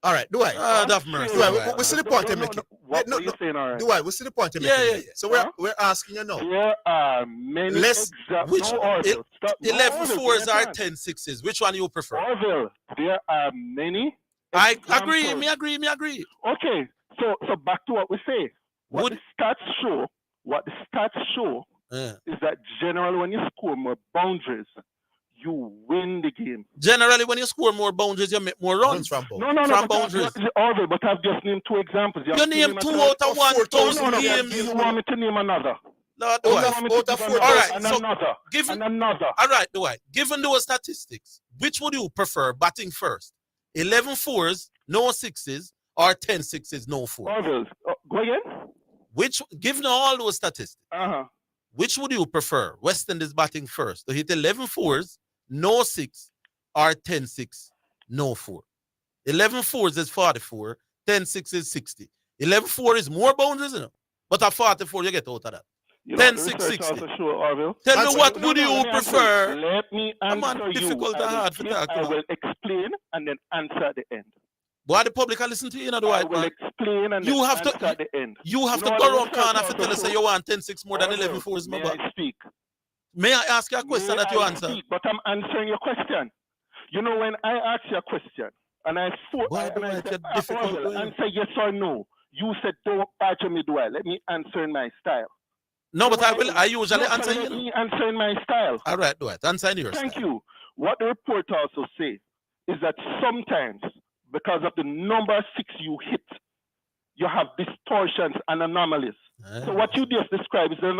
All right, do I? Have mercy. Do I? What's the point you're making? What are you saying, all right? Do I? What's the point you're making? Yeah. So we're asking you now. There are many which 11 fours or or 10 sixes? Which one you prefer? Orville, there are many. I agree. Me agree. Okay, so back to what we say. What the stats show is that generally when you score more boundaries, you win the game. Generally, when you score more boundaries, you make more runs from boundaries. No, boundaries. But I've just named 2 examples. You name 2 out of 1,000 games. You want me to name another? All right, Dwight. Given those statistics, which would you prefer batting first? 11 fours, no sixes, or 10 sixes, no fours? Go again? Given all those statistics, which would you prefer? West Indies batting first to hit 11 fours, no 6, or 10 6, no 4. 11 fours is 44, 10 6 is 60. 11 4 is more boundaries, you know. But at 44, you get out of that. 10 6 60. Tell me what would you prefer? Let me answer you. Difficult and hard for that. I will explain and then answer at the end. Why the public are listening to you, the I will explain and you then have answer to, at the end. You have to go around corner to tell us that you want 10 6 more than 11 4s. May I speak? May I ask you a question that you answer? But I'm answering your question. You know, when I ask you a question and I said, answer yes or no, you said, don't badger me, do I? Let me answer in my style. No, but I usually answer you. Let me answer in my style. All right, do it. Answer in your style. Thank you. What the report also says is that sometimes, because of the number 6 you hit, you have distortions and anomalies. So what you just described is an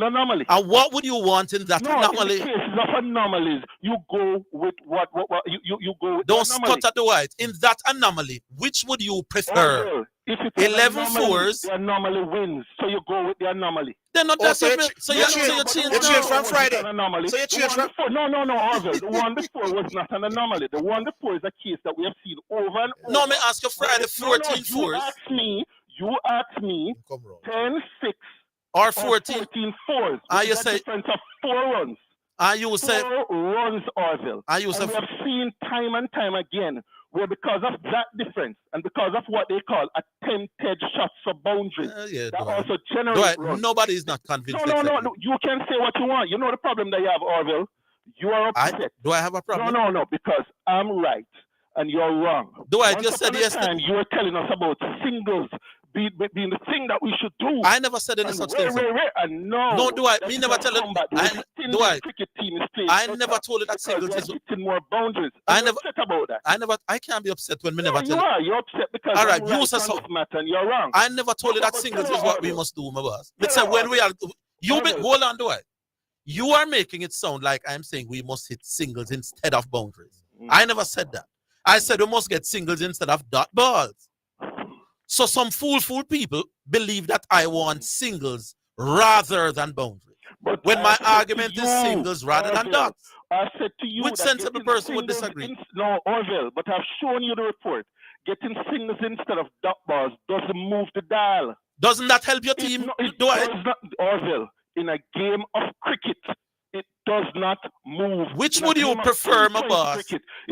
anomaly. And what would you want in that anomaly? In the cases of anomalies, you go with what you go with. Don't stutter the white. In that anomaly, which would you prefer? If it's 11 fours, the anomaly wins. So you go with the anomaly. They're not that simple. So you change from Friday. So you change from No, Orville. The one before was not an anomaly. The one before is a case that we have seen over and over. No, me ask you Friday 14 fours. You asked me 10 6 or 14 fours. You say difference of 4 runs. You say 4 runs, Orville. And we have seen time and time again where because of that difference and because of what they call attempted shots for boundaries, that also generates runs. Nobody is not convinced. No. You can say what you want. You know the problem that you have, Orville. You are upset. Do I have a problem? No, because I'm right and you're wrong. Do I just said yesterday? You were telling us about singles being the thing that we should do. I never said any such thing. No, do I? Me never tell it. Do I? Cricket team is playing. I never told it that singles is more boundaries. I never upset about that. I can't be upset when me never tell you are. You're upset because all right, you say so. Matter and you're wrong. I never told you that singles is what we must do, my boss. But say when we are hold on, do I? You are making it sound like I'm saying we must hit singles instead of boundaries. I never said that. I said we must get singles instead of dot balls. So some fool people believe that I want singles rather than boundaries. But when my argument is singles rather than dots. I said to you, which sensible person would disagree? No, Orville, but I've shown you the report. Getting singles instead of dot balls doesn't move the dial. Doesn't that help your team? Does not, Orville, in a game of cricket, it does not move. Which would you prefer, my boss?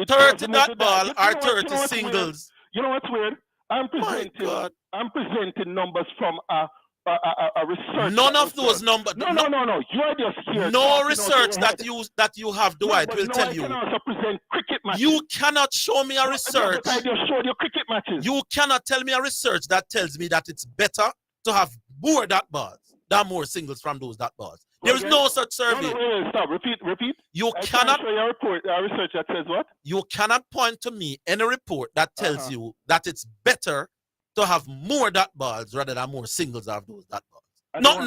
30 dot ball or 30 singles? You know what's weird? I'm presenting numbers from a research. None of those numbers. No. You are just here. No research that you have, Dwight, will tell you. You can also present cricket matches. You cannot show me a research. I just showed you cricket matches. You cannot tell me a research that tells me that it's better to have more dot balls than more singles from those dot balls. There is no such survey. No, stop. Repeat. You cannot show your report, a research that says what? You cannot point to me any report that tells you that it's better to have more dot balls rather than more singles of those dot balls. I don't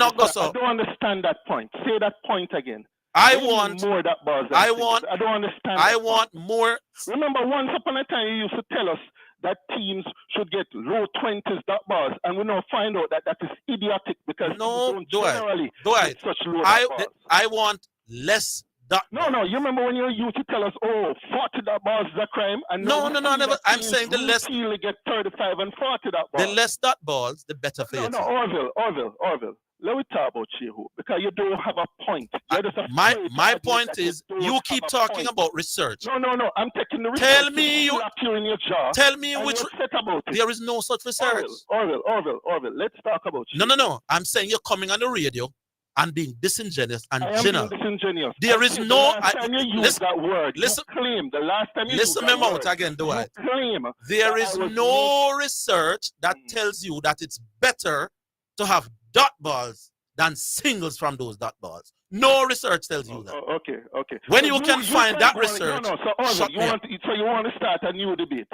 understand that point. Say that point again. I want more dot balls. I don't understand. I want more. Remember, once upon a time, you used to tell us that teams should get low 20s dot balls, and we now find out that is idiotic because I want less dot No, you remember when you used to tell us, $40 is a crime? And No, never. I'm saying the less get 35 and $40 the less dot balls, the better for you. No, Orville. Let me talk about Shehu because you don't have a point. My point is you keep talking about research. No. I'm taking the research. Tell me you in your jaw. Tell me which about it. There is no such research. Orville. Let's talk about Shehu. No. I'm saying you're coming on the radio and being disingenuous and general. Disingenuous. There is no. The last time you used that word, listen, you claim. The last time you listen me out again, do I? There is no research that tells you that it's better to have dot balls than singles from those dot balls. No research tells you that. Okay. When you can find that research, So you want to start a new debate?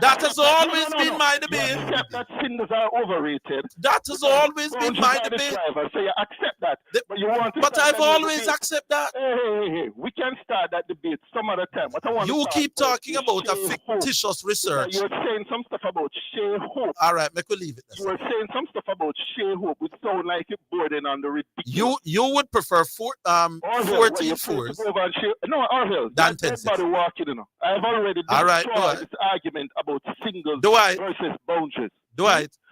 That has always been my debate. You accept that singles are overrated. That has always been my debate. So you accept that. But you want to. But I've always accepted that. Hey. We can start that debate some other time. But I want you keep talking about a fictitious research. You were saying some stuff about Shea Hope. All right, make we leave it. You were saying some stuff about Shea Hope, which sound like you're bordering on the ridiculous. You would prefer 14 fours. No, Orville. Than 10 6. I've already destroyed this argument about singles versus boundaries.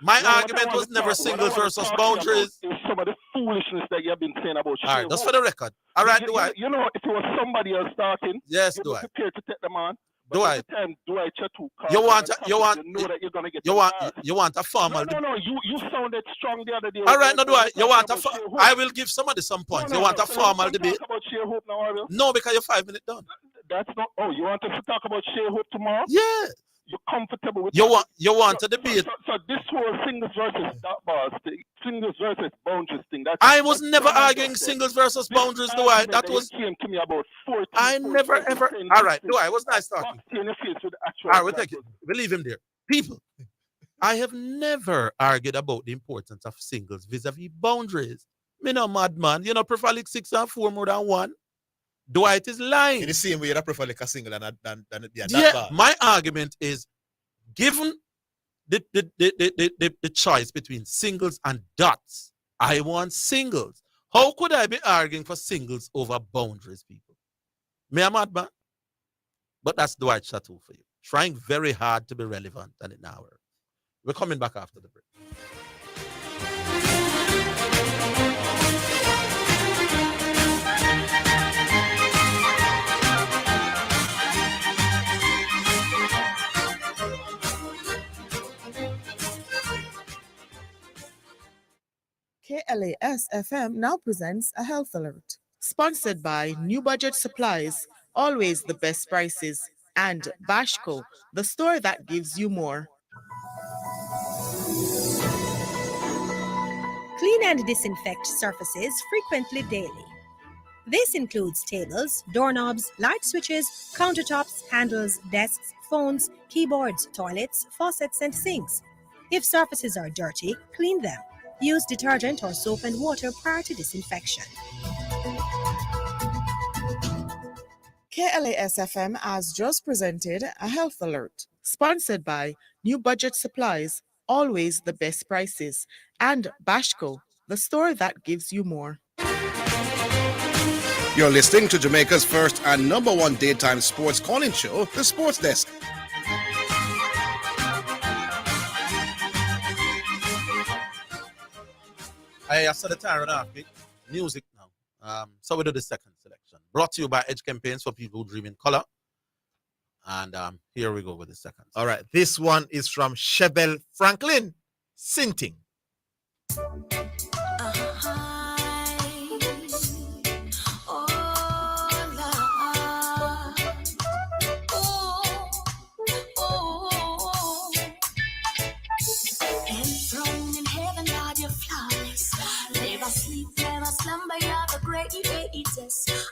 My argument was never singles versus boundaries. Some of the foolishness that you've been saying about All right, that's for the record. All right, You know, if it was somebody else starting, yes, you're prepared to take them on. You want a formal. No. You sounded strong the other day. All right, you want a I will give somebody some points. You want a formal debate? Talk about Shea Hope now, no, because you're 5 minutes done. That's not. Oh, you want us to talk about Shea Hope tomorrow? Yeah. You're comfortable with you want a debate. So this whole singles versus dot bars thing, singles versus boundaries thing. I was never arguing singles versus boundaries, do I? That was came to me about 40. I never ever. All right, do I? It was nice talking. All right, we'll take it. We'll leave him there. People, I have never argued about the importance of singles vis-a-vis boundaries. Me no madman. You know, prefer like 6 and 4 more than 1. Dwight is lying. In the same way, you prefer like a single than my argument is, given the choice between singles and dots, I want singles. How could I be arguing for singles over boundaries, people? Me a madman? But that's Dwight Chateau for you. Trying very hard to be relevant and in our. We're coming back after the break. KLAS FM now presents a health alert. Sponsored by New Budget Supplies, always the best prices, and Bashco, the store that gives you more. Clean and disinfect surfaces frequently daily. This includes tables, doorknobs, light switches, countertops, handles, desks, phones, keyboards, toilets, faucets, and sinks. If surfaces are dirty, clean them. Use detergent or soap and water prior to disinfection. KLAS FM has just presented a health alert, sponsored by New Budget Supplies, always the best prices, and Bashco, the store that gives you more. You're listening to Jamaica's first and number one daytime sports calling show, The Sports Desk. I saw the time off music now. So we do the second selection. Brought to you by Edge Campaigns for people who dream in color. And here we go with the second. All right. This one is from Shebel Franklin, Sinting.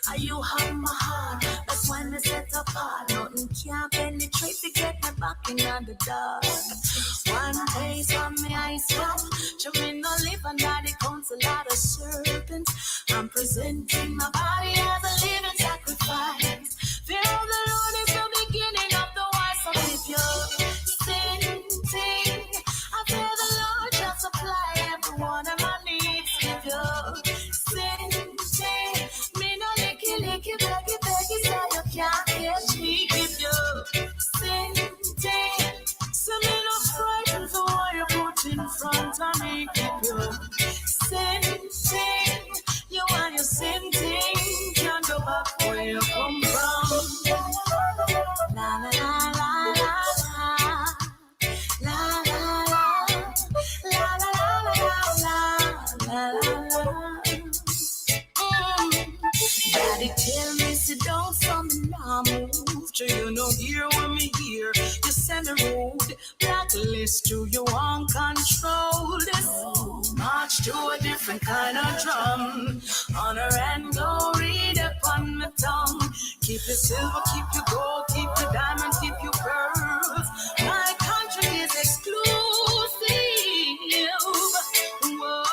Are you have my heart? That's when they set apart. Nothing can penetrate to get me back in on the dark. One taste of me ice pop. You may not live under the council of the serpents. I'm presenting my body as a living sacrifice. Fear of the Lord is the beginning of the war. So if you're sinning, I fear the Lord shall supply every one of my needs. If you're sinning, me no licky kind of drum. Honor and glory upon my tongue. Keep your silver, keep your gold, keep your diamonds, keep your pearls. My country is exclusive. Whoa,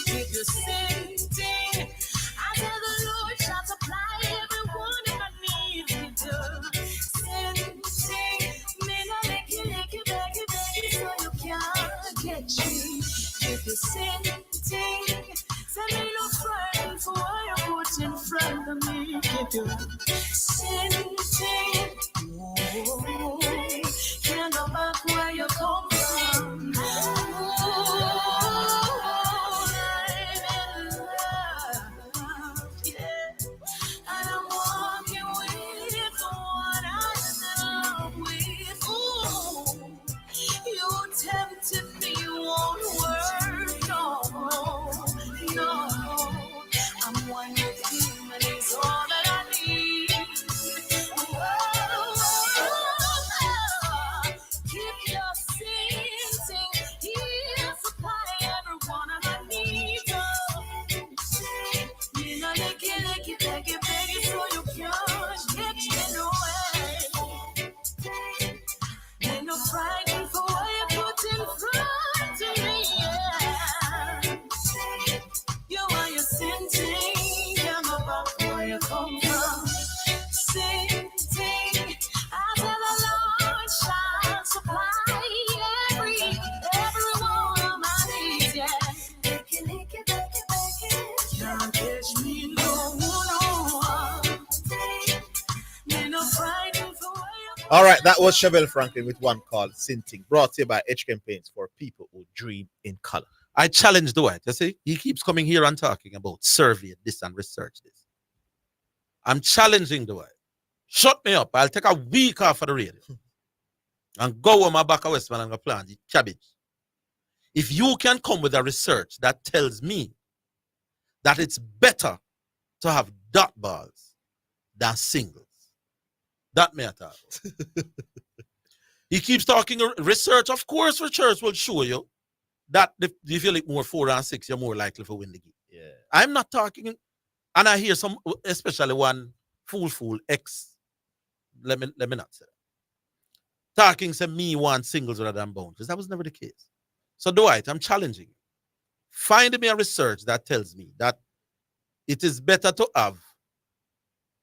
keep your singing. I tell the Lord shall supply every one of my needs. Sing, me no make you, beg you, so you can't catch me. Keep your singing. Send me no friend for what you put in front of me. Keep your singing. Can't go back where you come from. And I'm walking with what I love with. Ooh, you tempted me, won't work, no. I'm one with him, and he's all that I need. Keep your singing, he'll supply every one of my needs. You know, beg you, so you can't get me away. Ain't no fighting for what you put in front of me, yeah. You are your singing, come about where you come from. Sing, I tell the Lord shall supply every one of my needs, yeah. Lick it, can't catch me, no. Ain't no fighting for what you. All right, that was Chevelle Franklin with one called Sinting, brought to you by H Campaigns for people who dream in color. I challenge Dwight. You see, he keeps coming here and talking about survey this and research this. I'm challenging Dwight. Shut me up. I'll take a week off of the radio and go on my back of Westman and go plant the cabbage. If you can come with a research that tells me that it's better to have dot balls than singles, that may talk. He keeps talking research. Of course, research will show you that if you lick more 4 and 6, you're more likely to win the game. Yeah. I'm not talking, and I hear some, especially one fool ex. Let me not say that. Talking say me want singles rather than boundaries. That was never the case. So Dwight, I'm challenging you. Find me a research that tells me that it is better to have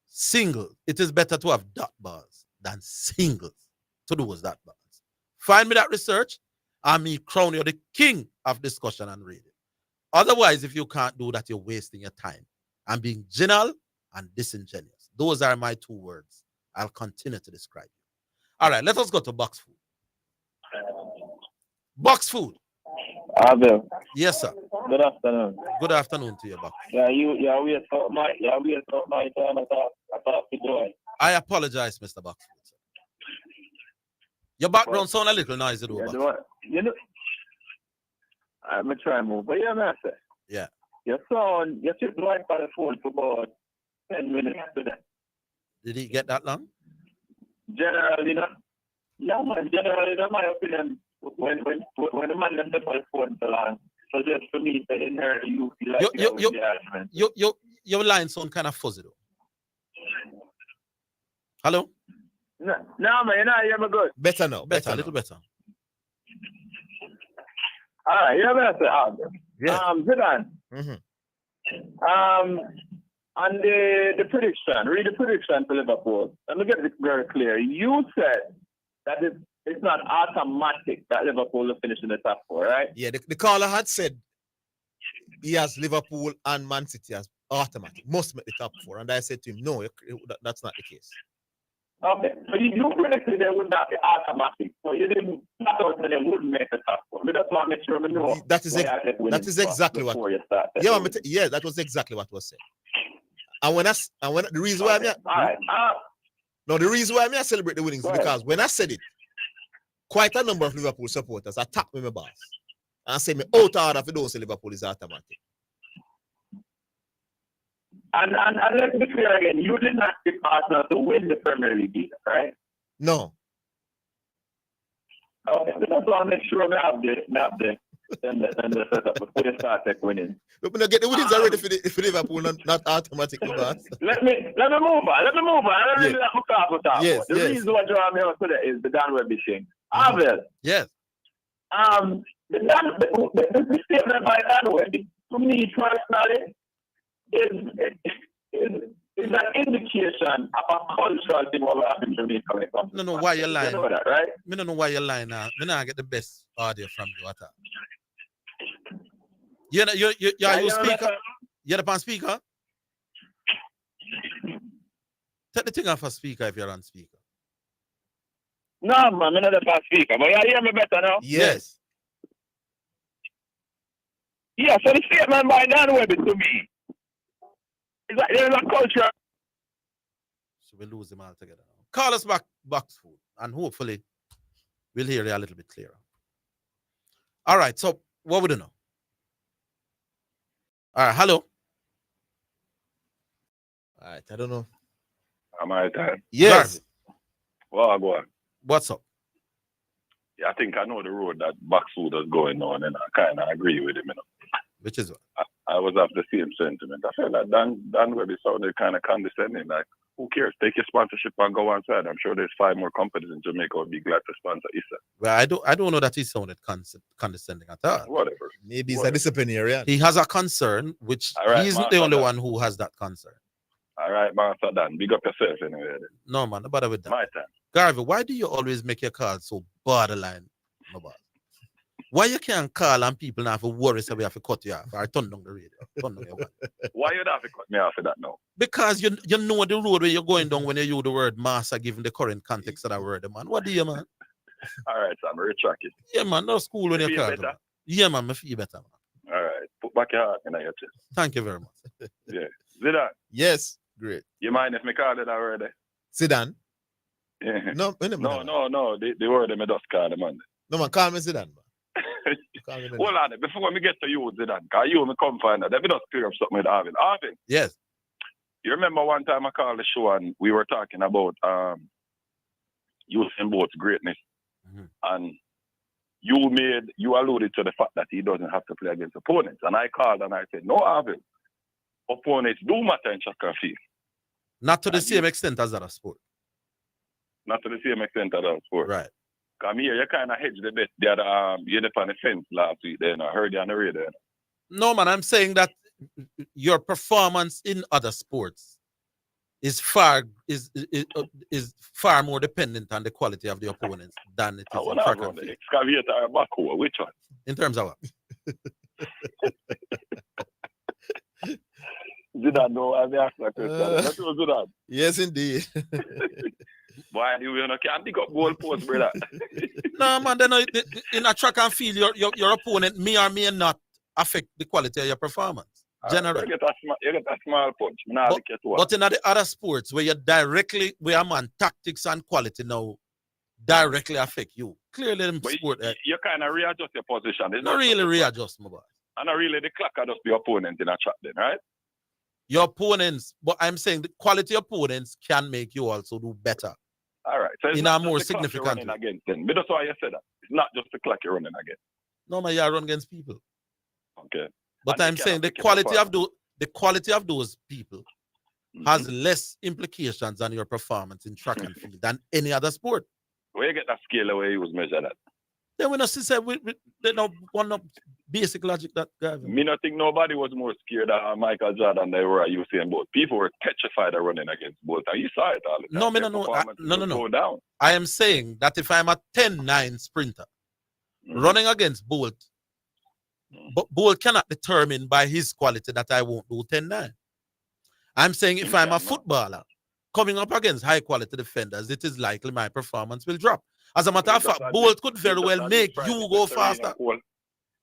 singles. It is better to have dot balls than singles to do with dot balls. Find me that research, and me crown you the king of discussion and reading. Otherwise, if you can't do that, you're wasting your time. I'm being genial and disingenuous. Those are my 2 words. I'll continue to describe you. All right, let us go to box food. Box food. Orville. Yes, sir. Good afternoon. Good afternoon to you, Box. Yeah, we talk my time. I talk to Joy. I apologize, Mr. Box. Your background sound a little noisy, though. You know, I'm gonna try and move, but yeah, master. Yeah. Your son, you took Dwight by the phone for about 10 minutes today. Did he get that long? Generally, yeah, man. Generally, in my opinion, when the man left the phone so long, so just for me, to inherit you feel like the argument. Your line sound kind of fuzzy, though. Hello? No, man, you're not hear me good. Better now. A little better. All right, you're better. Yeah. Zidane. Mm-hmm. On the prediction, read the prediction for Liverpool. Let me get it very clear. You said that it's not automatic that Liverpool will finish in the top 4, right? Yeah, the caller had said he has Liverpool and Man City as automatic, must make the top 4. And I said to him, no, that's not the case. Okay, so you predicted they would not be automatic. So you didn't thought that they wouldn't make the top 4. But that's what I make sure we know. That is exactly what. Yeah, that was exactly what was said. And when the reason why the reason why I celebrate the winnings is because when I said it, quite a number of Liverpool supporters attacked me, my boss, and say me out order if you don't say Liverpool is automatic. And let's be clear again, you did not pick Arsenal to win the Premier League, right? No. Okay, that's why I make sure we have the then the setup before you start take winning. But we not get the winnings already for Liverpool, not automatic, boss. Let me move on. Let me let me talk. Yes, the reason why I'm here today is the Dan Webby thing. Orville. Yes. The statement by Dan Webby, to me personally, is an indication of a cultural thing what happened to me coming from. No, why you're lying? You know that, right? I don't know why you're lying now. I don't get the best audio from you at all. You speaker? You're the pan speaker? Take the thing off a speaker if you're on speaker. No, man, I'm not the pan speaker. But you hear me better now? Yes. Yeah, so the statement by Dan Webby to me is like there's a culture. So we lose them all together now. Call us back, Boxfood, and hopefully we'll hear you a little bit clearer. All right, so what would you know? All right, hello. All right, I don't know. Am I time? Yes. Well, go on. What's up? Yeah, I think I know the road that Boxfood is going on, and I kind of agree with him. You know. Which is what? I was of the same sentiment. I felt like Dan Webby sounded kind of condescending. Like, who cares? Take your sponsorship and go outside. I'm sure there's 5 more companies in Jamaica who would be glad to sponsor Issa. Well, I don't know that he sounded condescending at all. Whatever. Maybe it's a disciplinarian. He has a concern, which right, he isn't Master the only Dan. one who has that concern. All right, Master Dan. Big up yourself anyway. Then. No, man, no bother with that. My time. Garvey, why do you always make your calls so borderline? No bother. Why you can't call and people now have to worry so we have to cut you off or turn down the radio? Turn down your one. Why you have to cut me off for that now? Because you know the road where you're going down when you use the word master, given the current context of that word, man. What do you, man? All right, Sam, retrack it. Yeah, man, no school when you call them. Yeah, man, I feel better, man. All right, put back your heart in your chest. Thank you very much. Yeah. Zidane. Yes, great. You mind if me call it already? Zidane? Yeah. No. The word I just call the man. No, man, call me Zidane, man. Hold on, before we get to you, Zidane, because you me come find out. Let me just clear up something with Arvin. Arvin. Yes. You remember one time I called the show and we were talking about Usain Bolt's greatness. Mm-hmm. And you alluded to the fact that he doesn't have to play against opponents. And I called and I said, no, Arvin, opponents do matter in track and field. Not to the same extent as other sport. Not to the same extent as other sport. Right. Come here, you kind of hedged the bet. The other, you're on the fence last week. Then I heard you on the radio. No, man, I'm saying that your performance in other sports is far more dependent on the quality of the opponents than it is in track and field. Excavator or backhoe, which one? In terms of what? Zidane, no, I asked that question. Zidane. Yes, indeed. Boy, you can't pick up goalposts, brother. No, man, then in a track and field, your opponent may or may not affect the quality of your performance. Generally. You get a small punch. But in the other sports where where man tactics and quality now directly affect you. Clearly in sport. You kind of readjust your position. It's not really readjust, my boy. And not really the clock adjust the opponent in a track then, right? Your opponents, but I'm saying the quality opponents can make you also do better. All right. So it's in a more significant way. Against them. But that's why you said that. It's not just the clock you're running against. No, man, you run against people. Okay. But I'm saying the quality of those people has less implications on your performance in track and field than any other sport. Where you get that scale away you was measured at? Then when I say they don't want no basic logic that guy. Me not think nobody was more scared of Michael Jordan than they were at Usain Bolt. People were petrified of running against Bolt. And you saw it all the time. No. I am saying that if I'm a 10-9 sprinter running against Bolt, but Bolt cannot determine by his quality that I won't do 10-9. I'm saying if I'm a footballer coming up against high quality defenders, it is likely my performance will drop. As a matter of fact, Bolt could very well make you go faster.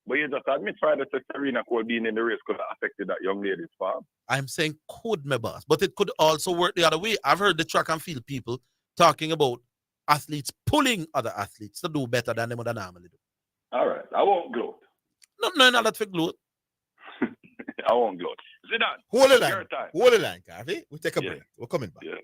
But you just admit Friday to Serena Cole being in the race could have affected that young lady's farm. I'm saying could, my boss, but it could also work the other way. I've heard the track and field people talking about athletes pulling other athletes to do better than they would normally do. All right, I won't gloat. No, not for gloat. I won't gloat. Zidane, hold the line. Hold the line, Garvey. We'll take a break. We're coming back. Yeah.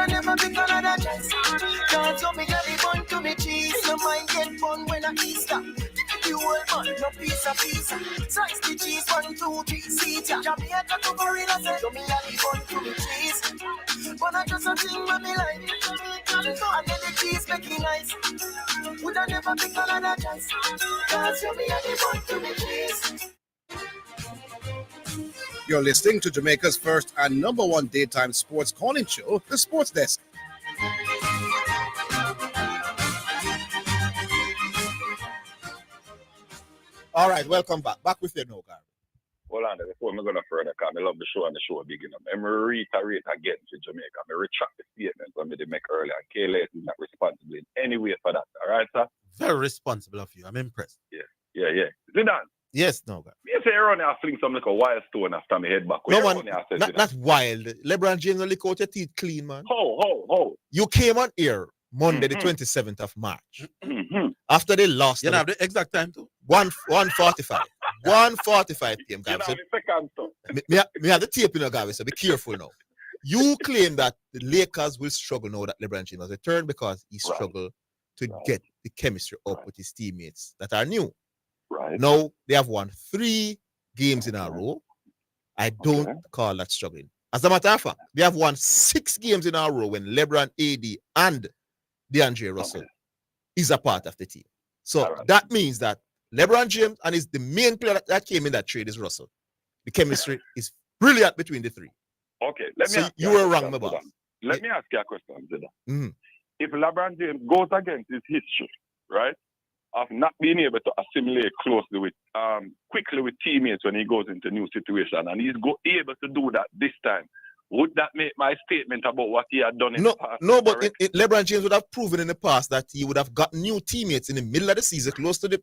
never pick another chance. Cause you me got the bun to me cheese. No mind get fun when I Easter. You whole man, no pizza. Slice the cheese, 1, 2, 3, seat ya. Jamaica to Gorilla say, you me got the bun to me cheese. But I just a thing with me like, and then the cheese make it nice. Would I never pick another chance? Cause you me got the bun to me cheese. You're listening to Jamaica's first and number one daytime sports calling show, The Sports Desk. All right, welcome back. Back with you now, Gary. Hold on, before I'm going to further, because I love the show and the show big enough. I'm going to reiterate again to Jamaica. I'm going to retract the statement I made make earlier. KLS is not responsible in any way for that. All right, sir? Very responsible of you. I'm impressed. Yeah. Zidane. Yes, no, Gary. Me say Aaron, I fling some like a wild stone after my head back. No, man, not wild. LeBron James will lick out your teeth clean, man. How? You came on here Monday, the 27th of March. After they lost. You know the exact time, too? 1:45. 1:45 p.m., Gary. So, me have the tape in, Gary, so be careful now. You claim that the Lakers will struggle now that LeBron James has returned because he struggled to get the chemistry up with his teammates that are new. Right. Now, they have won 3 games in a row. I don't call that struggling. As a matter of fact, they have won 6 games in a row when LeBron, AD, and DeAndre Russell is a part of the team. So that means that LeBron James and the main player that came in that trade is Russell. The chemistry is brilliant between the 3. Okay, let me ask you were wrong, my boss. Let me ask you a question, Zidane. Mm-hmm. If LeBron James goes against his history, right, of not being able to assimilate quickly with teammates when he goes into new situation, and he's able to do that this time, would that make my statement about what he had done in the past? No, but LeBron James would have proven in the past that he would have got new teammates in the middle of the season, close to the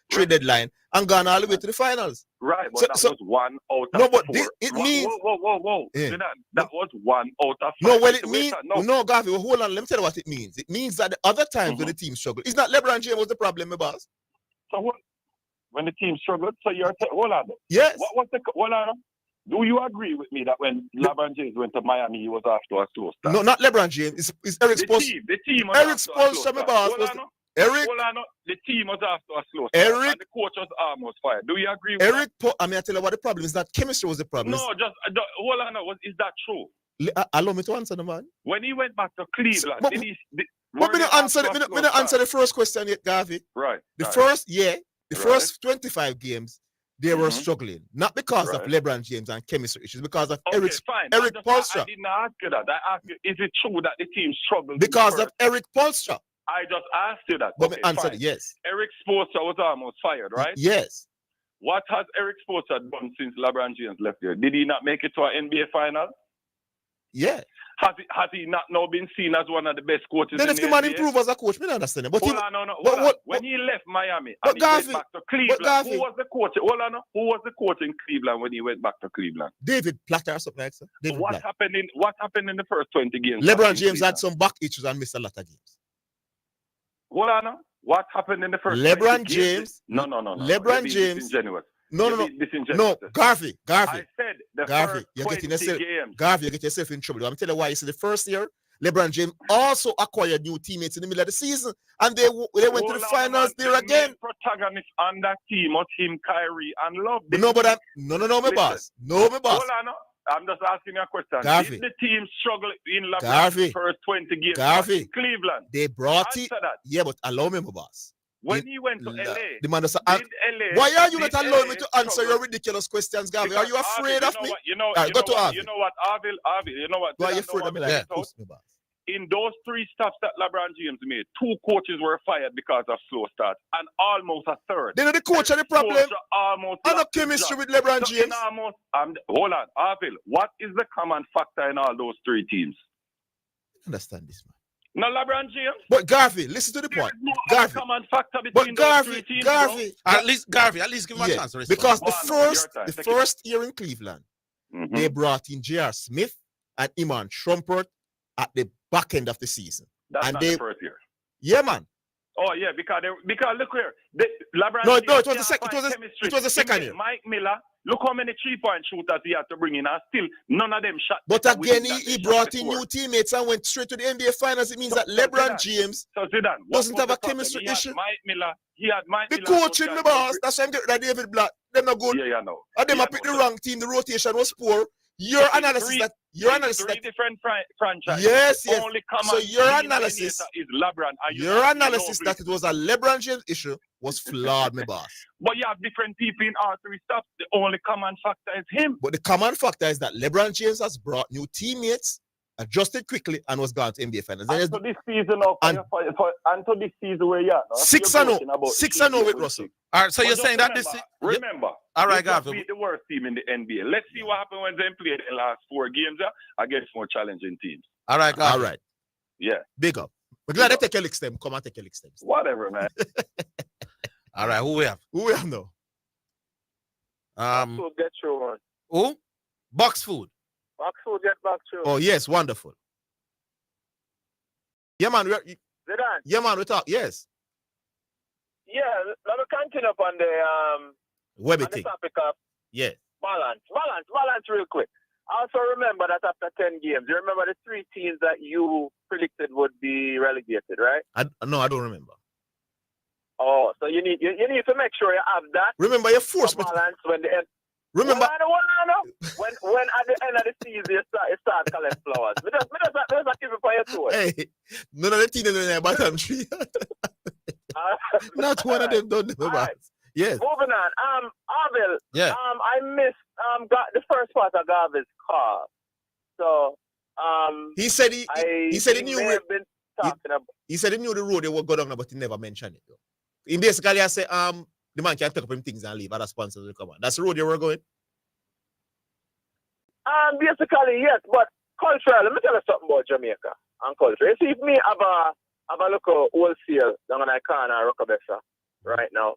trade deadline, and gone all the way to the finals. Right, but that was 1 out of 4. No, but it means... Whoa. Yeah. That was 1 out of 5. No, well, it means... No, Garvey, hold on. Let me tell you what it means. It means that the other times when the team struggled, it's not LeBron James was the problem, my boss. So what? When the team struggled, so you're... Hold on. Yes. Hold on. Do you agree with me that when LeBron James went to Miami, he was after a slow start? No, not LeBron James. It's Eric Spoelstra. The team was Eric after a slow Spoelstra, my boss. Hold on. The team was after a slow start. And the coach was almost fired. Do you agree with that? I tell you what the problem is. That chemistry was the problem. No, hold on. Is that true? Allow me to answer the man. When he went back to Cleveland, but me answer the first question yet, Garvey. Right. The first 25 games, they were struggling. Not because of LeBron James and chemistry issues, because of Eric Spoelstra. I didn't ask you that. I asked you, is it true that the team struggled? Because of Eric Spoelstra. I just asked you that. But me answered yes. Eric Spoelstra was almost fired, right? Yes. What has Eric Spoelstra done since LeBron James left here? Did he not make it to an NBA final? Yeah. Has he not now been seen as one of the best coaches then in if the the man NBA? improve as a coach, me don't understand it. But hold on. When he left Miami and he went back to Cleveland, who was the coach? Hold on. Who was the coach in Cleveland when he went back to Cleveland? David Platter or something like that. What happened in the first 20 games? LeBron James had some back issues and missed a lot of games. Hold on. What happened in the first LeBron James? No. LeBron James? No, Garvey. I said the Garvey, first 20 games. Garvey, you get yourself in trouble. I'm telling you why. You see, the first year, LeBron James also acquired new teammates in the middle of the season, and they went to the finals there again. The protagonist on that team was him, Kyrie, and Love. My boss. Hold on. I'm just asking you a question. Garvey. Did the team struggle in LeBron's first 20 games in Cleveland? They brought it. Yeah, but allow me, my boss. When he went to LA, the man does why are you not allowing me to answer your ridiculous questions, Garvey? Are you afraid of me? You know what, Orville, you know what? Why are you afraid of me like that? In those 3 stops that LeBron James made, 2 coaches were fired because of slow start, and almost a third. Then the coach had the problem. And the chemistry with LeBron James. Hold on, Orville. What is the common factor in all those 3 teams? Understand this, man. No, LeBron James. But Garvey, listen to the point. Garvey, common factor between those 3 teams. At least give him a chance to respond. Because the first year in Cleveland, they brought in J.R. Smith and Iman Shumpert at the back end of the season. That's not the first year. Yeah, man. Oh yeah, because look here, LeBron. No, it was the second year. Mike Miller, Look how many 3-point shooters he had to bring in, and still none of them shot. But again, he brought in new teammates and went straight to the NBA Finals. It means that LeBron James doesn't have a chemistry issue. Mike Miller, he had Mike the Miller. coaching, my boss. That's why I'm getting rid of David Black. They're not good. Yeah, no. And them picked the wrong team. The rotation was poor. Your analysis three different franchises. Yes. Only common so your analysis is LeBron. Your analysis that it was a LeBron James issue was flawed, my boss. But you have different people in all three stuff. The only common factor is him. But the common factor is that LeBron James has brought new teammates, adjusted quickly, and was gone to NBA Finals. And to this season, and to this season where you are now, 6-0 with Russell. All right, so you're saying that this. Remember, all right, guys, beat the worst team in the NBA. Let's see what happened when they played the last 4 games against more challenging teams. All right, guys. All right. Yeah. Big up. We're glad they take a lick stem. Come and take a lick stem. Whatever, man. All right, who we have? Who we have now? Food get through one. Who? Box food. Box food get back through. Oh yes, wonderful. Yeah, man. Zidane. Yeah, man. We talk. Yes. Yeah, let me continue up on the Webby on the thing. topic of Yeah. balance real quick. I also remember that after 10 games, you remember the 3 teams that you predicted would be relegated, right? No, I don't remember. Oh, so you need to make sure you have that. Remember, you forced me. Balance when the end. Remember. When at the end of the season you start collecting flowers. Me just keep it for your tour. Hey, none of the teams in the bottom tree. Not one of them don't know about. Yes. Moving on. Orville. Yeah. I missed the first part of Garvey's call. So he said he knew he said he knew the road they were going on, but he never mentioned it though. He basically I said the man can take up him things and leave. Other sponsors will come on. That's the road you were going. Basically yes, but cultural. Let me tell you something about Jamaica and culture. You see, if me have a local wholesale down in Icana and Rockabessa right now,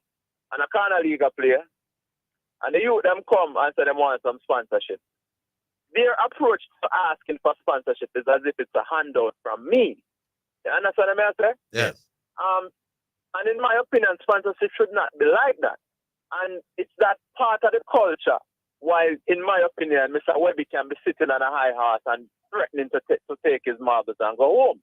and a Icana League player, and the youth them come and say they want some sponsorship. Their approach to asking for sponsorship is as if it's a handout from me. You understand what I say? Yes. And in my opinion, sponsorship should not be like that. And it's that part of the culture. While, in my opinion, Mr. Webby can be sitting on a high horse and threatening to take his marbles and go home.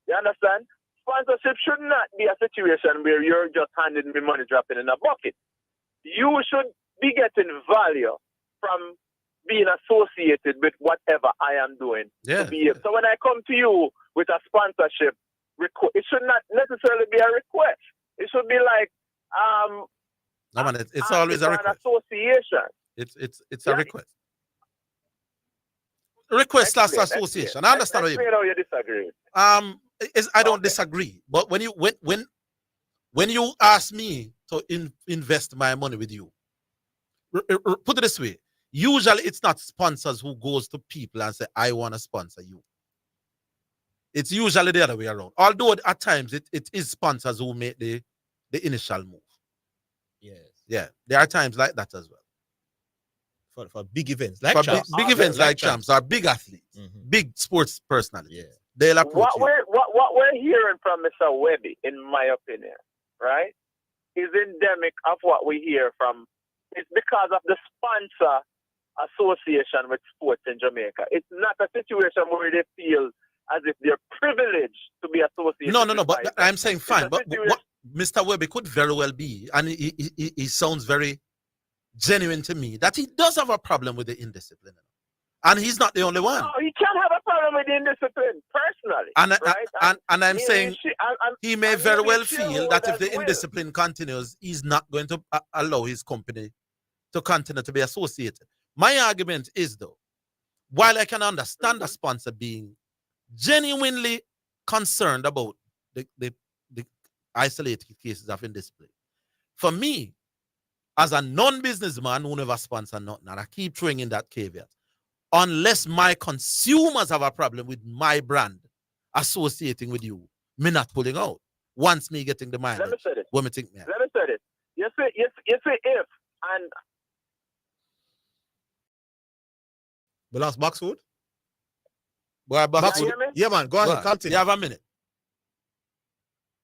You understand? Sponsorship should not be a situation where you're just handing me money dropping in a bucket. You should be getting value from being associated with whatever I am doing. Yeah. So when I come to you with a sponsorship, it should not necessarily be a request. It should be like no, man, it's always a request. Association. It's a request. Request slash association. I understand what you disagree. I don't disagree, but when you ask me to invest my money with you, put it this way: usually it's not sponsors who goes to people and say, "I want to sponsor you." It's usually the other way around. Although at times it is sponsors who make the initial move. Yes. Yeah, there are times like that as well. For big events like for champs. big events like champs or big athletes, big sports personalities. Yeah. They'll approach you. What we're hearing from Mr. Webby, in my opinion, right, is endemic of what we hear from. It's because of the sponsor association with sports in Jamaica. It's not a situation where they feel as if they're privileged to be associated. No, but I'm saying fine. But what Mr. Webby could very well be, and he sounds very genuine to me, that he does have a problem with the indiscipline. And he's not the only one. No, he can't have a problem with the indiscipline, personally. And I'm saying he may very well feel that if the indiscipline continues, he's not going to allow his company to continue to be associated. My argument is, though, while I can understand the sponsor being genuinely concerned about the isolated cases of indiscipline, for me, as a non-businessman who never sponsor nothing, and I keep throwing in that caveat, unless my consumers have a problem with my brand associating with you, me not pulling out. Once me getting the mileage, what me think me. Let me say this. You say if, and the last box food? Boy, box food. Yeah, man, go ahead, continue. You have a minute.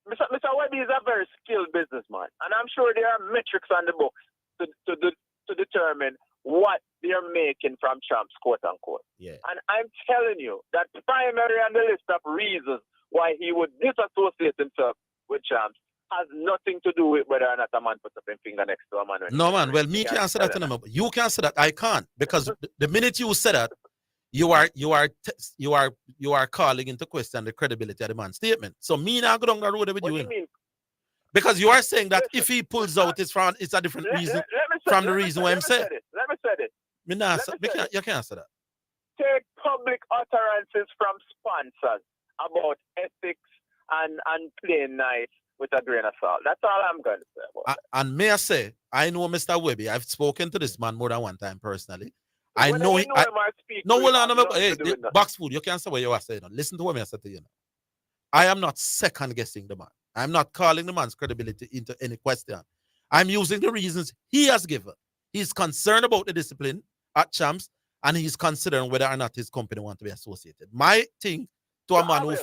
Mr. Webby is a very skilled businessman, and I'm sure there are metrics on the books to determine what they're making from champs, quote unquote. Yeah. And I'm telling you that primary on the list of reasons why he would disassociate himself with champs has nothing to do with whether or not a man puts up his finger next to a man. No, man. Well, me can't say that to them. You can't say that. I can't, because the minute you say that, you are calling into question the credibility of the man's statement. So me now go down the road with you. Mean? Because you are saying that if he pulls out, it's a different reason from the reason why I'm saying. Let me say this. You can't say that. Take public utterances from sponsors about ethics and playing nice with a grain of salt. That's all I'm going to say about that. And may I say, I know Mr. Webby. I've spoken to this man more than one time personally. I know he. No, hold on. Hey, box food. You can't say what you are saying. Listen to what I said to you. I am not second guessing the man. I'm not calling the man's credibility into any question. I'm using the reasons he has given. He's concerned about the discipline at champs, and he's considering whether or not his company want to be associated. My thing to a man who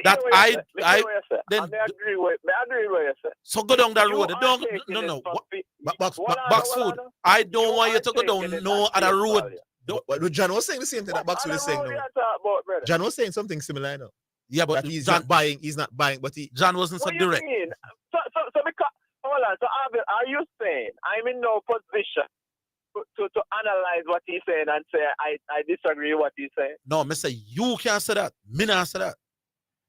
that I agree with you say. So go down that road. No. Box food. I don't want you to go down no other road. But John was saying the same thing that Box food is saying now. John was saying something similar now. Yeah, but he's John, not buying, but John wasn't so direct. Mean? So because, hold on, so Orville, are you saying I'm in no position to analyze what he's saying and say I disagree with what he's saying? No, Mister, you can't say that. Me not say that.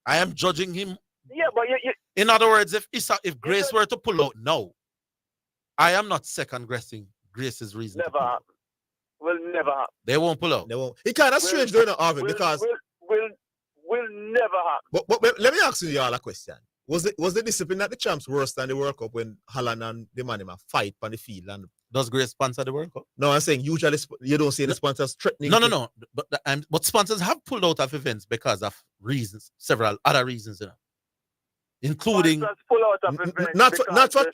I am judging him. Yeah, but you in other words, if Grace were to pull out now, I am not second guessing Grace's reason. Never happen. Will never happen. They won't pull out. They won't. It kind of strange doing it, Orville, because will never happen. But let me ask you all a question. Was the discipline at the champs worse than the World Cup when Holland and the man fight on the field? And does Grace sponsor the World Cup? No, I'm saying usually you don't see the sponsors threatening. No. But sponsors have pulled out of events because of reasons, several other reasons, including not for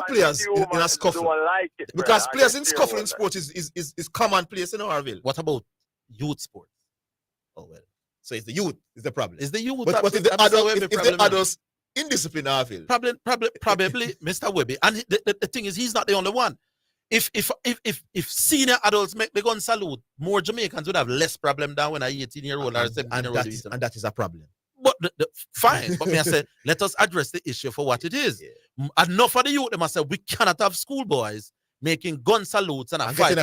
players in a scuffle. Like it, because players in scuffling sport is commonplace in Orville. What about youth sports? Oh well. So it's the youth is the problem. It's the youth. But if the adults indiscipline Orville. Probably Mr. Webby. And the thing is, he's not the only one. If senior adults make the gun salute, more Jamaicans would have less problem than when a 18-year-old or a 17-year-old. And that is a problem. But fine. But me I say, let us address the issue for what it is. Yeah. Enough of the youth, they must say, we cannot have schoolboys making gun salutes and getting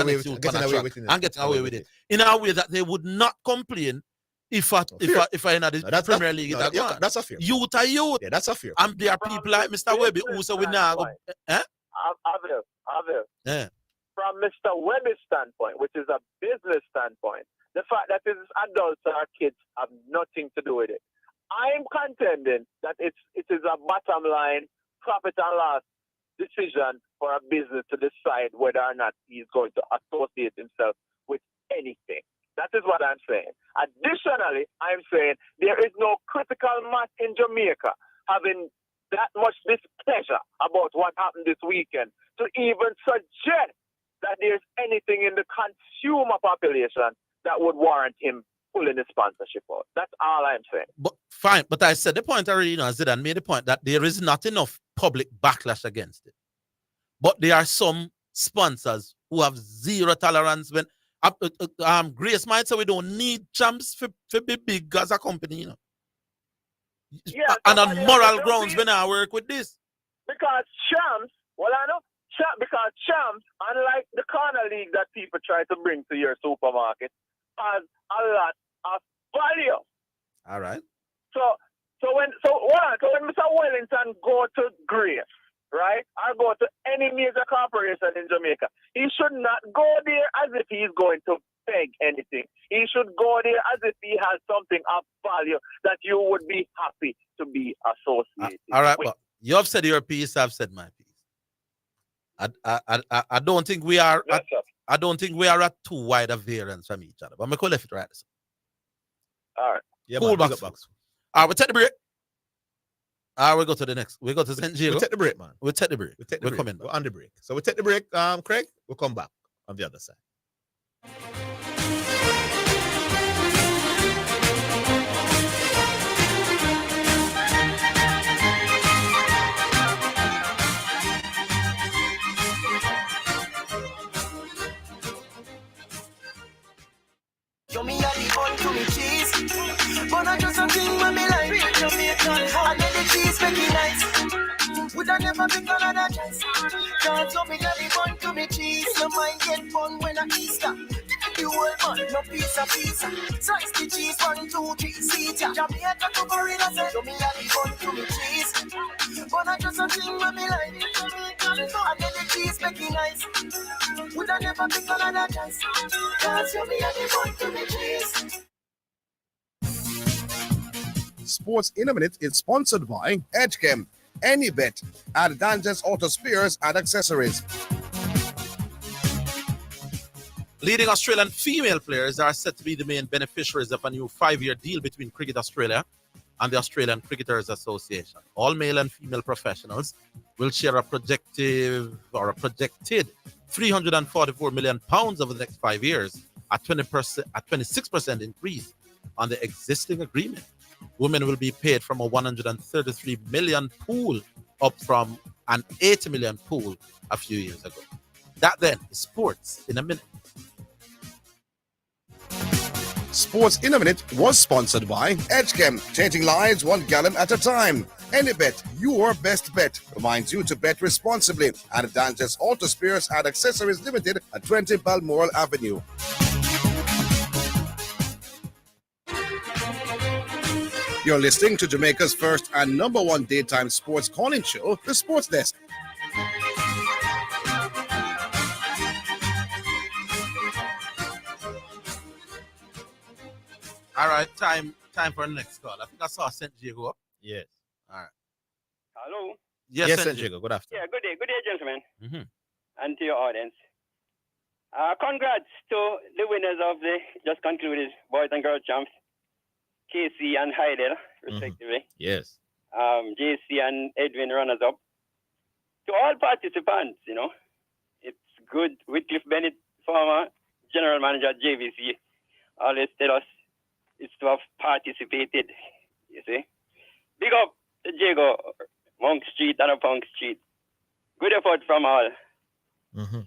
away with it in a way that they would not complain if I in the Premier League. That's a fear. Youth are youth. Yeah, that's a fear. And there are people like Mr. Webby who say we now go. Orville. Yeah. From Mr. Webby's standpoint, which is a business standpoint, the fact that it is adults or kids have nothing to do with it. I'm contending that it is a bottom line profit and loss decision for a business to decide whether or not he's going to associate himself with anything. That is what I'm saying. Additionally, I'm saying there is no critical mass in Jamaica having that much displeasure about what happened this weekend to even suggest that there's anything in the consumer population that would warrant him pulling his sponsorship out. That's all I'm saying. But fine, but I said the point already, Zidane made the point that there is not enough public backlash against it. But there are some sponsors who have zero tolerance when Grace might say we don't need champs to be big as a company, Yeah, and on moral grounds when I work with this. Because champs, because champs, unlike the corner league that people try to bring to your supermarket, has a lot of value. All right. So when Mr. Wellington go to Grace, right, or go to any major corporation in Jamaica, he should not go there as if he's going to beg anything. He should go there as if he has something of value that you would be happy to be associated all right, with. well, you have said your piece, I've said my piece. I don't think we are I don't think we are at too wide a variance from each other. But I'm going to left it right. All right. Yeah, cool man, box. All right, we'll take the break. We go to the next. We go to St. Diego. We'll take the break, man. We'll take the break. We're coming. We're on the break. So we'll take the break, Craig. We'll come back on the other side. never pick another choice. Can't you be got the bun to me cheese? You might get bun when I Easter. You whole bun, no piece of pizza. Slice the cheese, 1, 2, 3, seat ya. Jamaica to Florida, say, show me how the bun to me cheese. But I just a thing when me like. And then the cheese making nice. Would I never pick another choice? Can't you be how the bun to me cheese? Sports in a Minute is sponsored by Edgechem, Any Bet, and Dangerous Auto Spares and Accessories. Leading Australian female players are set to be the main beneficiaries of a new 5-year deal between Cricket Australia and the Australian Cricketers Association. All male and female professionals will share a projected £344 million over the next 5 years, a 26% increase on the existing agreement. Women will be paid from a 133 million pool up from an 80 million pool a few years ago. That then is Sports in a Minute. Sports in a Minute was sponsored by Edgechem, changing lives 1 gallon at a time. Any Bet, your best bet, reminds you to bet responsibly. And Dangerous Auto Spares and Accessories Limited at 20 Balmoral Avenue. You're listening to Jamaica's first and #1 daytime sports calling show, The Sports Desk. All right, time for the next call. I think I saw St. Diego up. Yes. All right. Hello. Yes, St. Diego. Good afternoon. Yeah, good day, gentlemen, Mm-hmm. and to your audience. Congrats to the winners of the just concluded boys and girls champs, KC and Heidel, respectively. Yes. JC and Edwin runners up. To all participants, it's good. Wycliffe Bennett, former general manager at JVC, always tell us it's to have participated. You see, big up to Diego, Monk Street and Punk Street. Good effort from all. Mm-hmm.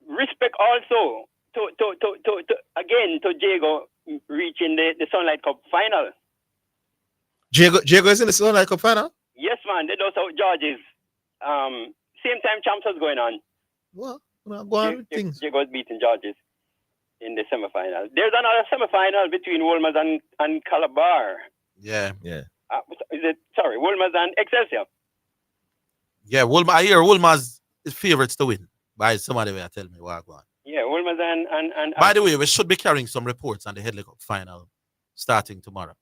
Respect also to Diego reaching the Sunlight Cup final. Diego is in the Sunlight Cup final? Yes, man. They do so Georges. Same time champs was going on. Well, go on with things. Diego's beating Georges in the semifinal. There's another semifinal between Wolmer's and Calabar. Yeah. Wolmer's and Excelsior. Yeah, I hear Wolmer's is favorites to win. By somebody will tell me what going on. Yeah, Wolmer's and By the way, we should be carrying some reports on the Headley Cup final starting tomorrow.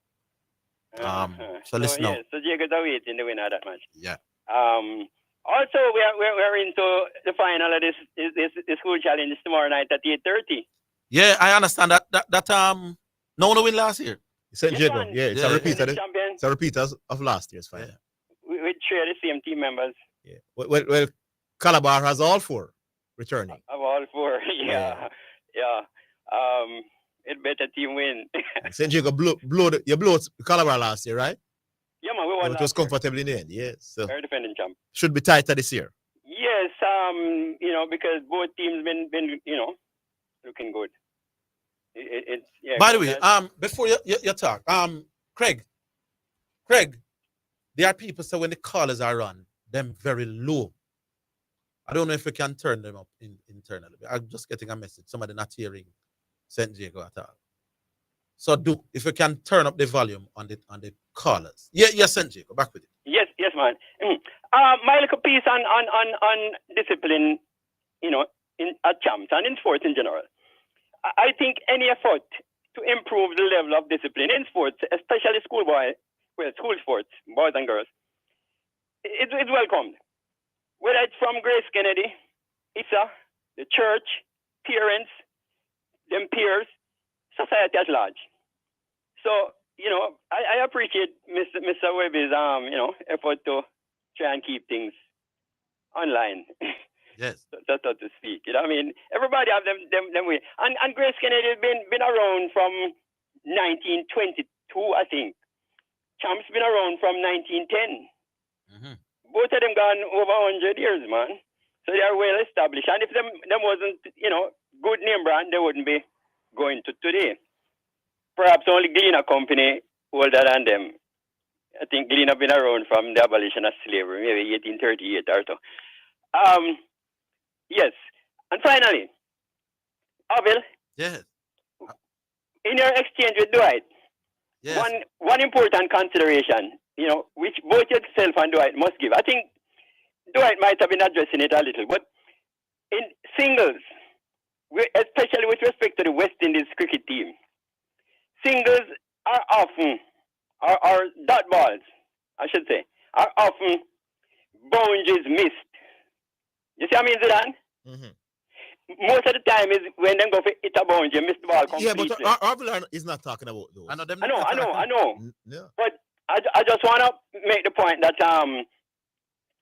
So listen up. So Diego's awaiting the winner of that match. Yeah. Also, we're into the final of this school challenge tomorrow night at 8:30. Yeah, I understand that no one win last year. St. Diego. Man. Yeah, it's a repeat. Champion. It's a repeat of last year's final. We share the same team members. Yeah. Well, Calabar has all 4 returning. Of all 4, yeah. It better team win. St. Diego blew Calabar last year, right? Yeah, man, we won. It was comfortably in the end. Yes. So we're defending champ. should be tighter this year. Yes, because both teams been looking good. By the way, before you talk, Craig, there are people say when the callers are on, them very low. I don't know if we can turn them up internally. I'm just getting a message. Somebody not hearing St. Diego at all. So if we can turn up the volume on the callers. Yes, St. Diego, back with it. Yes, man. My little piece on discipline, at champs and in sports in general. I think any effort to improve the level of discipline in sports, especially school sports, boys and girls, it's welcomed. Whether it's from Grace Kennedy, ISA, the church, parents, them peers, society at large. So, I appreciate Mr. Webby's effort to try and keep things online. Yes. That's so to speak. Everybody have them way. And Grace Kennedy has been around from 1922, I think. Champs been around from 1910. Mm-hmm. Both of them gone over 100 years, man. So they are well established. And if them wasn't, good name brand, they wouldn't be going to today. Perhaps only Gleaner Company older than them. I think Glenn have been around from the abolition of slavery, maybe 1838 or so. Yes. And finally, Orville, Yes. in your exchange with Dwight, Yes. one important consideration, which both yourself and Dwight must give. I think Dwight might have been addressing it a little, but in singles, especially with respect to the West Indies cricket team, singles are often, or dot balls, I should say, are often boundaries missed. You see what I mean, Zidane? Most of the time is when they go for hit a boundary, miss the ball completely. Yeah, but Orville is not talking about those. I know. Yeah. But I just want to make the point that,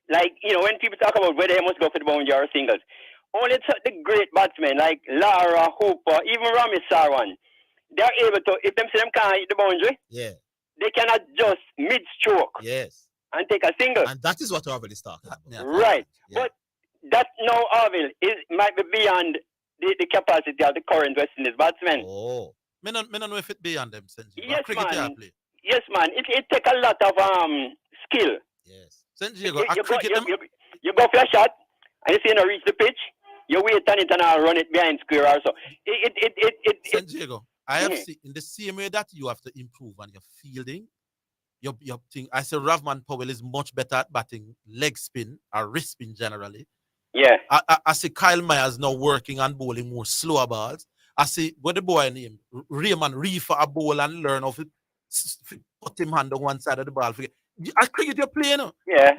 when people talk about whether they must go for the boundary or singles, only the great batsmen like Lara, Hooper, even Rami Sarwan, they're able to, if them see them can't hit the boundary, they can adjust mid-stroke and take a single. And that is what Orville is talking about. Right. But that now, Orville, might be beyond the capacity of the current West Indies batsmen. Oh. I don't know if it's beyond them, Senji. Yes, man. Yes, man. It takes a lot of skill. Yes. Senji, you go for a shot, and you see reach the pitch, you wait on it and I'll run it behind square or so. Senji, I have seen in the same way that you have to improve on your fielding. Your thing. I say Ravman Powell is much better at batting leg spin or wrist spin generally. Yeah. I see Kyle Myers now working on bowling more slower balls. I see what the boy name Raymond Reefer a bowl and learn how to put him hand on one side of the ball. As cricket you're playing,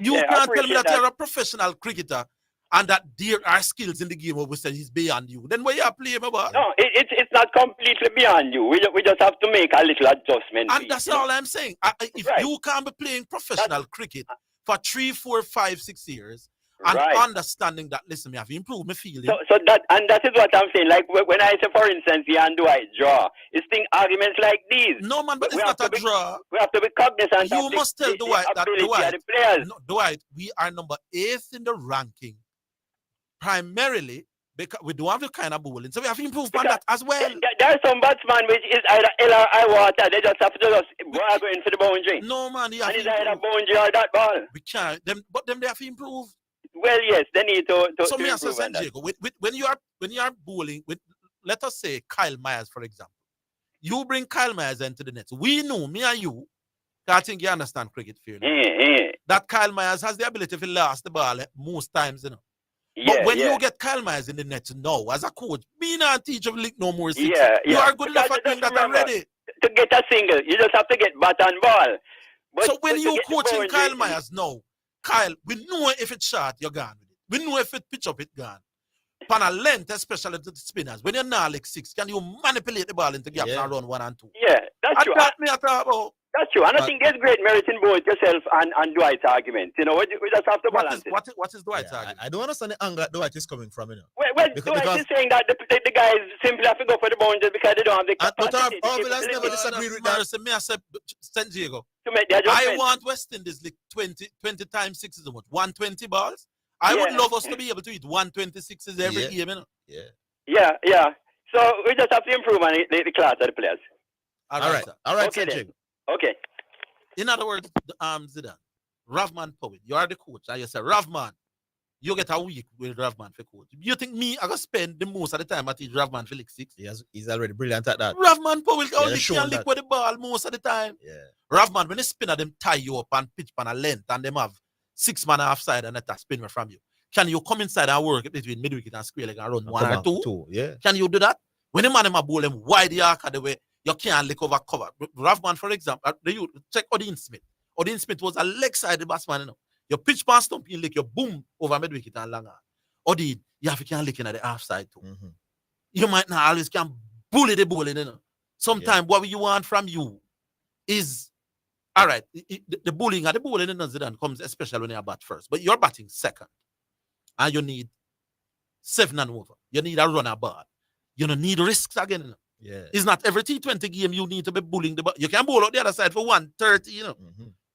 you can't tell me that you're a professional cricketer and that there are skills in the game where we say he's beyond you. Then where you playing about? No, it's not completely beyond you. We just have to make a little adjustment. And that's all I'm saying. If you can't be playing professional cricket for 3, 4, 5, 6 years, and understanding that, listen, me have improved my feeling. So that is what I'm saying. Like when I say, for instance, the Dwight draw, it's think arguments like these. No, man, but it's not a draw. We have to be cognizant. You must tell Dwight that Dwight, we are number 8th in the ranking, primarily because we don't have the kind of bowling, so we have to improve on that as well. There are some batsmen which is either L or I water. They just have to just go in for the boundary. No, man, and it's either boundary or that ball. We can't. But they have to improve. Well, yes, they need to so me improve San Diego, when you are bowling with, let us say, Kyle Myers, for example, you bring Kyle Myers into the net. We know, me and you, I think you understand cricket fairly. That Kyle Myers has the ability to last the ball most times, you know. But when you get Kyle Myers in the net now, as a coach, me not teach of link no more six. You are good enough at doing that already. To get a single, you just have to get bat and ball. So when you coaching Kyle Myers now, Kyle, we know if it's short, you're gone with it. We know if it pitch up, it's gone. Pan a length, especially to the spinners. When you're not like 6, can you manipulate the ball into gaps and run 1 and 2? Yeah, that's true. That's true. And I think there's great merit in both yourself and Dwight's argument. You know, we just have to balance it. What is Dwight's argument? I don't understand the angle that Dwight is coming from, you know. Well, Dwight is saying that the guys simply have to go for the boundaries because they don't have the capacity. But Orville has never disagreed with that. I said, San Diego, to make the adjustment. I want West Indies like 20 times 6 is how much? 120 balls? I would love us to be able to hit 126s every game, you know? Yeah. So we just have to improve on the class of the players. All right, okay, San Okay. In other words, Zidane, Ravman Powell, you are the coach. And you say, Ravman, you get a week with Ravman for coach. You think me, I going to spend the most of the time I teach Ravman for like 6? He's already brilliant at that. Ravman Powell only can lick with the ball most of the time. Yeah. Ravman, when they spinner, them tie you up and pitch on a length and them have 6 man offside and that spinner from you. Can you come inside and work between mid-wicket and square leg and run 1 or 2? Yeah. Can you do that? When the man them a bowl them wide the arc of the way, you can't lick over cover. Ravman, for example, check Odin Smith. Odin Smith was a leg-sided batsman, you know. You pitch past stump, you lick, you boom over mid-wicket and long arm. Odin, you have to can lick in at the half side too. You might not always can bully the bowling, you know. Sometimes what you want from you is, all right, the bowling and the bowling in Zidane comes especially when you bat first. But you're batting second. And you need 7 and over. You need a runner ball. You don't need risks again, you know. Yeah. It's not every T20 game you need to be bullying the ball. You can bowl out the other side for 130, you know.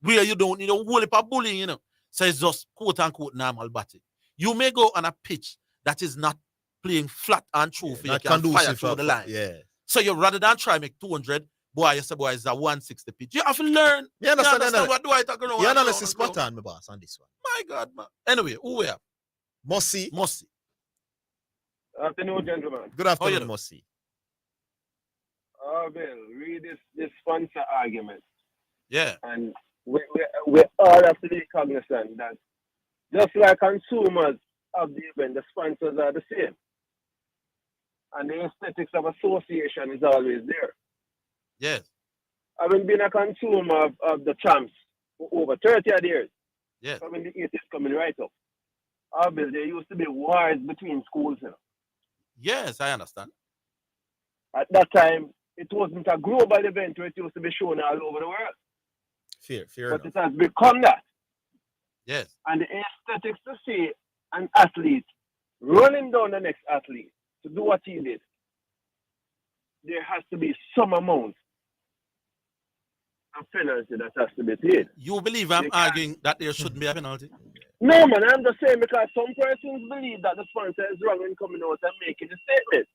Where you don't need a whole heap of bullying, you know. So it's just quote-unquote normal batting. You may go on a pitch that is not playing flat and true for you can fire through the line. Yeah. So you rather than try make 200, boy, you say boy is a 160 pitch. You have to learn. You understand what do I talk around? Your analysis is spot on, my boss, on this one. My God, man. Anyway, who we have? Mossy. Afternoon, gentlemen. Good afternoon, Mossy. Orville, read this sponsor argument. Yeah. And we all have to be cognizant that just like consumers of the event, the sponsors are the same. And the aesthetics of association is always there. Yes. Having been a consumer of the champs for over 30 odd years. Yes. Coming the 80s coming right up. Orville, there used to be wars between schools. You know. Yes, I understand. At that time, it wasn't a global event where it used to be shown all over the world. Fair But it has become that. Yes. And the aesthetics to see an athlete running down the next athlete to do what he did, there has to be some amount of penalty that has to be paid. You believe I'm arguing that there shouldn't be a penalty? No, man, I'm just saying because some persons believe that the sponsor is wrong in coming out and making a statement.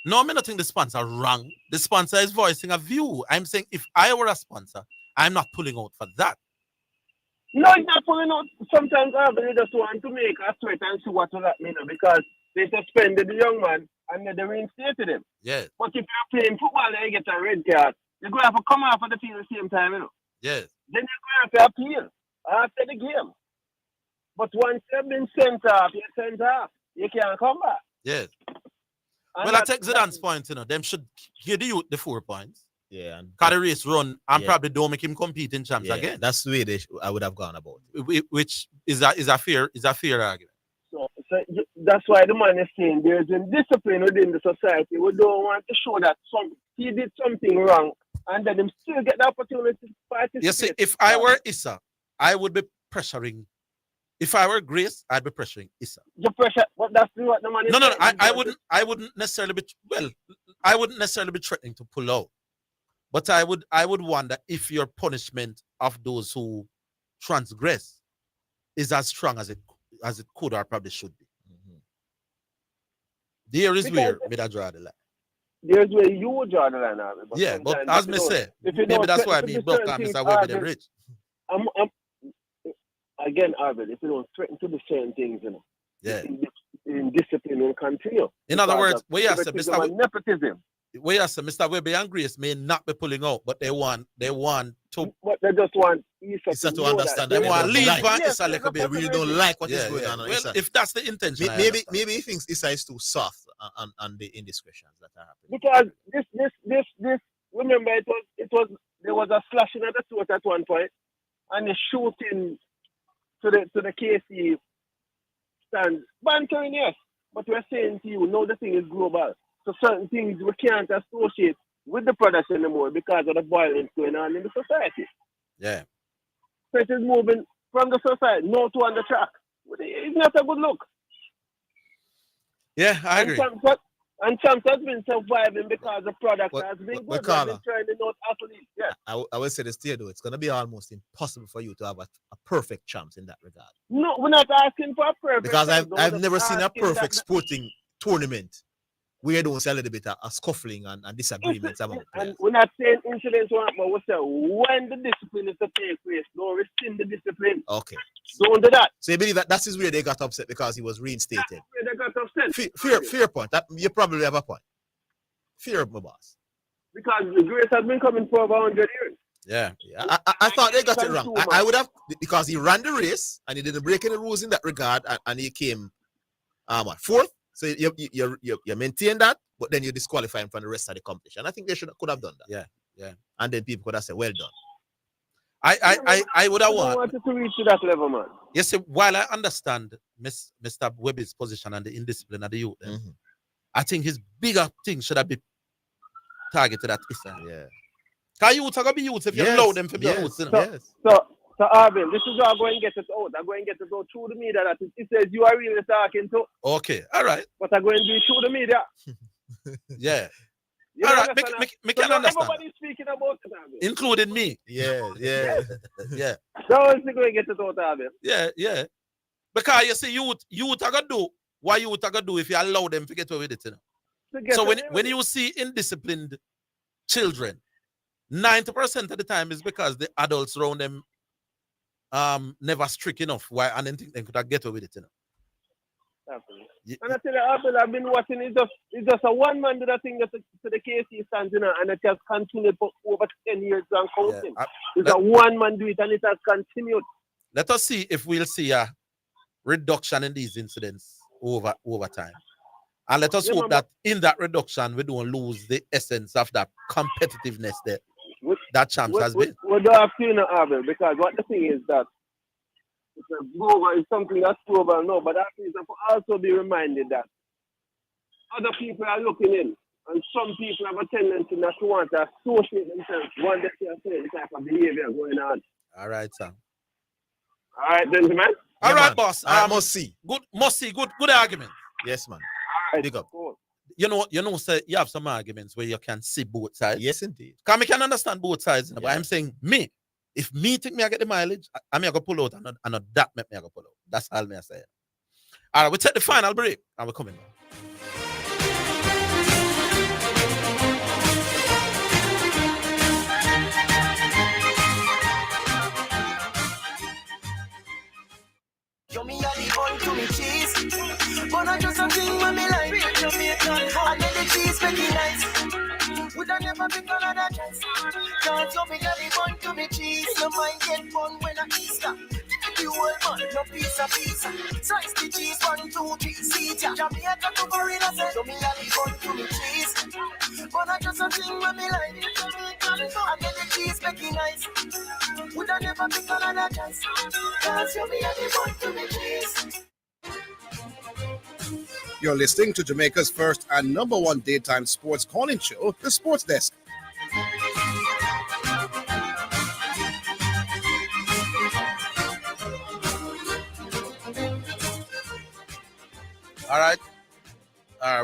No, I'm not think the sponsor wrong. The sponsor is voicing a view. I'm saying if I were a sponsor, I'm not pulling out for that. No, it's not pulling out. Sometimes they just want to make a threat and see what will happen, because they suspended the young man and then they reinstated him. Yes. But if you're playing football and you get a red card, you're going to have to come off at the field at the same time, Yes. Then you're going to have to appeal after the game. But once you've been sent off, you're sent off. You can't come back. Yes. And Well, I take Zidane's point, Them should give the youth the 4 points. Yeah. Cut the race run and probably don't make him compete in champs again. That's the way I would have gone about it. Which is a fair argument. So that's why the man is saying there's indiscipline within the society. We don't want to show that he did something wrong and then him still get the opportunity to participate. You see, if I were Issa, I would be pressuring. If I were Grace, I'd be pressuring Issa. The pressure, but that's what the man is saying. I wouldn't necessarily be I wouldn't necessarily be threatening to pull out. But I would wonder if your punishment of those who transgress is as strong as it could or probably should be. There is where I draw the line. There's where you would draw the line, but yeah, but as me say, maybe that's why I mean broke and Mr. Webby the rich. Again, Orville, if you don't threaten to do certain things, yeah, in discipline will continue. In other words, we have to nepotism. We ask Mr. Webby and Grace may not be pulling out, but they want to. But they just want Issa to understand. They want to leave Issa like a bit. We really don't like what is going on. Well, if that's the intention, maybe he thinks Issa is too soft on the indiscretions that are Because happening. this. Remember, there was a slashing at the throat at one point, and a shooting to the KC stand. Bantering, yes, but we're saying to you, no, the thing is global. So certain things we can't associate with the products anymore because of the violence going on in the society. Yeah. So it is moving from the society, no to on the track. It's not a good look. Yeah, I agree. And Champs has been surviving because the product has been good. They've been trying to not athletes. Yeah. I will say this to you though, it's going to be almost impossible for you to have a perfect Champs in that regard. No, we're not asking for a perfect. Because I've never seen a perfect sporting tournament where you don't see a little bit of scuffling and disagreements among players. And we're not saying incidents won't happen, but we say when the discipline is to take place, don't rescind the discipline. Okay. Don't do that. So you believe that is where they got upset because he was reinstated? That's where they got upset. Fair point. That you probably have a point. Fair, my boss. Because the Grace has been coming for over 100 years. Yeah. I thought they got it wrong. I would have, because he ran the race and he didn't break any rules in that regard, and he came fourth. So you maintain that, but then you disqualify him from the rest of the competition. I think they could have done that. Yeah. And then people could have said, well done. I would have wanted to reach to that level, man. Yes, while I understand Mr. Webby's position and the indiscipline of the youth, I think his bigger thing should have been targeted at Issa. Yeah. Because youth are going to be youth if you allow them to be youth. So Orville, this is how I'm going to get it out. I'm going to get it out through the media that it says you are really talking to. Okay, all right. But I'm going to do it through the media. Yeah. You all right, me can understand. Everybody's speaking about it, Orville. Including me. Yeah. Yeah. So is going to get it out, Orville. Yeah. Because you see, youth are going to do what youth are going to do if you allow them to get away with it. So when you see indisciplined children 90% of the time is because the adults around them never strict enough. Why? And then think they could have get away with it, you know. And I tell you, Orville, I've been watching. It's just a one man do that thing to the KC stands, you know, and it has continued for over 10 years and counting. It's a one man do it, and it has continued. Let us see if we'll see a reduction in these incidents over time. And let us hope that in that reduction, we don't lose the essence of that competitiveness that Champs has been. We don't have to, you know, Orville, because what the thing is that it's something that's global now, but that means to also be reminded that other people are looking in, and some people have a tendency not to want to associate themselves when they see a certain type of behavior going on. All right, sir. All right, gentlemen. All right, boss. Must see. Good argument. Yes, man. Right, Big up. cool. You know, sir, you have some arguments where you can see both sides. Yes, indeed. Because I can understand both sides, but I'm saying if me think me I get the mileage, I may go pull out and not that make me I go pull out. That's all me I say. All right, we take the final break and we're coming back. Yo, me a the bun to me cheese. But not just something when me like. And then the cheese make it nice. Would I never pick another choice? Cause yo, me a the bun to me cheese. Your mind get fun when I Easter. The whole man, no pizza. Slice the cheese, 1, 2, 3, see ya. Jamaica to Gorilla said, yo, me a the bun to me cheese. But not just something when me like. And then the cheese make it nice. Would I never pick another choice? Cause yo, me a the bun to me cheese. You're listening to Jamaica's first and number one daytime sports calling show, The Sports Desk. All right,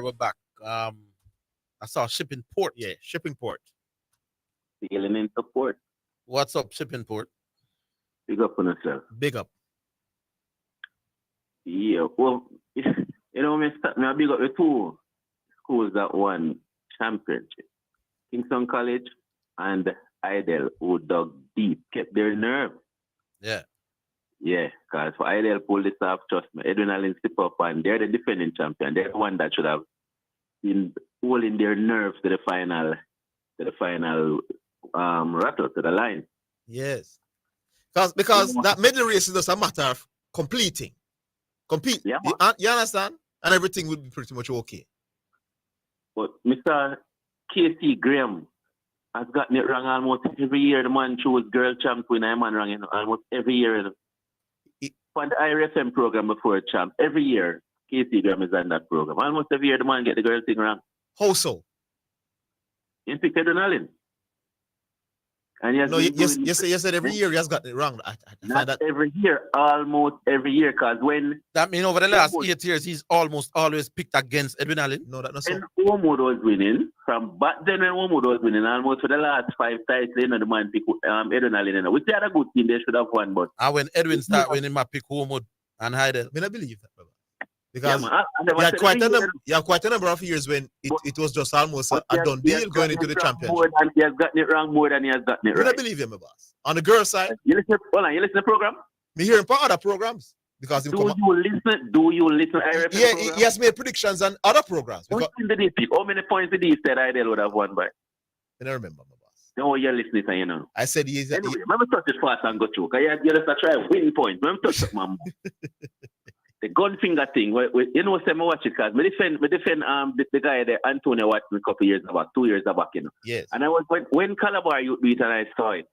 we're back. I saw shipping port. Yeah, shipping port. Feeling in support. What's up, shipping port? Big up on yourself. Big up. Yeah, well, you know, me big up the two schools that won championship. Kingston College and Idle, who dug deep, kept their nerve. Yeah. Yeah, because for Idle pull this off, trust me, Edwin Allen step up and they're the defending champion. They're the one that should have been holding their nerves to the final rattle, to the line. Yes. Because that middle race is just a matter of completing. Yeah, you understand? And everything will be pretty much okay. But Mr. K.C. Graham has gotten it wrong almost every year. The man chose girl champ when I'm man wrong, you know, almost every year. You know. On the IRFM program before champ, every year K.C. Graham is on that program. Almost every year the man get the girl thing wrong. How so? You picked Edwin Allen. And you said every year he has gotten it wrong. Not every year, almost every year, because when that means over the last 8 years he's almost always picked against Edwin Allen. No, that's not so. When Woodwood was winning, from back then when Woodwood was winning, almost for the last 5 titles, you know, the man picked Edwin Allen, you know, which they had a good team, they should have won, but when Edwin started winning, I pick Woodwood and Heidel. I believe that, brother. Because you had quite a number of years when it was just almost a done deal going into the championship. He has gotten it wrong more than he has gotten it right. I believe him, my boss. On the girl side, you listen to the program? Me hearing part other programs. Because do you listen? Yeah, he has made predictions on other programs. How many points did he say Idel would have won by? I don't remember, my boss. No, you're listening, you know. I said he is. Anyway, remember touch it fast and go through. You just try win points. Remember touch it, man. The gun finger thing, you know, say me watch it because me defend the guy there, Antonio Watson, a couple years back, 2 years back, you know. Yes. And I was when Calabar you do it and I saw it,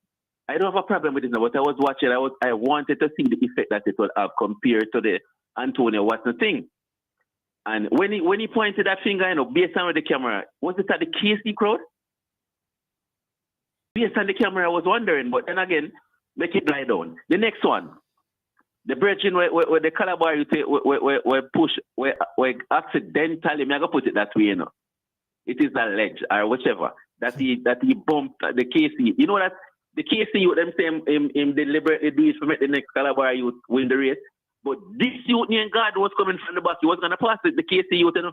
I don't have a problem with it now, but I was watching, I wanted to see the effect that it would have compared to the Antonio Watson thing. And when he pointed that finger, you know, based on the camera, was it at the KC crowd? Based on the camera, I was wondering, but then again, make it lie down. The next one. The bridging where the Calabar you take where push where accidentally, I'm gonna put it that way, you know. It is a ledge or whichever that he bumped the KC. You know that the KC youth them say him deliberately do it to make the next Calabar youth win the race. But this youth named God was coming from the back. He was gonna pass it, the KC youth, you know.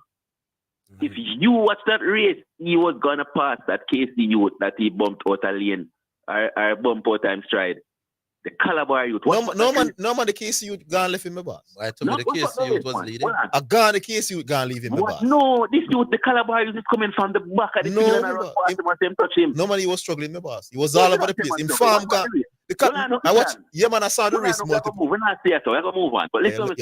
If you watch that race, he was gonna pass that KC youth that he bumped out a lane or bump out time stride. The Calabar youth. No man, the KC youth gone left him, my boss. Why told me the KC youth was leading? A gone the KC youth gone leave him, my boss. No, this youth, the Calabar youth is coming from the back of the field and I run past him and them touch him. Nobody was struggling, my boss. He was all over the place. In farm gone. I watch. Yeah, man, I saw the race multiple. We're not there, so we're gonna move on. But listen,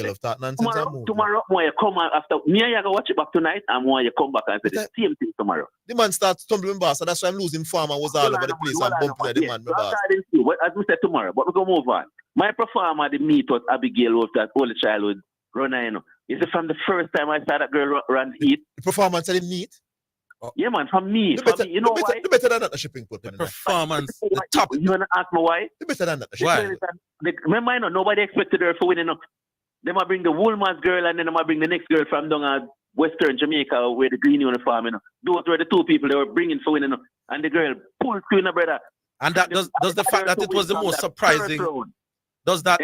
tomorrow, when you come after me, I go watch it back tonight, and when you come back and say the same thing tomorrow. The man starts stumbling, boss, so that's why I'm losing farm. I was all over the place and bumping at the man, my boss. As we said tomorrow, but we're gonna move on. My performer, the meet was Abigail was that only childhood runner, you know. Is it from the first time I saw that girl run heat? The performance at the meet? Oh. Yeah, man, from me. You know why? The better than that, the shipping put. The performance, the top. You want to ask me why? The better than that. Why? Remember, you know, nobody expected her for winning. They might bring the Woolman's girl and then they might bring the next girl from down at Western Jamaica where the green uniform, you know. Those were the two people they were bringing for winning. And the girl pulled through, brother. And that does the fact that it was the most surprising. Does that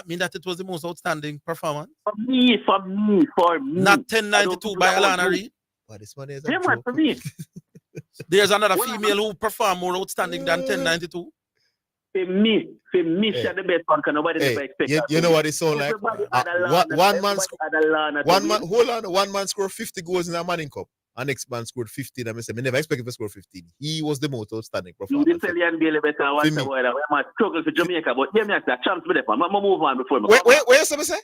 mean that it was the most outstanding performance? For me. Not 1092 by Alana Reid. This one is for me. There's another female who performed more outstanding than 1092. For me, she's the best one. Can nobody ever expect that. You know what it's so like? One man scored 50 goals in a Manning Cup. Our next man scored 15. I never expected to score 15. He was the most outstanding performer. You did tell Ian Bailey better once a while. We might struggle for Jamaica, but yeah, me a chance with them. I'm move on before. Where you say?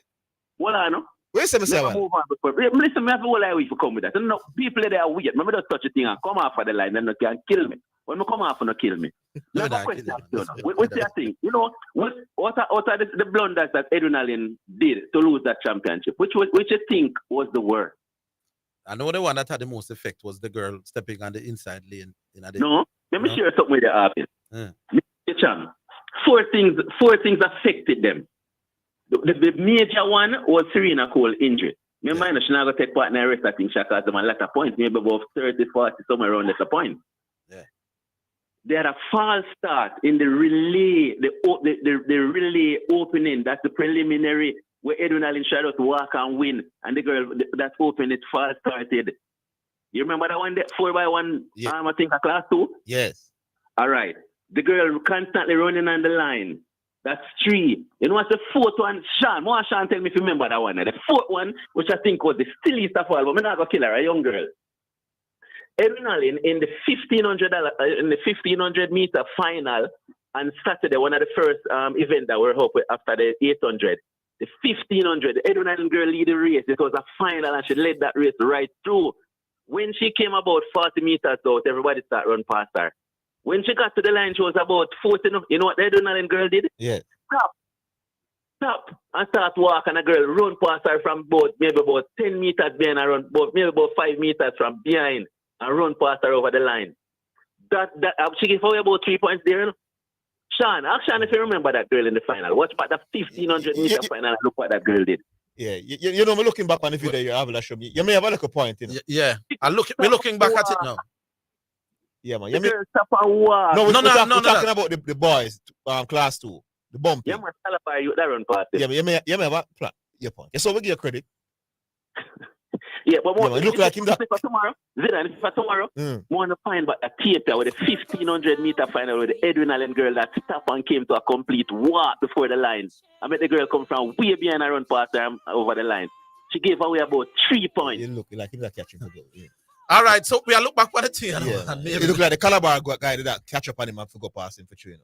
What I know. Where you say? Move on before. Listen, me have a whole lot of come with that. No, people there are weird. Remember just touch a thing and come off of the line and they can kill me. When I come off and kill me. What's your thing? You know, what are the blunders that Edwin Allen did to lose that championship? Which you think was the worst? I know the one that had the most effect was the girl stepping on the inside lane. No, let me share something with you, Arville. Four things affected them. The major one was Serena Cole injury. Remember, she's not going to take part in the rest. I think she has them a lot of points, maybe about 30, 40, somewhere around that point. Yeah. They had a false start in the relay, the relay opening. That's the preliminary where Edwin Allen tried to walk and win, and the girl that opened it false started. You remember that one, that 4x1, I think a class 2? Yes. All right. The girl constantly running on the line. That's 3. You know what's the fourth one? Sean tell me if you remember that one. The fourth one, which I think was the silliest of all, but I'm not going to kill her, a young girl. Edwin Allen in the 1500 meter final on Saturday, one of the first events that were hoping after the 800. The 1500, the Edwin Allen girl lead the race. It was a final and she led that race right through. When she came about 40 meters out, everybody started run past her. When she got to the line, she was about 40. You know what the Edwin Allen girl did? Yeah. Stop and start walking. And a girl run past her from maybe about 10 meters behind her, maybe about 5 meters from behind and run past her over the line. She gave away about 3 points there. You know? Sean, ask Sean if you remember that girl in the final. Watch about the 1500 meter final and look what that girl did. Yeah, you know, me looking back on the video you have, show me. You may have a little point, you know. Yeah, we're looking back at it now. Yeah, man. We're talking about the boys, class 2, the bumping. Yeah, man, Salafar, you that run past it. Yeah, you may have a plan. Your point. Yeah, so we give you credit. Yeah, but it look like him that. For tomorrow, Zidane, for tomorrow, we want to find a tape with the 1500 meter final with the Edwin Allen girl that stopped and came to a complete walk before the line. I met the girl come from way behind her run past her over the line. She gave away about 3 points. You look like him that catching the goal. Yeah. All right, so we look back on the team. Yeah. You look like the Calabar guy that catch up on him and forgot past him for 3.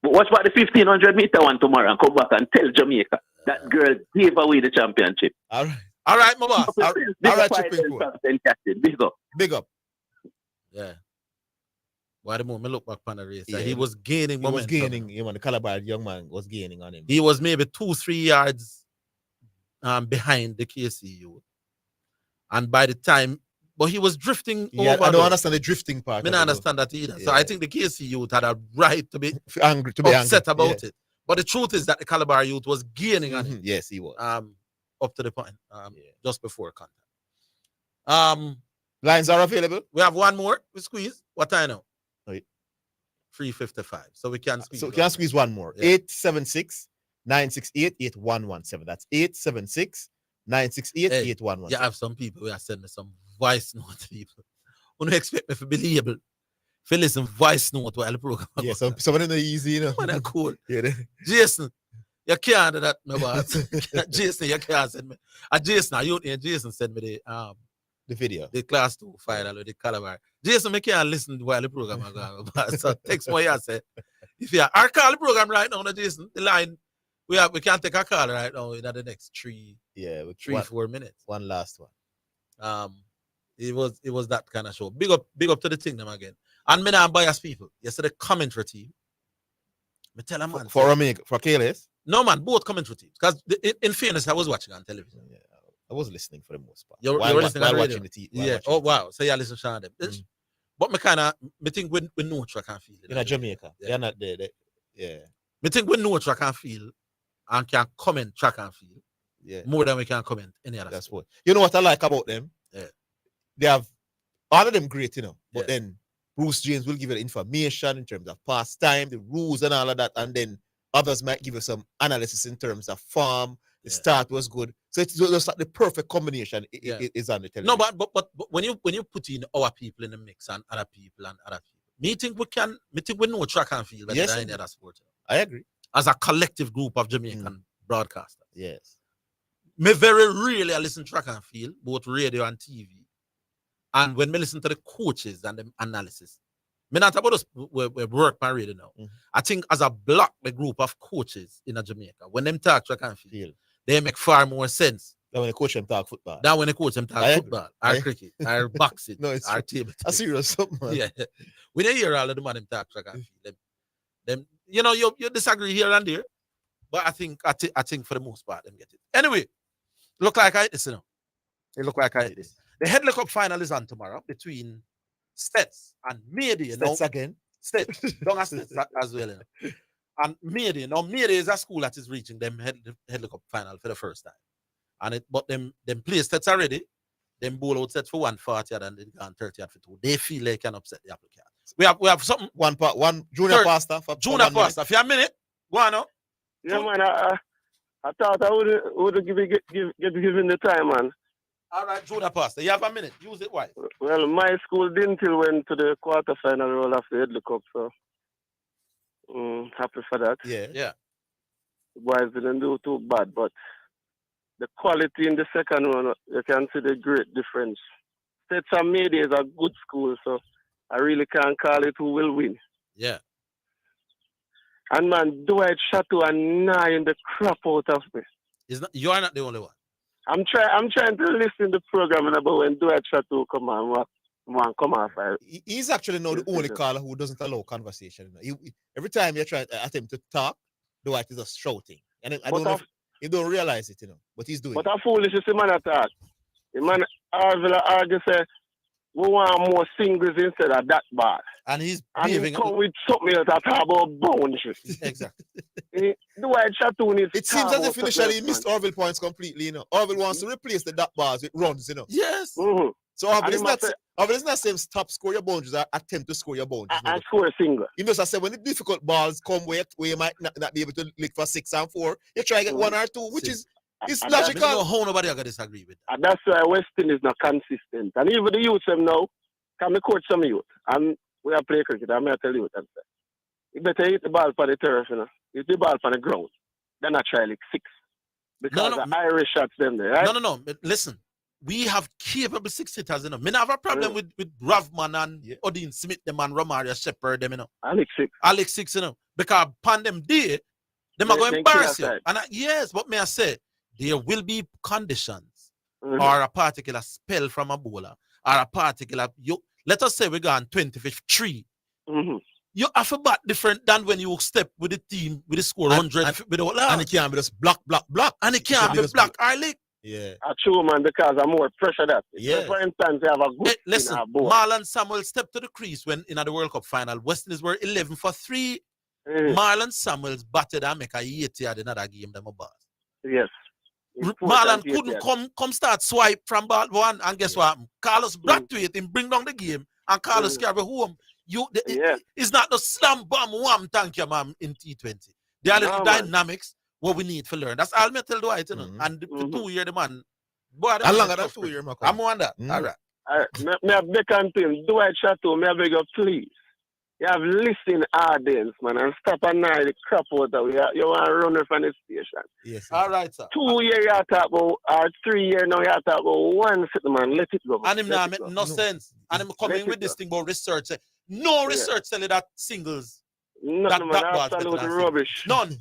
But watch about the 1500 meter one tomorrow and come back and tell Jamaica that girl gave away the championship. All right, my boss. All right, Big up. Yeah. Why the moment look back on the race? He was gaining momentum. He was gaining. The Calabar young man was gaining on him. He was maybe 2-3 yards behind the KCU. And by the time, but he was drifting over. I don't understand the drifting part. I don't understand that either. Yeah. So I think the KC youth had a right to be angry, upset about it. But the truth is that the Calabar youth was gaining on him. Yes, he was. Up to the point, just before contact. Lines are available. We have one more. We squeeze. What time now? 3:55. So we can squeeze. So we can squeeze one more. 876-968-8117. That's 968-811. You have some people who are sending me some voice note people. Who don't expect me to be able to listen voice note while the program. Yeah, some of them are easy, you know. Man, they're cool. Yeah, Jason, you can't do that, my boss. Jason, you can't send me. Jason sent me the video. The class 2 final with the caliber. Jason, I can't listen while the program is going. So text me and say, if you are call the program right now, Jason, the line, we can't take a call right now in the next 4 minutes. One last one. It was that kind of show. Big up to the thing them again. And me not bias people. Yesterday commentary team. Me tell a man. For KLS? No man, both commentary teams. Because in fairness, I was watching on television. Yeah, I was listening for the most part. You were listening while on watching the TV. Yeah. Oh wow. So you listen to them. But me think we know what I can feel. In Jamaica. Yeah. They're not there. Yeah. Me think we know what I can feel and can comment track and feel. Yeah. More than we can comment any other. That's what. You know what I like about them? Yeah. They have all of them great, you know. But then Bruce James will give you the information in terms of past time, the rules and all of that, and then others might give you some analysis in terms of form. The start was good, so it's just like the perfect combination. Is on the television. No, but when you put in our people in the mix and other people, me think we know track and field better than any other sport. I agree. As a collective group of Jamaican broadcasters. Yes. Me very rarely I listen to track and field, both radio and TV. And when me listen to the coaches and the analysis, me not about us we work my radio now. I think as a block, the group of coaches in Jamaica, when them talk track and field, they make far more sense. Than when they coach them talk football. Than when they coach them talk football, or cricket, or boxing, or table tennis. A serious something, man. Yeah. We don't hear all of them on them talk track and field. Them, you know, you disagree here and there, but I think for the most part, them get it. Anyway, look like I this, you know. It look like I this. The Headley Cup final is on tomorrow between Stets and Mayday. Stets again. Stets. Don't ask Stets as well. You know. And Mayday. Now, Mayday is a school that is reaching them Headley Cup final for the first time. But them play Stets already. Them bowl out Stets for 140 and then gone 30 for 2. They feel they can upset the applicant. We have something. One junior pastor. Junior pastor. For a minute. Go on now. Yeah, man. I thought I would get given the time, man. All right, Junior pastor. You have a minute. Use it wise. Well, my school didn't till went to the quarterfinal roll of the Headley Cup, so happy for that. Yeah. The boys didn't do too bad, but the quality in the second one, you can see the great difference. Stets and Mayday is a good school, so I really can't call it who will win. Yeah. And man, Dwight Chateau and nine the crap out of me. You are not the only one. I'm trying to listen to the program about when Dwight Chateau come on. Come on, he's actually now the only caller who doesn't allow conversation. Every time you try to attempt to talk, Dwight is just shouting. And I don't know if you don't realize it, you know, but he's doing it. But how foolish is the man attack? The man Orville argue say we want more singles instead of that ball. And he's behaving. And he come with something else that talk about boundaries. Exactly. Dwight Chateau needs. It seems as if initially he missed Orville points completely, you know. Orville wants to replace the dot bars with runs, you know. Yes. Mm-hmm. So Orville is not saying stop score your boundaries or attempt to score your boundaries. And score a single. You know, so I said when the difficult balls come where you might not be able to lick for 6 and 4, you try to get 1 or 2, which is logical. I don't know how nobody are going to disagree with that. And that's why Weston is not consistent. And even the youth them now, can we coach some youth? And we are play cricket, I'm going to tell you what I'm saying. You better hit the ball for the turf, you know. Hit the ball for the ground. Then I try like 6. Because the Irish shots them there, right? No. Listen. We have capable 6 hitters, you know. Me not have a problem with Ravman and Odin Smith, them and Romario Shepherd, them, you know. Alex 6, you know. Because upon them day, them are going to embarrass you. And yes, but may I say, there will be conditions or a particular spell from a bowler or a particular, let us say we go on 20-3. You have a bat different than when you step with the team with the score 100 and it can't be just block. And it can't be block or lick. Yeah. True, man, because I'm more pressure that. Yeah. For instance, they have a good listen, Marlon Samuel stepped to the crease when in the World Cup final. West Indies were 11 for 3. Marlon Samuels batted and make a 80 at another game them a ball. Yes. Marlon couldn't come start swipe from ball 1 and guess what? Carlos brought to it and bring down the game and Carlos carry home. It's not the slam bomb wham thank you, ma'am, in T20. There are little dynamics what we need to learn. That's all me tell Dwight, you know. And for 2 years, the man Boy, How long are that 2 years, Marco? I'm on that. All right. Me have bacon to him. Dwight Chateau, me have beg you, please. You have listened audience, man, and stop and now the crap out of you. You want to run from the station. Yes. All right, sir. 2 years you talk about, or 3 years now you talk about one sit, man. Let it go. And him now make no sense. And him coming with this thing about research. No research telling that singles. Nothing, man. Absolute rubbish. None.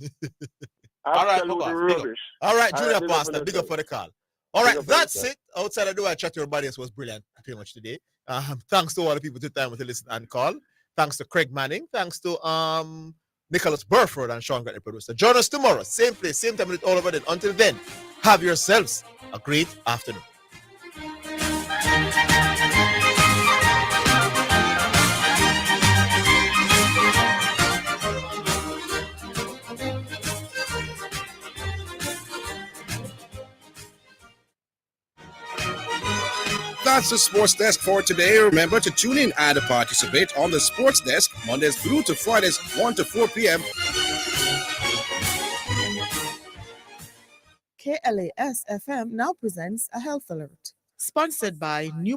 All right, Absolute Baba, rubbish. All right, All Junior right, big up Pastor, on big up yourself. for the call. All right, Big up on that's yourself. it. Outside of the chat, your audience was brilliant pretty much today. Thanks to all the people who took time to listen and call. Thanks to Craig Manning. Thanks to Nicholas Burford and Sean Grant, the producer. Join us tomorrow, same place, same time, with all over then. Until then, have yourselves a great afternoon. That's the Sports Desk for today. Remember to tune in and participate on the Sports Desk Mondays through to Fridays, 1 to 4 p.m. KLAS FM now presents a health alert. Sponsored by New